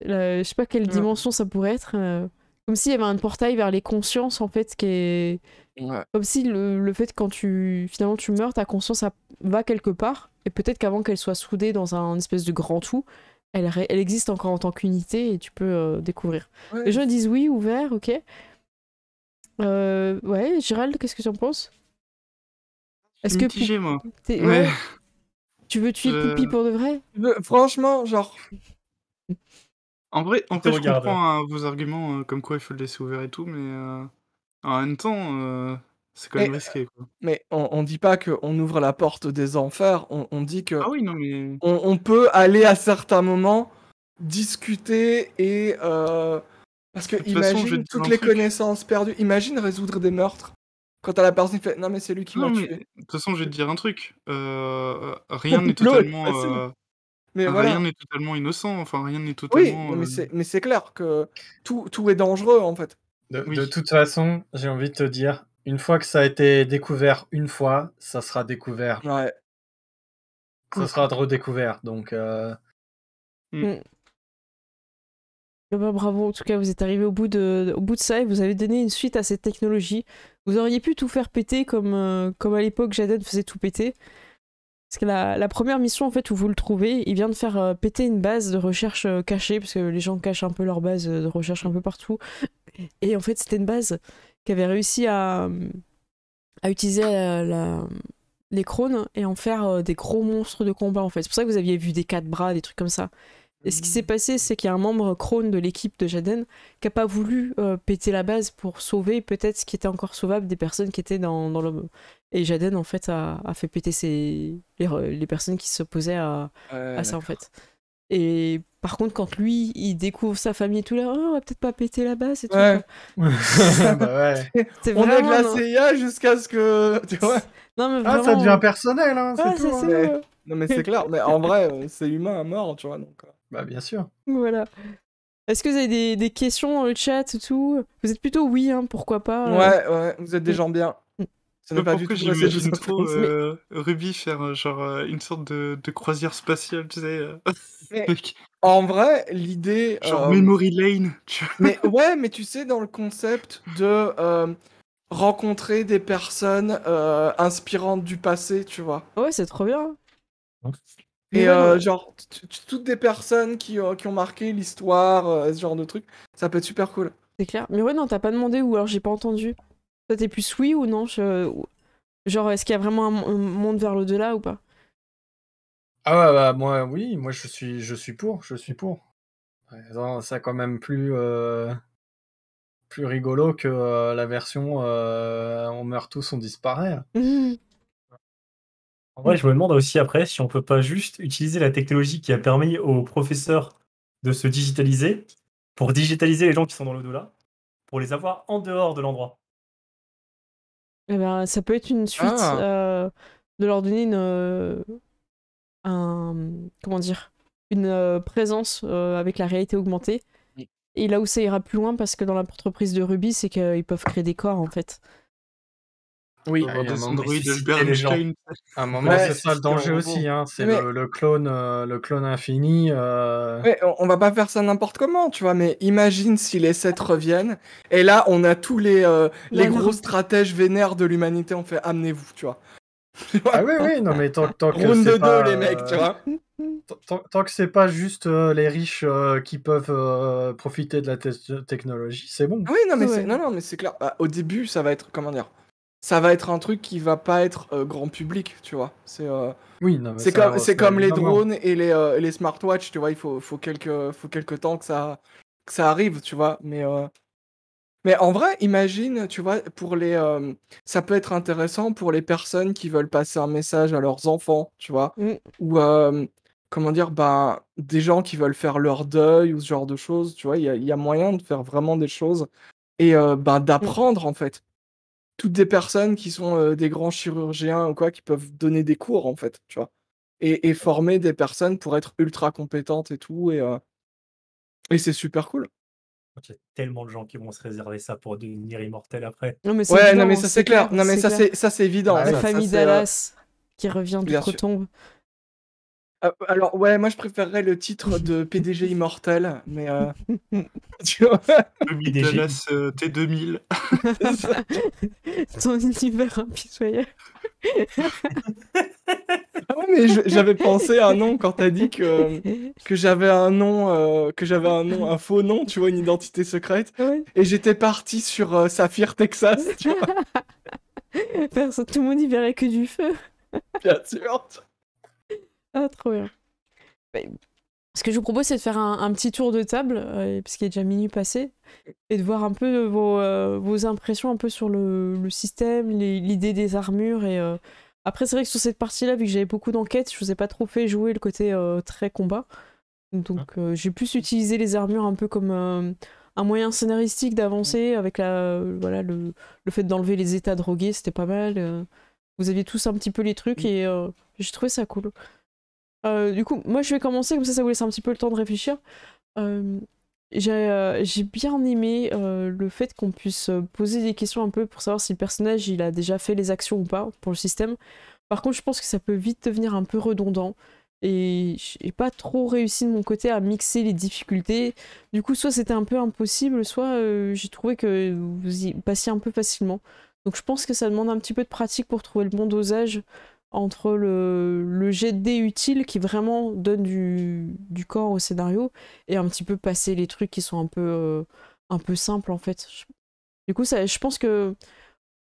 je sais pas quelle dimension ça pourrait être, comme s'il y avait un portail vers les consciences en fait, qui est Ouais. comme si le fait que quand finalement tu meurs, ta conscience va quelque part, et peut-être qu'avant qu'elle soit soudée dans un espèce de grand tout, elle existe encore en tant qu'unité et tu peux découvrir. Ouais. Les gens disent oui, ouvert, ok. Ouais, Gérald, qu'est-ce que tu en penses? Je suis mitigé, moi. Ouais. Ouais. Tu veux tuer Poupie pour de vrai? Franchement, genre. En vrai, te je regarde. comprends vos arguments comme quoi il faut le laisser ouvert et tout, mais en même temps, c'est quand même risqué, quoi. Mais on dit pas qu'on ouvre la porte des enfers, on dit que Ah oui, non, mais on peut aller à certains moments discuter et parce que de toute façon, je vais imagine te dire toutes un les truc. connaissances perdues, imagine résoudre des meurtres quand t'as la personne qui fait non mais c'est lui qui Non, m'a mais tué. de toute façon, je vais te dire un truc. Rien n'est L'eau est totalement, facile. Mais rien voilà. n'est totalement innocent. Enfin, rien n'est Oui, totalement. mais c'est clair que tout est dangereux en fait. De Oui. toute façon, j'ai envie de te dire, une fois que ça a été découvert une fois, ça sera découvert. Ouais. Ça sera redécouvert, donc... Bah, bravo, en tout cas, vous êtes arrivé au bout de ça et vous avez donné une suite à cette technologie. Vous auriez pu tout faire péter comme à l'époque Jaden faisait tout péter. Parce que la première mission, en fait, où vous le trouvez, il vient de faire péter une base de recherche cachée, parce que les gens cachent un peu leur base de recherche un peu partout. Et en fait, c'était une base qui avait réussi à utiliser les crônes et en faire des gros monstres de combat, en fait. C'est pour ça que vous aviez vu des 4 bras, des trucs comme ça. Et ce qui s'est passé, c'est qu'il y a un membre crône de l'équipe de Jaden qui n'a pas voulu péter la base pour sauver peut-être ce qui était encore sauvable des personnes qui étaient dans le... Et Jaden, en fait, a fait péter les personnes qui s'opposaient à ça, en fait. Et par contre, quand lui, il découvre sa famille et tout là, oh, on va peut-être pas péter la base et tout. Ouais. Bah ouais. On est de la CIA jusqu'à ce que... Tu vois non, mais vraiment... Ah, ça devient personnel, hein, Ah, c'est tout. c'est Hein. ça. Non mais c'est clair, mais en vrai, c'est humain à mort, tu vois, donc... Bah bien sûr. Voilà. Est-ce que vous avez des questions dans le chat ou tout? Vous êtes plutôt oui, hein, pourquoi pas. Ouais, vous êtes des gens bien. Ce n'est pas du tout j'imagine trop Ruby faire genre une sorte de croisière spatiale, tu sais. Mais en vrai, l'idée... Genre Memory Lane, tu vois. Mais ouais, mais tu sais, dans le concept de rencontrer des personnes inspirantes du passé, tu vois. Ouais, c'est trop bien. Et Mais ouais, non. genre, toutes des personnes qui ont marqué l'histoire, ce genre de truc, ça peut être super cool. C'est clair. Mais ouais, non, t'as pas demandé où, alors j'ai pas entendu. Toi, t'es plus oui ou non? Genre, est-ce qu'il y a vraiment un monde vers l'au-delà ou pas? Ah ouais, bah moi, oui, moi je suis pour. Ouais, non, c'est quand même plus rigolo que la version on meurt tous, on disparaît. En vrai, je me demande aussi après si on peut pas juste utiliser la technologie qui a permis aux professeurs de se digitaliser pour digitaliser les gens qui sont dans l'au-delà, pour les avoir en dehors de l'endroit. Eh ben, ça peut être une suite de leur donner comment dire, une présence avec la réalité augmentée. Et là où ça ira plus loin, parce que dans l'entreprise de Ruby, c'est qu'ils peuvent créer des corps en fait. Oui. Avoir il y a un des moment, androïdes ressusciter Albert les gens. Einstein. À un moment, Ouais, c'est ça le danger aussi, hein, c'est Mais- le clone infini. Ouais, on va pas faire ça n'importe comment, tu vois, mais imagine si les 7 reviennent, et là, on a tous les non. gros stratèges vénères de l'humanité, on fait amenez-vous, tu vois. Ah oui, non mais tant que Round de c'est 2, pas les mecs, tu vois. tant que c'est pas juste les riches qui peuvent profiter de la technologie, c'est bon. Ah oui, non, mais Ouais. mais c'est clair. Bah, au début, ça va être, comment dire, ça va être un truc qui va pas être grand public, tu vois. Oui, non, mais C'est ça, c'est comme les évidemment. drones et les smartwatches, tu vois. Faut quelques temps que ça arrive, tu vois. Mais en vrai, imagine, tu vois, ça peut être intéressant pour les personnes qui veulent passer un message à leurs enfants, tu vois, Mm. ou comment dire, bah, des gens qui veulent faire leur deuil ou ce genre de choses, tu vois, il y a moyen de faire vraiment des choses et ben, d'apprendre en fait. Toutes des personnes qui sont des grands chirurgiens ou quoi, qui peuvent donner des cours en fait, tu vois, et former des personnes pour être ultra compétentes et tout, et c'est super cool. Il y a tellement de gens qui vont se réserver ça pour devenir immortel après. Non, mais c'est Ouais, non, mais évident, ça c'est c'est clair. clair, Non, mais c'est clair. ça c'est évident. Bah La oui. Ça famille c'est Dallas qui revient bien sûr. d'outre-tombe. Alors, ouais, moi je préférerais le titre de PDG immortel, mais tu vois, PDG. Dallas T2000. c'est ça. Ton univers impitoyable. Ah ouais, mais j'avais pensé à un nom quand t'as dit que j'avais un nom, un faux nom, tu vois, une identité secrète, Ouais. et j'étais parti sur Saphir Texas, tu vois, Tout le monde y verrait que du feu. bien sûr. Ah, trop bien. Ce que je vous propose, c'est de faire un petit tour de table, parce qu'il est déjà minuit passé, et de voir un peu vos impressions un peu sur le système, l'idée des armures. Et après, c'est vrai que sur cette partie-là, vu que j'avais beaucoup d'enquêtes, je vous ai pas trop fait jouer le côté très combat. Donc j'ai plus utilisé les armures un peu comme un moyen scénaristique d'avancer, avec voilà, le fait d'enlever les états drogués, c'était pas mal. Vous aviez tous un petit peu les trucs, et j'ai trouvé ça cool. Du coup, moi je vais commencer, comme ça vous laisse un petit peu le temps de réfléchir. J'ai bien aimé le fait qu'on puisse poser des questions un peu pour savoir si le personnage il a déjà fait les actions ou pas pour le système. Par contre, je pense que ça peut vite devenir un peu redondant. Et j'ai pas trop réussi de mon côté à mixer les difficultés. Du coup, soit c'était un peu impossible, soit j'ai trouvé que vous y passiez un peu facilement. Donc je pense que ça demande un petit peu de pratique pour trouver le bon dosage entre le jet de dés utile qui vraiment donne du corps au scénario et un petit peu passer les trucs qui sont un peu simples en fait. Du coup, je pense que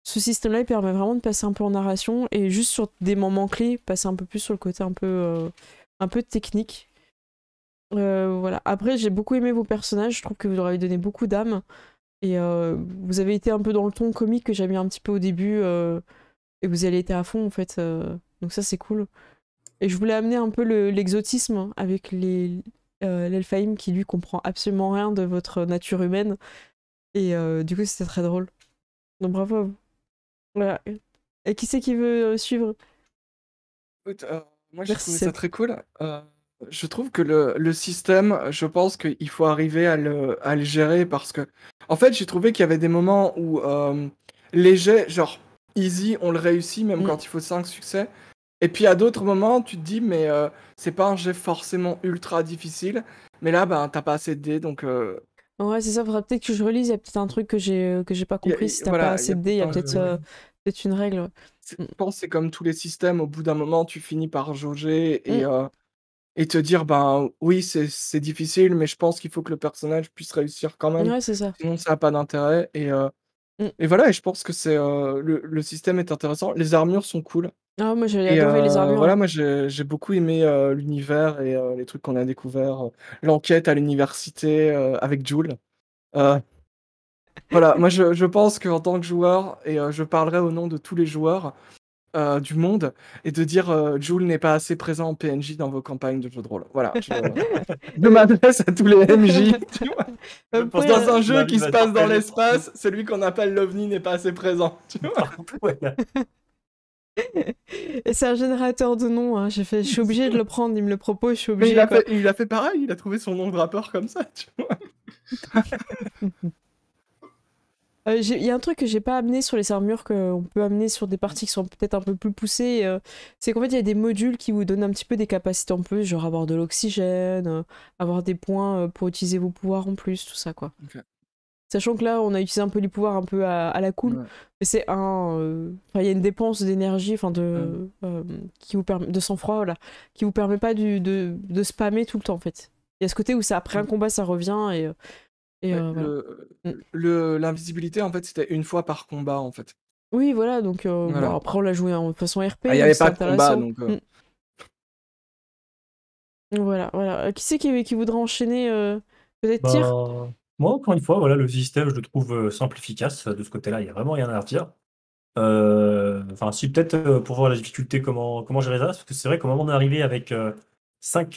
ce système-là, il permet vraiment de passer un peu en narration et juste sur des moments clés, passer un peu plus sur le côté un peu technique. Voilà. Après, j'ai beaucoup aimé vos personnages, je trouve que vous leur avez donné beaucoup d'âme et vous avez été un peu dans le ton comique que j'avais mis un petit peu au début. Et vous y allez été à fond en fait, donc ça c'est cool. Et je voulais amener un peu l'exotisme avec l'Elfheim qui lui comprend absolument rien de votre nature humaine. Et du coup c'était très drôle. Donc bravo à vous. Voilà. Et qui c'est qui veut suivre? Écoute, moi j'ai Merci trouvé ça Seb. très cool. Je trouve que le système, je pense qu'il faut arriver à le gérer parce que, en fait, j'ai trouvé qu'il y avait des moments où les jets, genre easy, on le réussit même Mm. quand il faut 5 succès. Et puis à d'autres moments, tu te dis, mais c'est pas un jet forcément ultra difficile. Mais là, ben, t'as pas assez de dés, donc Ouais, c'est ça, faudra peut-être que je relise, il y a peut-être un truc que j'ai pas compris. Si t'as pas voilà, il y assez a de dés, il y a peut-être peut-être une règle. je pense que c'est comme tous les systèmes, au bout d'un moment, tu finis par jauger Mm. et te dire, ben oui, c'est difficile, mais je pense qu'il faut que le personnage puisse réussir quand même. Ouais, c'est ça. Sinon, ça n'a pas d'intérêt. Mm. Et voilà, et je pense que le système est intéressant. Les armures sont cool. Ah, moi j'ai Et adoré les armures, voilà, hein. moi j'ai beaucoup aimé l'univers et les trucs qu'on a découverts. L'enquête à l'université avec Jules. Euh, voilà, moi je pense qu'en tant que joueur, et je parlerai au nom de tous les joueurs du monde, et de dire Jules n'est pas assez présent en PNJ dans vos campagnes de jeux de rôle. Voilà, je m'adresse à tous les MJ. Tu vois. Après, Dans un jeu Marie qui se va passe dans t'entraîner l'espace, celui qu'on appelle l'OVNI n'est pas assez présent. Tu vois. partout. Voilà. et c'est un générateur de noms, hein. Je suis obligée de le prendre, il me le propose, je suis Mais obligée, quoi. il a fait pareil, il a trouvé son nom de rappeur comme ça. Tu vois. Il y a un truc que j'ai pas amené sur les armures qu'on peut amener sur des parties qui sont peut-être un peu plus poussées, c'est qu'en fait il y a des modules qui vous donnent un petit peu des capacités en plus, genre avoir de l'oxygène, avoir des points pour utiliser vos pouvoirs en plus, tout ça quoi. Ok. Sachant que là on a utilisé un peu les pouvoirs un peu à la cool, Ouais. mais c'est il y a une dépense d'énergie, enfin qui vous permet de sang-froid, voilà, qui vous permet pas de spammer tout le temps en fait. Il y a ce côté où ça après un combat ça revient et Ouais, voilà. l'invisibilité, en fait, c'était une fois par combat, en fait. Oui, voilà, donc Voilà. bon, après on l'a joué en façon RP, Il n'y donc avait c'est pas de combat, intéressant. donc. Voilà, voilà. Qui c'est qui voudra enchaîner peut-être Tyr? Bah, moi, encore une fois, voilà, le système, je le trouve simple, efficace. De ce côté-là, il n'y a vraiment rien à redire. Enfin, si peut-être pour voir la difficulté, comment gérer ça, parce que c'est vrai qu'au moment on est arrivé avec 5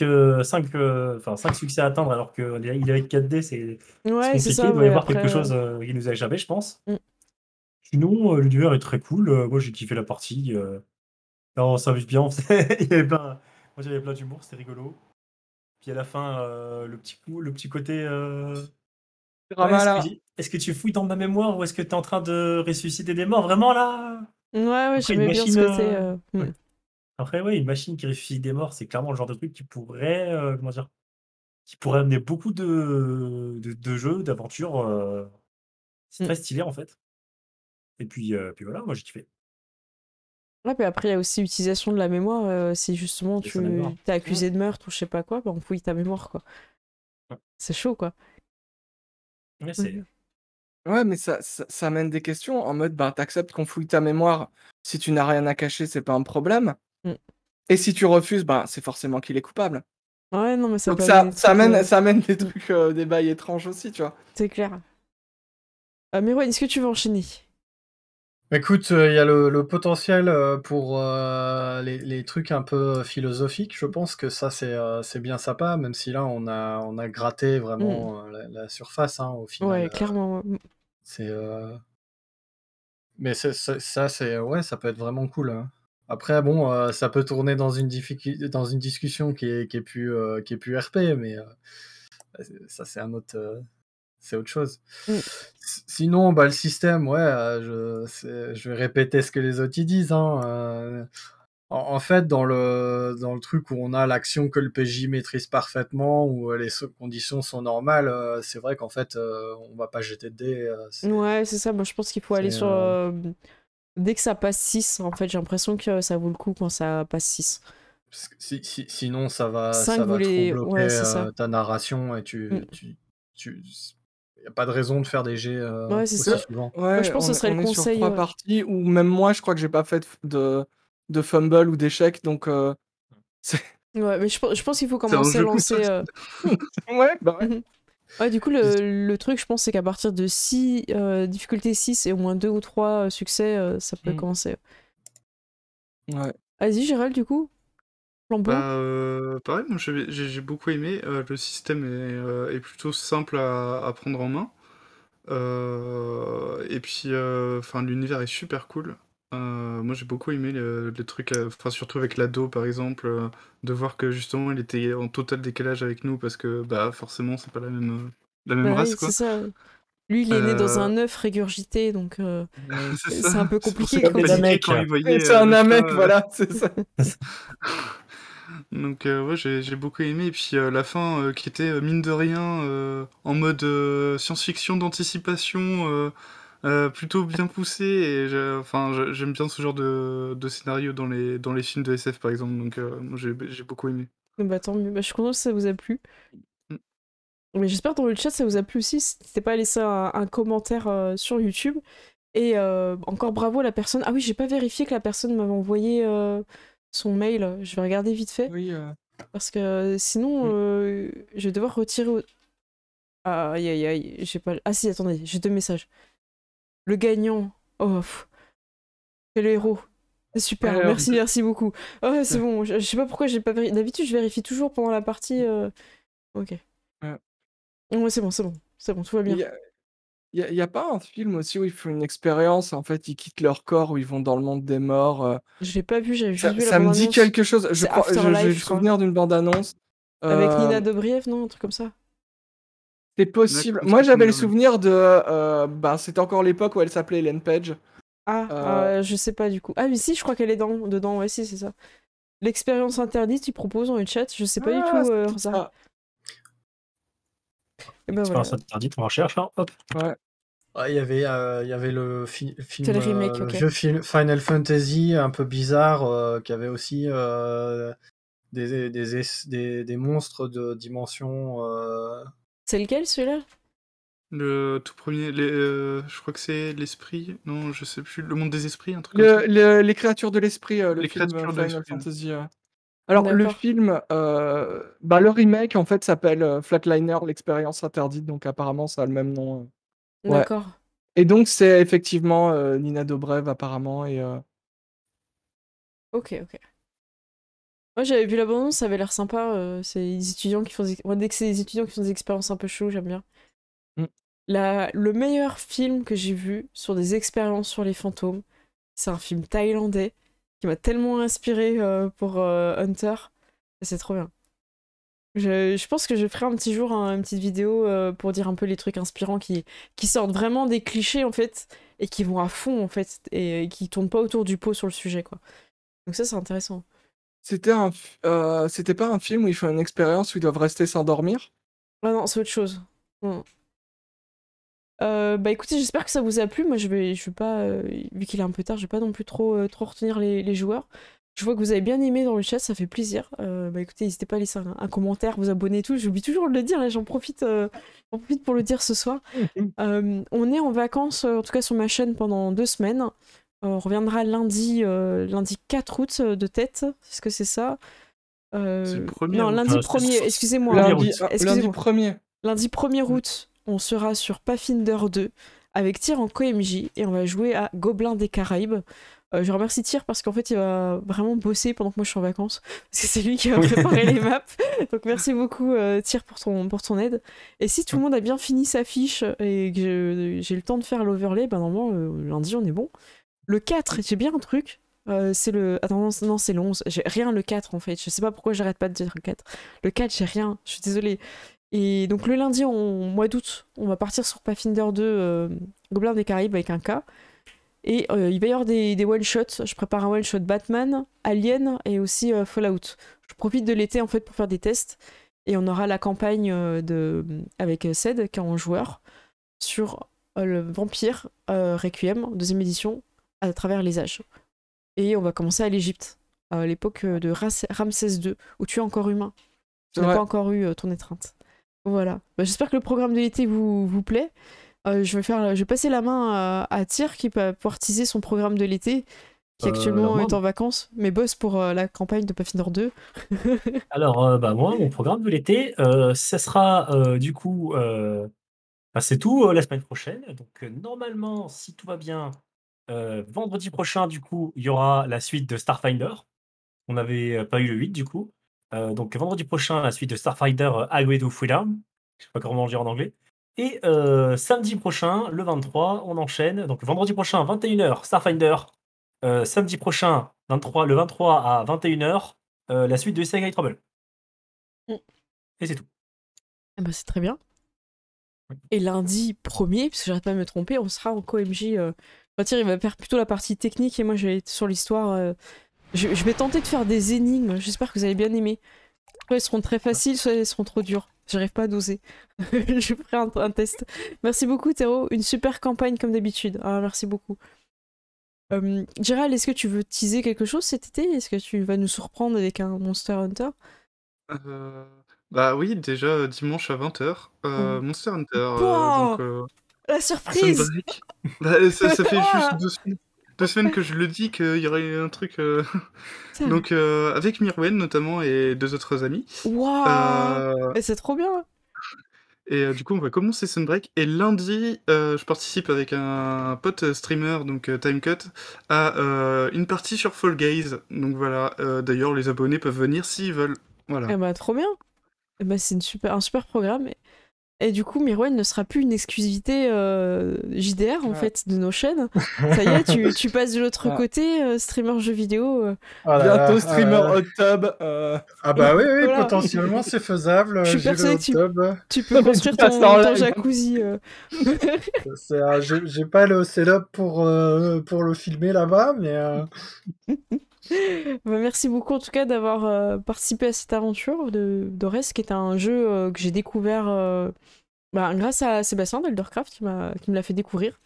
succès à atteindre, alors qu'il est avec 4D, c'est Ouais, c'est compliqué. ça, Il doit y ouais, avoir quelque après. chose qui nous a échappé, je pense. Mm. Sinon, l'univers est très cool. Moi, j'ai kiffé la partie. On s'amuse bien. Il y avait moi, j'avais plein d'humour, c'était rigolo. Puis à la fin, le petit côté. Ouais, Ramala. est-ce que tu fouilles dans ma mémoire ou est-ce que tu es en train de ressusciter des morts? Vraiment là? Ouais, ouais, Après, une j'aimais bien ce machine. côté. Ouais. Après, ouais, une machine qui ressuscite des morts, c'est clairement le genre de truc qui pourrait, comment dire, qui pourrait amener beaucoup de jeux, d'aventures. C'est Mm. très stylé en fait. Et puis voilà, moi j'ai kiffé. Ouais, puis après, il y a aussi l'utilisation de la mémoire. Si justement C'est sa mémoire. t'es accusé de meurtre ou je sais pas quoi, bah, on fouille ta mémoire, quoi. Ouais. C'est chaud, quoi. Ouais, Mhm. Ouais, mais ça amène des questions en mode, ben, t'acceptes qu'on fouille ta mémoire. Si tu n'as rien à cacher, c'est pas un problème. Mm. Et si tu refuses, ben, c'est forcément qu'il est coupable. Ouais, non, mais ça Donc peut amener des trucs. ça amène des trucs, des bails étranges aussi, tu vois. C'est clair. Mirwan, est-ce que tu veux enchaîner? Écoute, il y a le potentiel pour les trucs un peu philosophiques. Je pense que ça, c'est bien sympa, même si là, on a gratté Mm. vraiment la surface, hein, au final. Ouais, clairement. Ouais. C'est, mais ça, ouais, ça peut être vraiment cool, hein. Après, bon, ça peut tourner dans une discussion qui est plus RP, mais ça, c'est autre chose. Mm. Sinon, bah, le système, ouais, je vais répéter ce que les autres y disent, hein. En fait, dans le truc où on a l'action que le PJ maîtrise parfaitement, où conditions sont normales, c'est vrai qu'en fait, on va pas jeter de dés. Ouais, c'est ça. Moi, je pense qu'il faut aller c'est, sur. Dès que ça passe 6, en fait, j'ai l'impression que ça vaut le coup quand ça passe 6. parce que sinon, ça 5, vous va trop les. bloquer Ouais, c'est ça. ta narration et Mm. y a pas de raison de faire des jets Ouais, c'est aussi ça. souvent. Moi, je Ouais, pense que ce serait on le est sur conseil. 3 parties où même moi, je crois que j'ai pas fait de fumble ou d'échec, donc c'est Ouais, mais je pense qu'il faut C'est un commencer à jeu lancer. console. ouais, bah ouais. Mhm. Ouais, du coup, le truc, je pense, c'est qu'à partir de 6, difficulté 6 et au moins 2 ou 3 succès, ça peut Mm. commencer. Ouais. Vas-y, Gérald, du coup, flambeau. Bah, pareil, moi j'ai beaucoup aimé. Le système est plutôt simple à prendre en main. Et puis, enfin, l'univers est super cool. Moi j'ai beaucoup aimé le truc, enfin, surtout avec l'ado par exemple, de voir que justement il était en total décalage avec nous parce que bah forcément c'est pas la même Bah race oui, c'est quoi. ça. Lui, il est né dans Euh, un œuf régurgité, donc Ouais. c'est c'est un ça, peu c'est pour compliqué, ça qu'il quoi. C'est Mais... paniquait Namek. quand il voyait C'est un le chat. Namek, voilà, c'est ça. Donc ouais, j'ai beaucoup aimé. Et puis la fin qui était mine de rien en mode science-fiction d'anticipation, plutôt bien poussé. Et enfin, j'aime bien ce genre de scénario dans les films de SF par exemple. Donc moi j'ai beaucoup aimé. Bah tant mieux. Bah, je suis contente que ça vous a plu. Mm. Mais j'espère dans le chat ça vous a plu aussi. N'hésitez pas à laisser un commentaire sur YouTube. Et encore bravo à la personne. Ah oui, j'ai pas vérifié que la personne m'avait envoyé son mail. Je vais regarder vite fait. Oui, Parce que sinon, Mm. je vais devoir retirer. Aïe aïe aïe, j'ai pas. Ah si, attendez, j'ai 2 messages. Le gagnant. Oh, c'est le héros. C'est super, Alors, merci beaucoup. Oh, c'est bon, je sais pas pourquoi j'ai pas vérifié. D'habitude, je vérifie toujours pendant la partie. Ok. Ouais. Ouais, c'est bon, tout va bien. il y a pas un film aussi où ils font une expérience, en fait, ils quittent leur corps, où ils vont dans le monde des morts. Je l'ai pas vu, j'avais juste vu la Ça me dit bande-annonce. quelque chose. Je C'est crois, j'ai Afterlife, le je crois. souvenir d'une bande-annonce. Avec Nina Euh, Dobrev, non? Un truc comme ça. c'est possible. D'accord, Moi, ça j'avais me le dit rien. souvenir de. Ben, c'était encore l'époque où elle s'appelait Ellen Page. Je sais pas du coup. Ah, mais si, je crois qu'elle est dedans, ouais, si, c'est ça. L'expérience interdite, il propose dans le chat, je sais pas du tout, C'est peut-être ça. ça. Et ben voilà. Expérience interdite, on recherche, hein, hop. Ouais. Ah, il y avait le film, C'est le remake, le ok. vieux film Final Fantasy un peu bizarre qui avait aussi des monstres de dimension. C'est lequel celui-là? Le tout premier, je crois que c'est l'esprit. Non, je sais plus. Le monde des esprits, un truc comme ça. Les créatures de l'esprit, le Les film créatures de Final l'esprit. Ouais. Fantasy. Alors, le D'accord. film, bah, le remake, en fait, s'appelle Flatliner, l'expérience interdite, donc apparemment, ça a le même nom. Ouais. D'accord. Et donc, c'est effectivement Nina Dobrev, apparemment. Et, Ok, ok. Moi, j'avais vu l'abondance, ça avait l'air sympa. C'est des étudiants qui font Moi, dès que c'est des étudiants qui font des expériences un peu chaudes, j'aime bien. Mm. Le meilleur film que j'ai vu sur des expériences sur les fantômes, c'est un film thaïlandais qui m'a tellement inspiré pour Hunter. C'est trop bien. Je pense que je ferai un petit jour une petite vidéo pour dire un peu les trucs inspirants qui sortent vraiment des clichés en fait et qui vont à fond en fait et qui tournent pas autour du pot sur le sujet quoi. Donc ça c'est intéressant. C'était pas un film où ils font une expérience où ils doivent rester sans dormir? Ah non, c'est autre chose. Non. Bah écoutez, j'espère que ça vous a plu. Moi, je vais pas, vu qu'il est un peu tard, je vais pas non plus trop retenir les joueurs. Je vois que vous avez bien aimé dans le chat, ça fait plaisir. Bah écoutez, n'hésitez pas à laisser un commentaire, vous abonner et tout. J'oublie toujours de le dire, là, j'en profite pour le dire ce soir. On est en vacances, en tout cas sur ma chaîne, pendant 2 semaines. On reviendra lundi 4 août de tête. Est-ce que c'est ça? C'est le premier. Non, lundi c'est 1er, excusez-moi. Lundi Excusez-moi. 1er. Lundi 1er août, on sera sur Pathfinder 2 avec Tyr en co-MJ et on va jouer à Gobelins des Caraïbes. Je remercie Tyr parce qu'en fait il va vraiment bosser pendant que moi je suis en vacances parce que c'est lui qui va préparer les maps. Donc merci beaucoup Tyr pour ton aide. Et si tout le monde a bien fini sa fiche et que j'ai le temps de faire l'overlay, bah normalement lundi on est bon. Le 4, j'ai bien un truc. C'est le... Attends, non, c'est le 11. J'ai rien le 4 en fait. Je sais pas pourquoi j'arrête pas de dire le 4. Le 4, j'ai rien. Je suis désolée. Et donc le lundi, en mois d'août, on va partir sur Pathfinder 2, Gobelins des Caraïbes avec un K. Et il va y avoir des one-shots. Je prépare un one-shot Batman, Alien et aussi Fallout. Je profite de l'été en fait pour faire des tests. Et on aura la campagne avec Ced, qui est en joueur, sur le Vampire Requiem, 2ème édition, à travers les âges. Et on va commencer à l'Égypte, à l'époque de Ramsès II, où tu es encore humain. Tu n'as pas encore eu ton étreinte. Voilà. Bah, j'espère que le programme de l'été vous plaît. Je vais passer la main à Tyr qui va pouvoir teaser son programme de l'été, qui actuellement est en vacances, mais bosse pour la campagne de Pathfinder 2. Alors, bah, moi, mon programme de l'été, ça sera du coup, bah, c'est tout la semaine prochaine. Donc, normalement, si tout va bien, vendredi prochain, du coup, il y aura la suite de Starfinder. On n'avait pas eu le 8 du coup. Donc vendredi prochain, la suite de Starfinder Highway to Freedom. Je sais pas comment le dire en anglais. Et samedi prochain, le 23, on enchaîne. Donc vendredi prochain, 21h, Starfinder. Samedi prochain, le 23 à 21h, la suite de Sega Trouble. Mm. Et c'est tout. Ah bah, c'est très bien. Et lundi 1er, parce que j'arrête pas de me tromper, on sera en co-MJ. Tyr, il va faire plutôt la partie technique et moi je vais être sur l'histoire. Je vais tenter de faire des énigmes, j'espère que vous allez bien aimer. Soit elles seront très faciles, soit elles seront trop dures. J'arrive pas à doser. Je ferai un test. Merci beaucoup Théro, une super campagne comme d'habitude. Ah, merci beaucoup. Gérald, est-ce que tu veux teaser quelque chose cet été? Est-ce que tu vas nous surprendre avec un Monster Hunter? Bah oui, déjà dimanche à 20h, Monster Hunter. Wow, donc, la surprise! Sunbreak. Bah, ça fait juste 2 semaines que je le dis qu'il y aurait un truc. Donc avec Mirwen notamment et 2 autres amis. Waouh! Et c'est trop bien! Et du coup, on va commencer Sunbreak. Et lundi, je participe avec un pote streamer, donc Timecut, à une partie sur Fall Guys. Donc voilà, d'ailleurs, les abonnés peuvent venir s'ils veulent. Voilà. Eh bah, trop bien! Eh bah, c'est un super programme. Et du coup, Mirwen ne sera plus une exclusivité JDR en fait de nos chaînes. Ça y est, tu passes de l'autre côté, streamer jeux vidéo. Bientôt streamer hot tub. Ah bah oui, Voilà. Potentiellement c'est faisable. Je suis j'ai le persuadée hot que tub. tu peux construire ton jacuzzi. J'ai pas le setup pour le filmer là-bas, mais. Bah, merci beaucoup en tout cas d'avoir participé à cette aventure d'Ores, qui est un jeu que j'ai découvert grâce à Sébastien d'Eldercraft qui me l'a fait découvrir.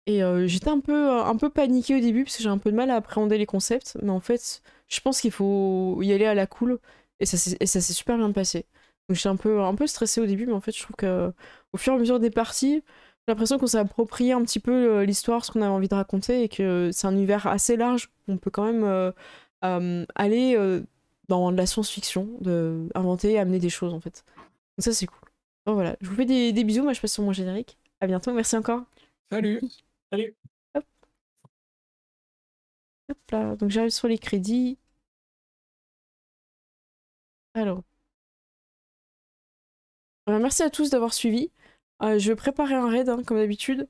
Et j'étais un peu paniquée au début parce que j'ai un peu de mal à appréhender les concepts, mais en fait, je pense qu'il faut y aller à la cool et ça s'est super bien passé. Donc j'étais un peu stressée au début, mais en fait, je trouve que au fur et à mesure des parties, j'ai l'impression qu'on s'est approprié un petit peu l'histoire, ce qu'on avait envie de raconter, et que c'est un univers assez large. On peut quand même aller dans de la science-fiction, inventer, amener des choses en fait. Donc ça, c'est cool. Donc voilà, je vous fais des bisous, moi je passe sur mon générique. À bientôt, merci encore. Salut. Salut. Hop là, donc j'arrive sur les crédits. Alors. Merci à tous d'avoir suivi. Je vais préparer un raid, hein, comme d'habitude.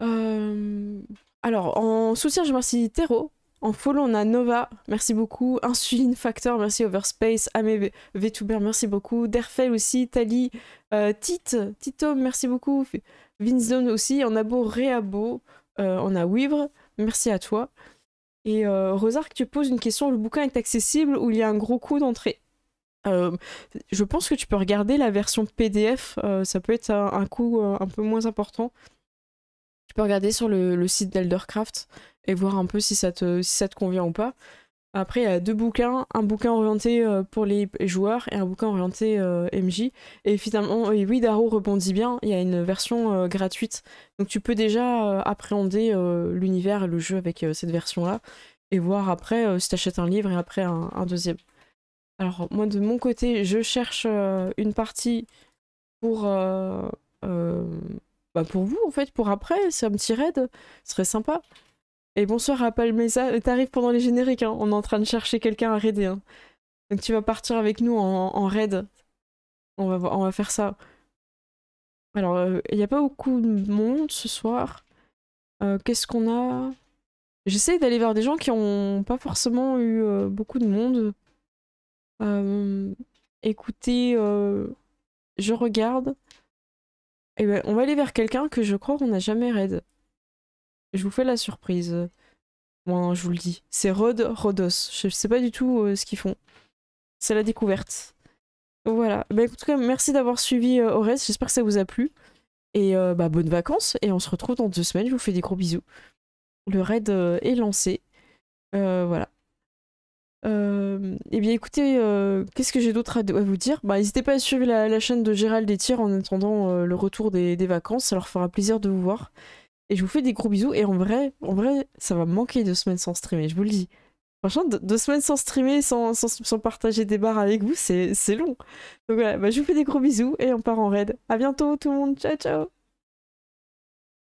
Alors, en soutien, je remercie Tero. En follow, on a Nova, merci beaucoup. Insuline Factor, merci. Overspace. Amé VTuber, merci beaucoup. Derfel aussi. Tali. Tito, merci beaucoup. Vinzone aussi. On a Beau Réabo. On a Wivre, merci à toi. Et Rosark, tu poses une question, le bouquin est accessible ou il y a un gros coût d'entrée? Je pense que tu peux regarder la version PDF, ça peut être un coût un peu moins important. Tu peux regarder sur le site d'Eldercraft et voir un peu si ça te convient ou pas. Après, il y a 2 bouquins, un bouquin orienté pour les joueurs et un bouquin orienté MJ. Et finalement, oui, Daro rebondit bien, il y a une version gratuite. Donc tu peux déjà appréhender l'univers et le jeu avec cette version-là. Et voir après si tu achètes un livre et après un deuxième. Alors moi, de mon côté, je cherche une partie pour vous, en fait, pour après. C'est un petit raid, ce serait sympa. Et bonsoir à Palmesa, t'arrives pendant les génériques, hein. On est en train de chercher quelqu'un à raider. Hein. Donc tu vas partir avec nous en raid. On va faire ça. Alors, il n'y a pas beaucoup de monde ce soir. Qu'est-ce qu'on a? J'essaie d'aller vers des gens qui n'ont pas forcément eu beaucoup de monde. Écoutez, je regarde. Et ben, on va aller vers quelqu'un que je crois qu'on n'a jamais raid. Je vous fais la surprise. Bon, je vous le dis. C'est Rodos. Je sais pas du tout ce qu'ils font. C'est la découverte. Donc voilà. Bah, en tout cas, merci d'avoir suivi Ores. J'espère que ça vous a plu. Et bonnes vacances. Et on se retrouve dans 2 semaines. Je vous fais des gros bisous. Le raid est lancé. Voilà. Et bien écoutez, qu'est-ce que j'ai d'autre à vous dire? N'hésitez pas à suivre la chaîne de Gérald et Tyr en attendant le retour des vacances. Ça leur fera plaisir de vous voir. Et je vous fais des gros bisous. Et en vrai, ça va me manquer 2 semaines sans streamer, je vous le dis. Franchement, 2 semaines sans streamer, sans partager des barres avec vous, c'est long. Donc voilà, je vous fais des gros bisous et on part en raid. À bientôt tout le monde, ciao ciao.